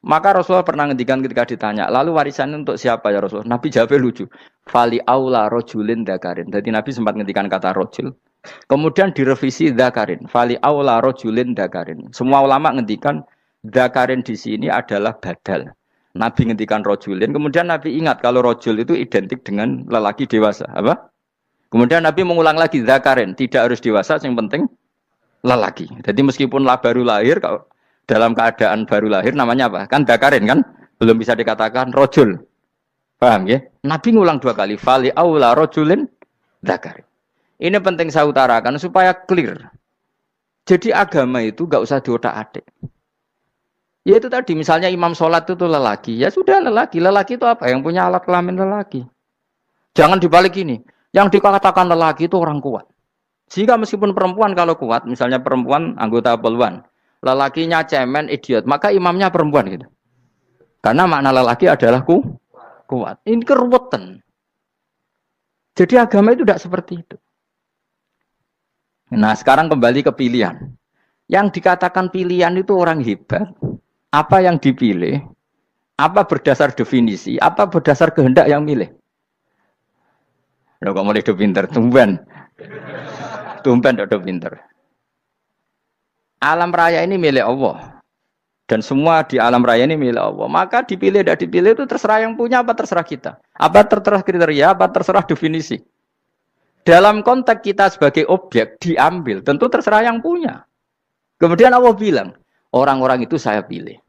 Maka Rasulullah pernah ngendikan ketika ditanya, lalu warisan untuk siapa ya Rasulullah? Nabi jawabnya lucu. Fali aula rojulin dakarin. Jadi Nabi sempat ngendikan kata rojul. Kemudian direvisi dakarin. Fali aula rojulin dakarin. Semua ulama ngendikan dakarin di sini adalah badal. Nabi ngendikan rojulin. Kemudian Nabi ingat kalau rojul itu identik dengan lelaki dewasa. Apa? Kemudian Nabi mengulang lagi dakarin. Tidak harus dewasa, yang penting lelaki. Jadi meskipun baru lahir, kalau dalam keadaan baru lahir namanya apa? Kan dakarin kan? Belum bisa dikatakan rojul. Paham ya? Nabi ngulang 2 kali. Fali aula rojulin dakarin. Ini penting saya utarakan supaya clear. Jadi agama itu gak usah diotak-atik. Ya itu tadi misalnya imam sholat itu lelaki. Ya sudah lelaki. Lelaki itu apa? Yang punya alat kelamin lelaki. Jangan dibalik ini. Yang dikatakan lelaki itu orang kuat. Jika meskipun perempuan kalau kuat. Misalnya perempuan anggota poluan. Lelakinya cemen, idiot, maka imamnya perempuan gitu. Karena makna lelaki adalah kuat. Ini keruwetan. Jadi agama itu tidak seperti itu. Nah sekarang kembali ke pilihan. Yang dikatakan pilihan itu orang hebat. Apa yang dipilih? Apa berdasar definisi? Apa berdasar kehendak yang milih? Loh kok mulai do pinter? Tumben do pinter. Alam raya ini milik Allah. Dan semua di alam raya ini milik Allah. Maka dipilih tidak dipilih itu terserah yang punya apa terserah kita. Apa terserah kriteria, apa terserah definisi. Dalam konteks kita sebagai objek diambil, tentu terserah yang punya. Kemudian Allah bilang, orang-orang itu saya pilih.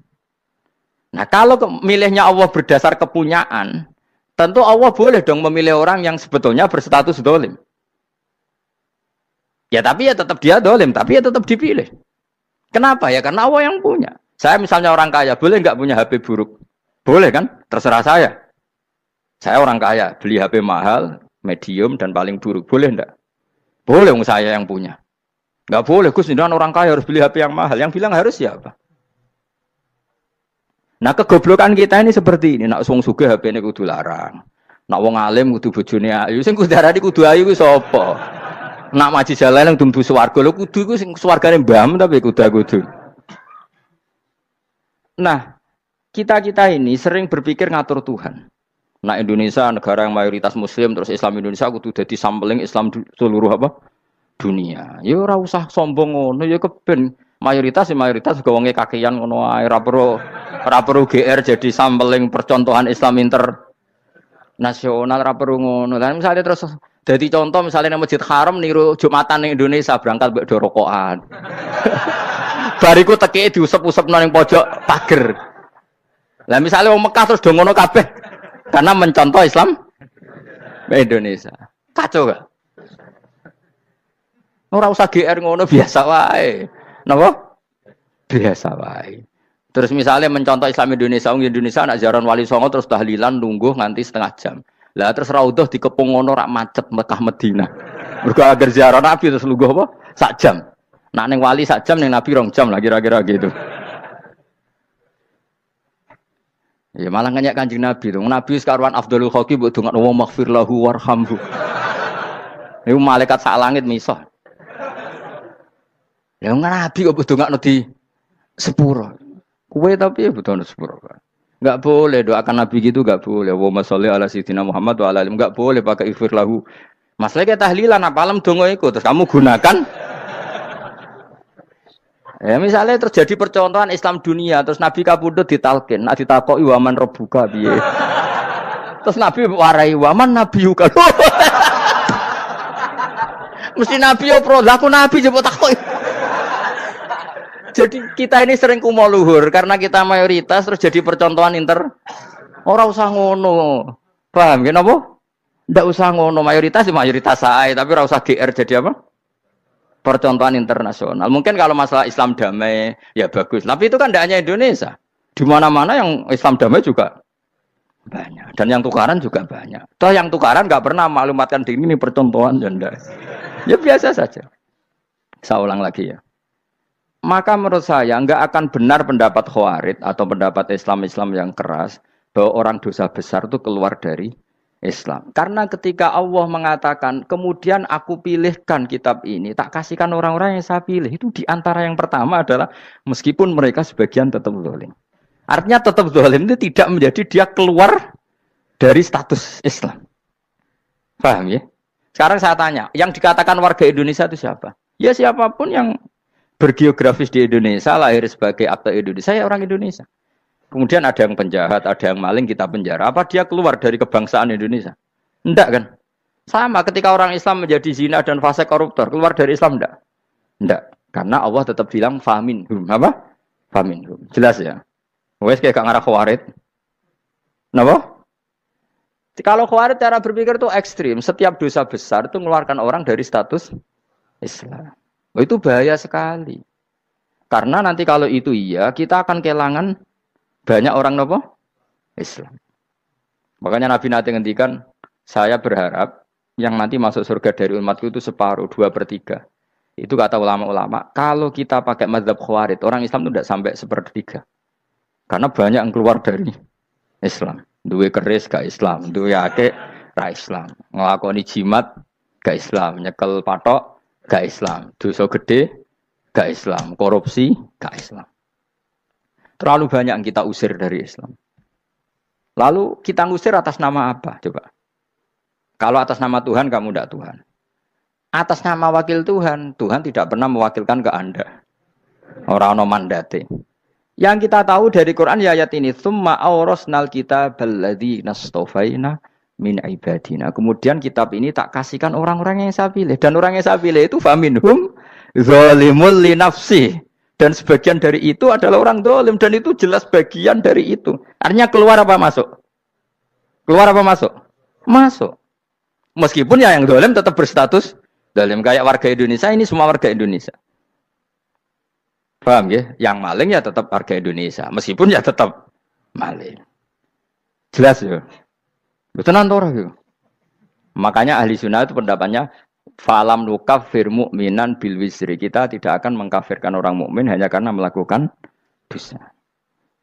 Nah kalau milihnya Allah berdasar kepunyaan, tentu Allah boleh dong memilih orang yang sebetulnya berstatus dolim. Ya tapi ya tetap dia dolim, tapi ya tetap dipilih. Kenapa ya? Karena Allah yang punya. Saya misalnya orang kaya, boleh nggak punya HP buruk? Boleh kan? Terserah saya. Saya orang kaya, beli HP mahal, medium, dan paling buruk. Boleh enggak? Boleh, saya yang punya. Nggak boleh, Gus, ini orang kaya harus beli HP yang mahal. Yang bilang harus siapa? Nah, kegoblokan kita ini seperti ini. Nak wong sugih HP ini kudu larang. Nak wong alim kudu bojone ayu. Sing kudu darani kudu ayu ku sapa? Nak maji jalan yang tumbuh swarga lho kudu iku sing swargane mbam tapi kudu. Nah, kita ini sering berpikir ngatur Tuhan. Nah, Indonesia negara yang mayoritas muslim terus Islam Indonesia kudu dadi sampling Islam seluruh apa? Dunia. Ya ora usah sombong ngono ya keben. Mayoritas juga wonge kakean ngono ae ora perlu GR jadi sampling percontohan Islam internasional ora perlu ngono. Lah misalnya terus jadi contoh misalnya Masjid Haram niru Jumatan ning Indonesia berangkat mbek do rokokan. Bariku teki diusep-usep nang pojok pager. Lah misalnya wong Mekah terus do ngono kabeh karena mencontoh Islam Indonesia. Kacau gak? Ora usah GR ngono biasa wae. Napa? Biasa wae. Terus misalnya mencontoh Islam Indonesia, wong Indonesia anak ziarah Wali Songo terus tahlilan nunggu nganti setengah jam. Lah terus raudhah dikepung ngono rak macet Mekah Madinah. Mergo agar ziarah Nabi terus lungguh apa? Sak jam. Nak ning wali sak jam ning Nabi 2 jam lah kira-kira gitu. Ya malah nganyak Kanjeng Nabi tuh. Nabi sekaruan afdhalul khalqi mbok dongakno wa maghfir lahu warhamhu. Niku malaikat sak langit misah. Ya Nabi kok mbok dongakno di sepuro. Kue tapi ya betul sepuro. Enggak boleh doakan Nabi gitu, enggak boleh. Wa sholli ala sayyidina Muhammad wa ala alihi, enggak boleh pakai ighfir lahu. Masalahnya tahlilan apa alam dongo iku terus kamu gunakan. Ya misalnya terjadi percontohan Islam dunia terus Nabi kapundhut ditalkin, nak ditakoki waman rabbuka piye. Terus Nabi warai waman nabiyuka. Mesti Nabi yo pro, lah aku Nabi jebok takoki. Jadi kita ini sering kumo luhur karena kita mayoritas terus jadi percontohan Ora usah ngono. Paham ya napa? Ndak usah ngono, mayoritas sae, tapi ora usah GR jadi apa? Percontohan internasional. Mungkin kalau masalah Islam damai ya bagus, tapi itu kan tidak hanya Indonesia. Di mana-mana yang Islam damai juga banyak dan yang tukaran juga banyak. Toh yang tukaran nggak pernah maklumatkan diri ini percontohan janda. Ya biasa saja. Saya ulang lagi ya. Maka menurut saya nggak akan benar pendapat Khawarij atau pendapat Islam yang keras bahwa orang dosa besar itu keluar dari Islam. Karena ketika Allah mengatakan, kemudian aku pilihkan kitab ini, tak kasihkan orang-orang yang saya pilih. Itu diantara yang pertama adalah meskipun mereka sebagian tetap zalim. Artinya tetap zalim itu tidak menjadi dia keluar dari status Islam. Paham ya? Sekarang saya tanya, yang dikatakan warga Indonesia itu siapa? Ya siapapun yang bergeografis di Indonesia, lahir sebagai aktor Indonesia, saya orang Indonesia. Kemudian ada yang penjahat, ada yang maling, kita penjara. Apa dia keluar dari kebangsaan Indonesia? Enggak kan? Sama ketika orang Islam menjadi zina dan fasik koruptor, keluar dari Islam enggak? Enggak. Karena Allah tetap bilang faminhum. Apa? Faminhum. Jelas ya? Wes kayak gak ngarah Khawarij. Kenapa? Kalau Khawarij cara berpikir itu ekstrim. Setiap dosa besar itu mengeluarkan orang dari status Islam. Oh, itu bahaya sekali. Karena nanti kalau itu iya, kita akan kehilangan banyak orang nopo Islam. Makanya Nabi nanti ngendikan, saya berharap yang nanti masuk surga dari umatku itu separuh, 2/3. Itu kata ulama-ulama. Kalau kita pakai mazhab Khawarij, orang Islam itu tidak sampai 1/3. Karena banyak yang keluar dari Islam. Duwe keris gak Islam, duwe akeh ra Islam. Nglakoni jimat gak Islam, nyekel patok gak Islam, dosa gede gak Islam, korupsi gak Islam. Terlalu banyak yang kita usir dari Islam. Lalu kita ngusir atas nama apa? Coba. Kalau atas nama Tuhan, kamu tidak Tuhan. Atas nama wakil Tuhan, Tuhan tidak pernah mewakilkan ke Anda. Orang-orang mandate. Yang kita tahu dari Quran ya ayat ini, tsumma awrasnal kitabal ladzina astafaina min ibadina. Kemudian kitab ini tak kasihkan orang-orang yang saya pilih, dan orang yang saya pilih itu faminhum zalimul li nafsi. Dan sebagian dari itu adalah orang zalim, dan itu jelas bagian dari itu. Artinya keluar apa masuk? Keluar apa masuk? Masuk. Meskipun ya yang zalim tetap berstatus zalim, kayak warga Indonesia, ini semua warga Indonesia. Paham ya? Yang maling ya tetap warga Indonesia, meskipun ya tetap maling. Jelas ya? Betul nanti. Makanya ahli sunnah itu pendapatnya falam nukafir mu'minan bil wisri. Kita tidak akan mengkafirkan orang mukmin hanya karena melakukan dosa.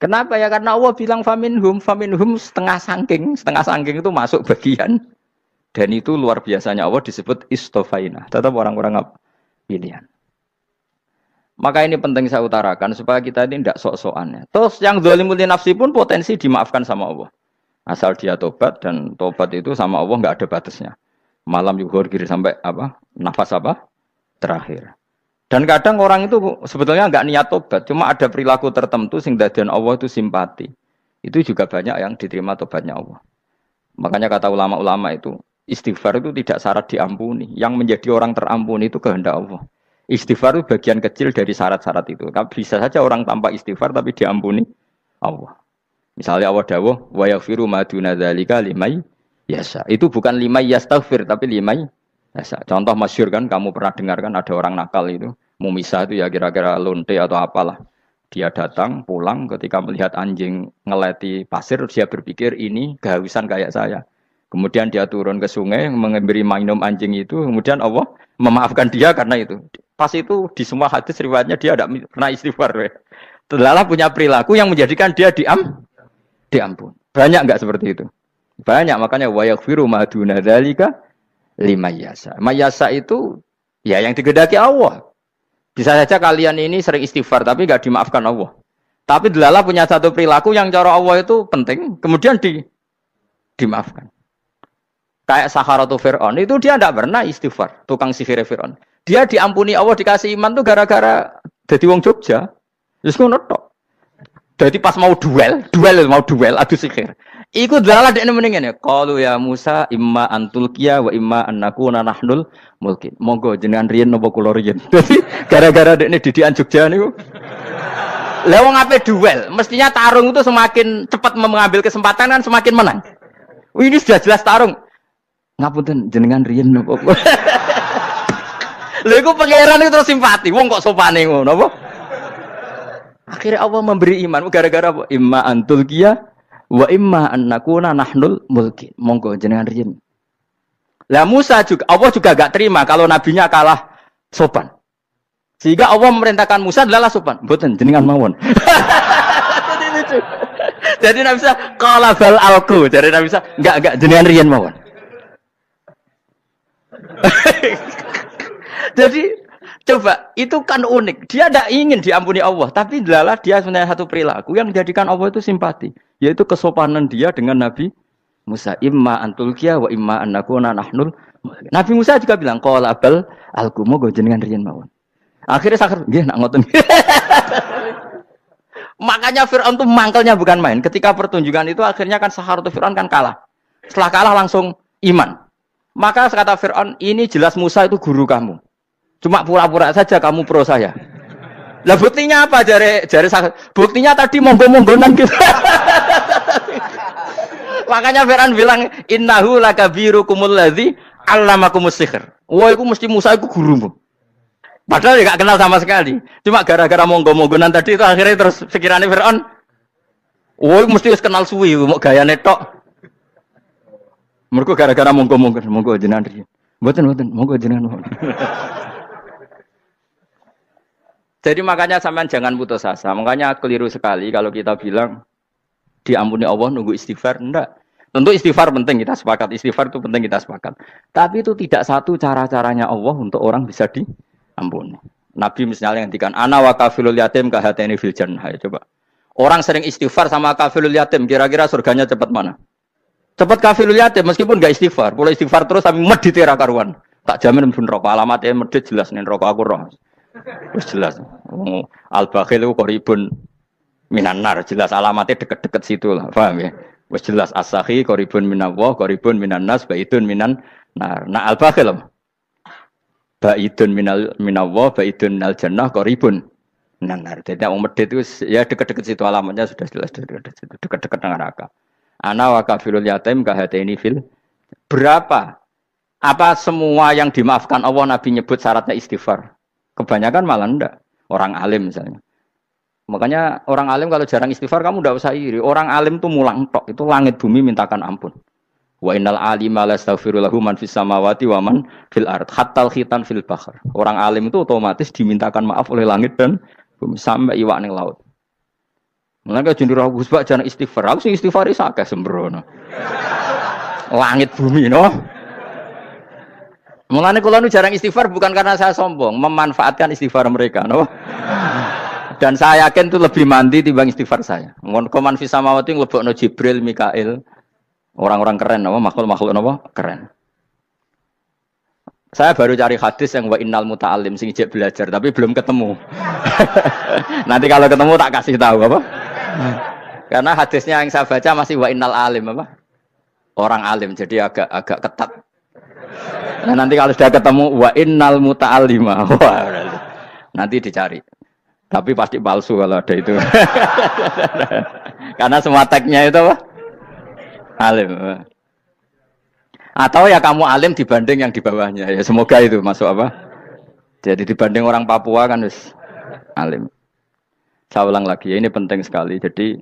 Kenapa ya? Karena Allah bilang faminhum setengah sangking itu masuk bagian. Dan itu luar biasanya Allah disebut istofaina. Tetap orang-orang pilihan. Maka ini penting saya utarakan supaya kita ini tidak sok-sokan. Terus yang zalimul li nafsi pun potensi dimaafkan sama Allah. Asal dia tobat, dan tobat itu sama Allah nggak ada batasnya. Malam yuhur kiri sampai apa? Nafas apa? Terakhir. Dan kadang orang itu sebetulnya nggak niat tobat, cuma ada perilaku tertentu sing dadian Allah itu simpati. Itu juga banyak yang diterima tobatnya Allah. Makanya kata ulama-ulama itu, istighfar itu tidak syarat diampuni. Yang menjadi orang terampuni itu kehendak Allah. Istighfar itu bagian kecil dari syarat-syarat itu. Bisa saja orang tanpa istighfar tapi diampuni Allah. Misalnya Allah dawuh wa yaghfiru ma duna dzalika liman yasha. Itu bukan liman yastaghfir tapi liman yasha. Contoh masyhur kan, kamu pernah dengar kan ada orang nakal itu, mau misah itu ya kira-kira lonte atau apalah. Dia datang, pulang, ketika melihat anjing ngeleti pasir, dia berpikir ini kehausan kayak saya. Kemudian dia turun ke sungai, memberi minum anjing itu, kemudian Allah memaafkan dia karena itu. Pas itu di semua hadis riwayatnya dia tidak pernah istighfar. Terlalu punya perilaku yang menjadikan dia diampun. Banyak enggak seperti itu? Banyak, makanya wa yaghfiru ma duna dzalika liman yasha. Mayasa itu ya yang digedaki Allah. Bisa saja kalian ini sering istighfar tapi enggak dimaafkan Allah. Tapi delala punya satu perilaku yang cara Allah itu penting, kemudian dimaafkan. Kayak Saharatu Fir'aun, itu dia tidak pernah istighfar, tukang sihir Fir'aun. Dia diampuni Allah, dikasih iman tuh gara-gara jadi wong Jogja. Terus ngono tok. Jadi pas mau duel, adu sihir. Iku dalalah dekne mendingan ya. Qalu ya Musa imma antulqiya wa imma annakuna nahnul mulkin. Monggo jenengan riyen napa kula riyen. Dadi gara-gara dekne didikan Jogja niku. Lah wong ape duel, mestinya tarung itu semakin cepat mengambil kesempatan kan semakin menang. Ini sudah jelas tarung. Ngapunten jenengan riyen napa. Lha iku pangeran itu terus simpati. Wong kok sopane ngono apa? Akhirnya Allah memberi iman gara-gara apa? Imma antulqiya wa imma annakuna nahnul mulkin. Monggo jenengan riyen. Lah Musa juga Allah juga enggak terima kalau nabinya kalah sopan. Sehingga Allah memerintahkan Musa adalah sopan. Mboten jenengan mawon. Jadi Nabi Musa qala bal alqu. Jadi Nabi Musa enggak jenengan riyen mawon. Jadi coba itu kan unik. Dia tidak ingin diampuni Allah, tapi adalah dia sebenarnya satu perilaku yang menjadikan Allah itu simpati, yaitu kesopanan dia dengan Nabi Musa. Imma antulqiya wa imma annakuna nahnul. Nabi Musa juga bilang qala bal alqu moga jenengan riyen mawon. Akhirnya sakar nggih nak ngoten. Makanya Fir'aun itu mangkelnya bukan main. Ketika pertunjukan itu akhirnya kan Saharatu Fir'aun kan kalah. Setelah kalah langsung iman. Maka kata Fir'aun, ini jelas Musa itu guru kamu. Cuma pura-pura saja kamu pro saya. Lah buktinya apa? Jare buktinya tadi monggo-monggonan gitu. Makanya Fir'aun bilang, innahu lakabirukumul ladzi 'allamakumus sihr. Wah, itu mesti Musa itu gurumu. Padahal dia gak kenal sama sekali. Cuma gara-gara monggo-monggonan tadi itu akhirnya terus pikirannya Fir'aun, wah, mesti harus kenal suwi, mau gayane tok. Mergo gara-gara monggo jenengan riyen. Mboten monggo jenengan. Jadi makanya sampean jangan putus asa. Makanya keliru sekali kalau kita bilang diampuni Allah nunggu istighfar. Enggak. Tentu istighfar penting, kita sepakat. Istighfar itu penting, kita sepakat. Tapi itu tidak satu cara-caranya Allah untuk orang bisa diampuni. Nabi misalnya ngendikan ana wa kafilul yatim kahateni fil jannah. Coba. Orang sering istighfar sama kafilul yatim, kira-kira surganya cepat mana? Cepat kafilul yatim meskipun enggak istighfar. Boleh istighfar terus tapi medit ra karuan. Tak jamin pun rokok alamatnya medit jelas nih rokok aku roh. Wis jelas. Al-bakhil itu qaribun minan nar, jelas alamatnya deket-deket situ lah. Paham ya? Wis jelas as-sakhi qaribun minallah, qaribun minan nas, baidun minan nar. Nah al-bakhil baidun minallah, baidun minal jannah, qaribun minan nar. Jadi wong medit itu ya deket-deket situ alamatnya sudah jelas deket-deket dengan neraka. Ana wa kafilul yatim kahateni fil. Berapa? Apa semua yang dimaafkan Allah Nabi nyebut syaratnya istighfar? Kebanyakan malah enggak. Orang alim misalnya. Makanya orang alim kalau jarang istighfar kamu enggak usah iri. Orang alim tuh mulang tok, itu langit bumi mintakan ampun. Wa innal alima lastaghfiru lahu man fis samawati wa man fil ard hatta khitan fil bahr. Orang alim itu otomatis dimintakan maaf oleh langit dan bumi sampai iwak ning laut. Mulane jenenge Gus Bak jangan istighfar. Aku sing istighfar is akeh sembrono. Langit bumi no. Mulane kula nu jarang istighfar bukan karena saya sombong, memanfaatkan istighfar mereka no. Dan saya yakin itu lebih mandi timbang istighfar saya. Ngon koman fis samawati nglebokno Jibril, Mikail. Orang-orang keren no, makhluk-makhluk no, keren. Saya baru cari hadis yang wa innal muta'allim sing ijek belajar tapi belum ketemu. Nanti kalau ketemu tak kasih tahu apa? Karena hadisnya yang saya baca masih wa innal alim apa? Orang alim jadi agak ketat. Nah, nanti kalau sudah ketemu wa innal muta'allima. Wah, nanti dicari. Tapi pasti palsu kalau ada itu. Karena semua tagnya itu apa? Alim. Atau ya kamu alim dibanding yang di bawahnya. Ya semoga itu masuk apa? Jadi dibanding orang Papua kan harus alim. Saya ulang lagi, ini penting sekali. Jadi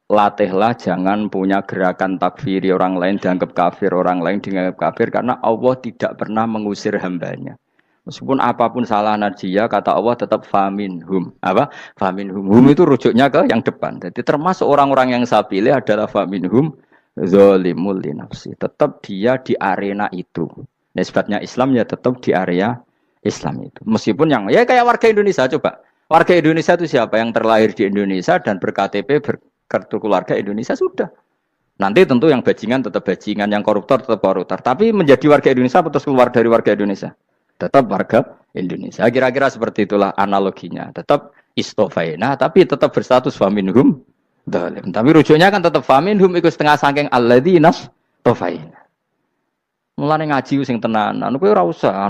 latihlah jangan punya gerakan takfiri orang lain dianggap kafir, orang lain dianggap kafir karena Allah tidak pernah mengusir hambanya. Meskipun apapun salah Najiyah, kata Allah tetap faminhum. Apa? Faminhum. Hum itu rujuknya ke yang depan. Jadi termasuk orang-orang yang saya pilih adalah faminhum zalimul li nafsi. Tetap dia di arena itu. Nisbatnya Islam ya tetap di area Islam itu. Meskipun yang ya kayak warga Indonesia coba. Warga Indonesia itu siapa? Yang terlahir di Indonesia dan berKTP berkartu keluarga Indonesia sudah. Nanti tentu yang bajingan tetap bajingan, yang koruptor tetap koruptor. Tapi menjadi warga Indonesia atau terus keluar dari warga Indonesia? Tetap warga Indonesia. Kira-kira seperti itulah analoginya. Tetap istofaina, tapi tetap berstatus faminhum dalim. Tapi rujuknya kan tetap faminhum ikut setengah sangking alladzina tofaina. Mulane ngaji sing tenanan, kowe ora usah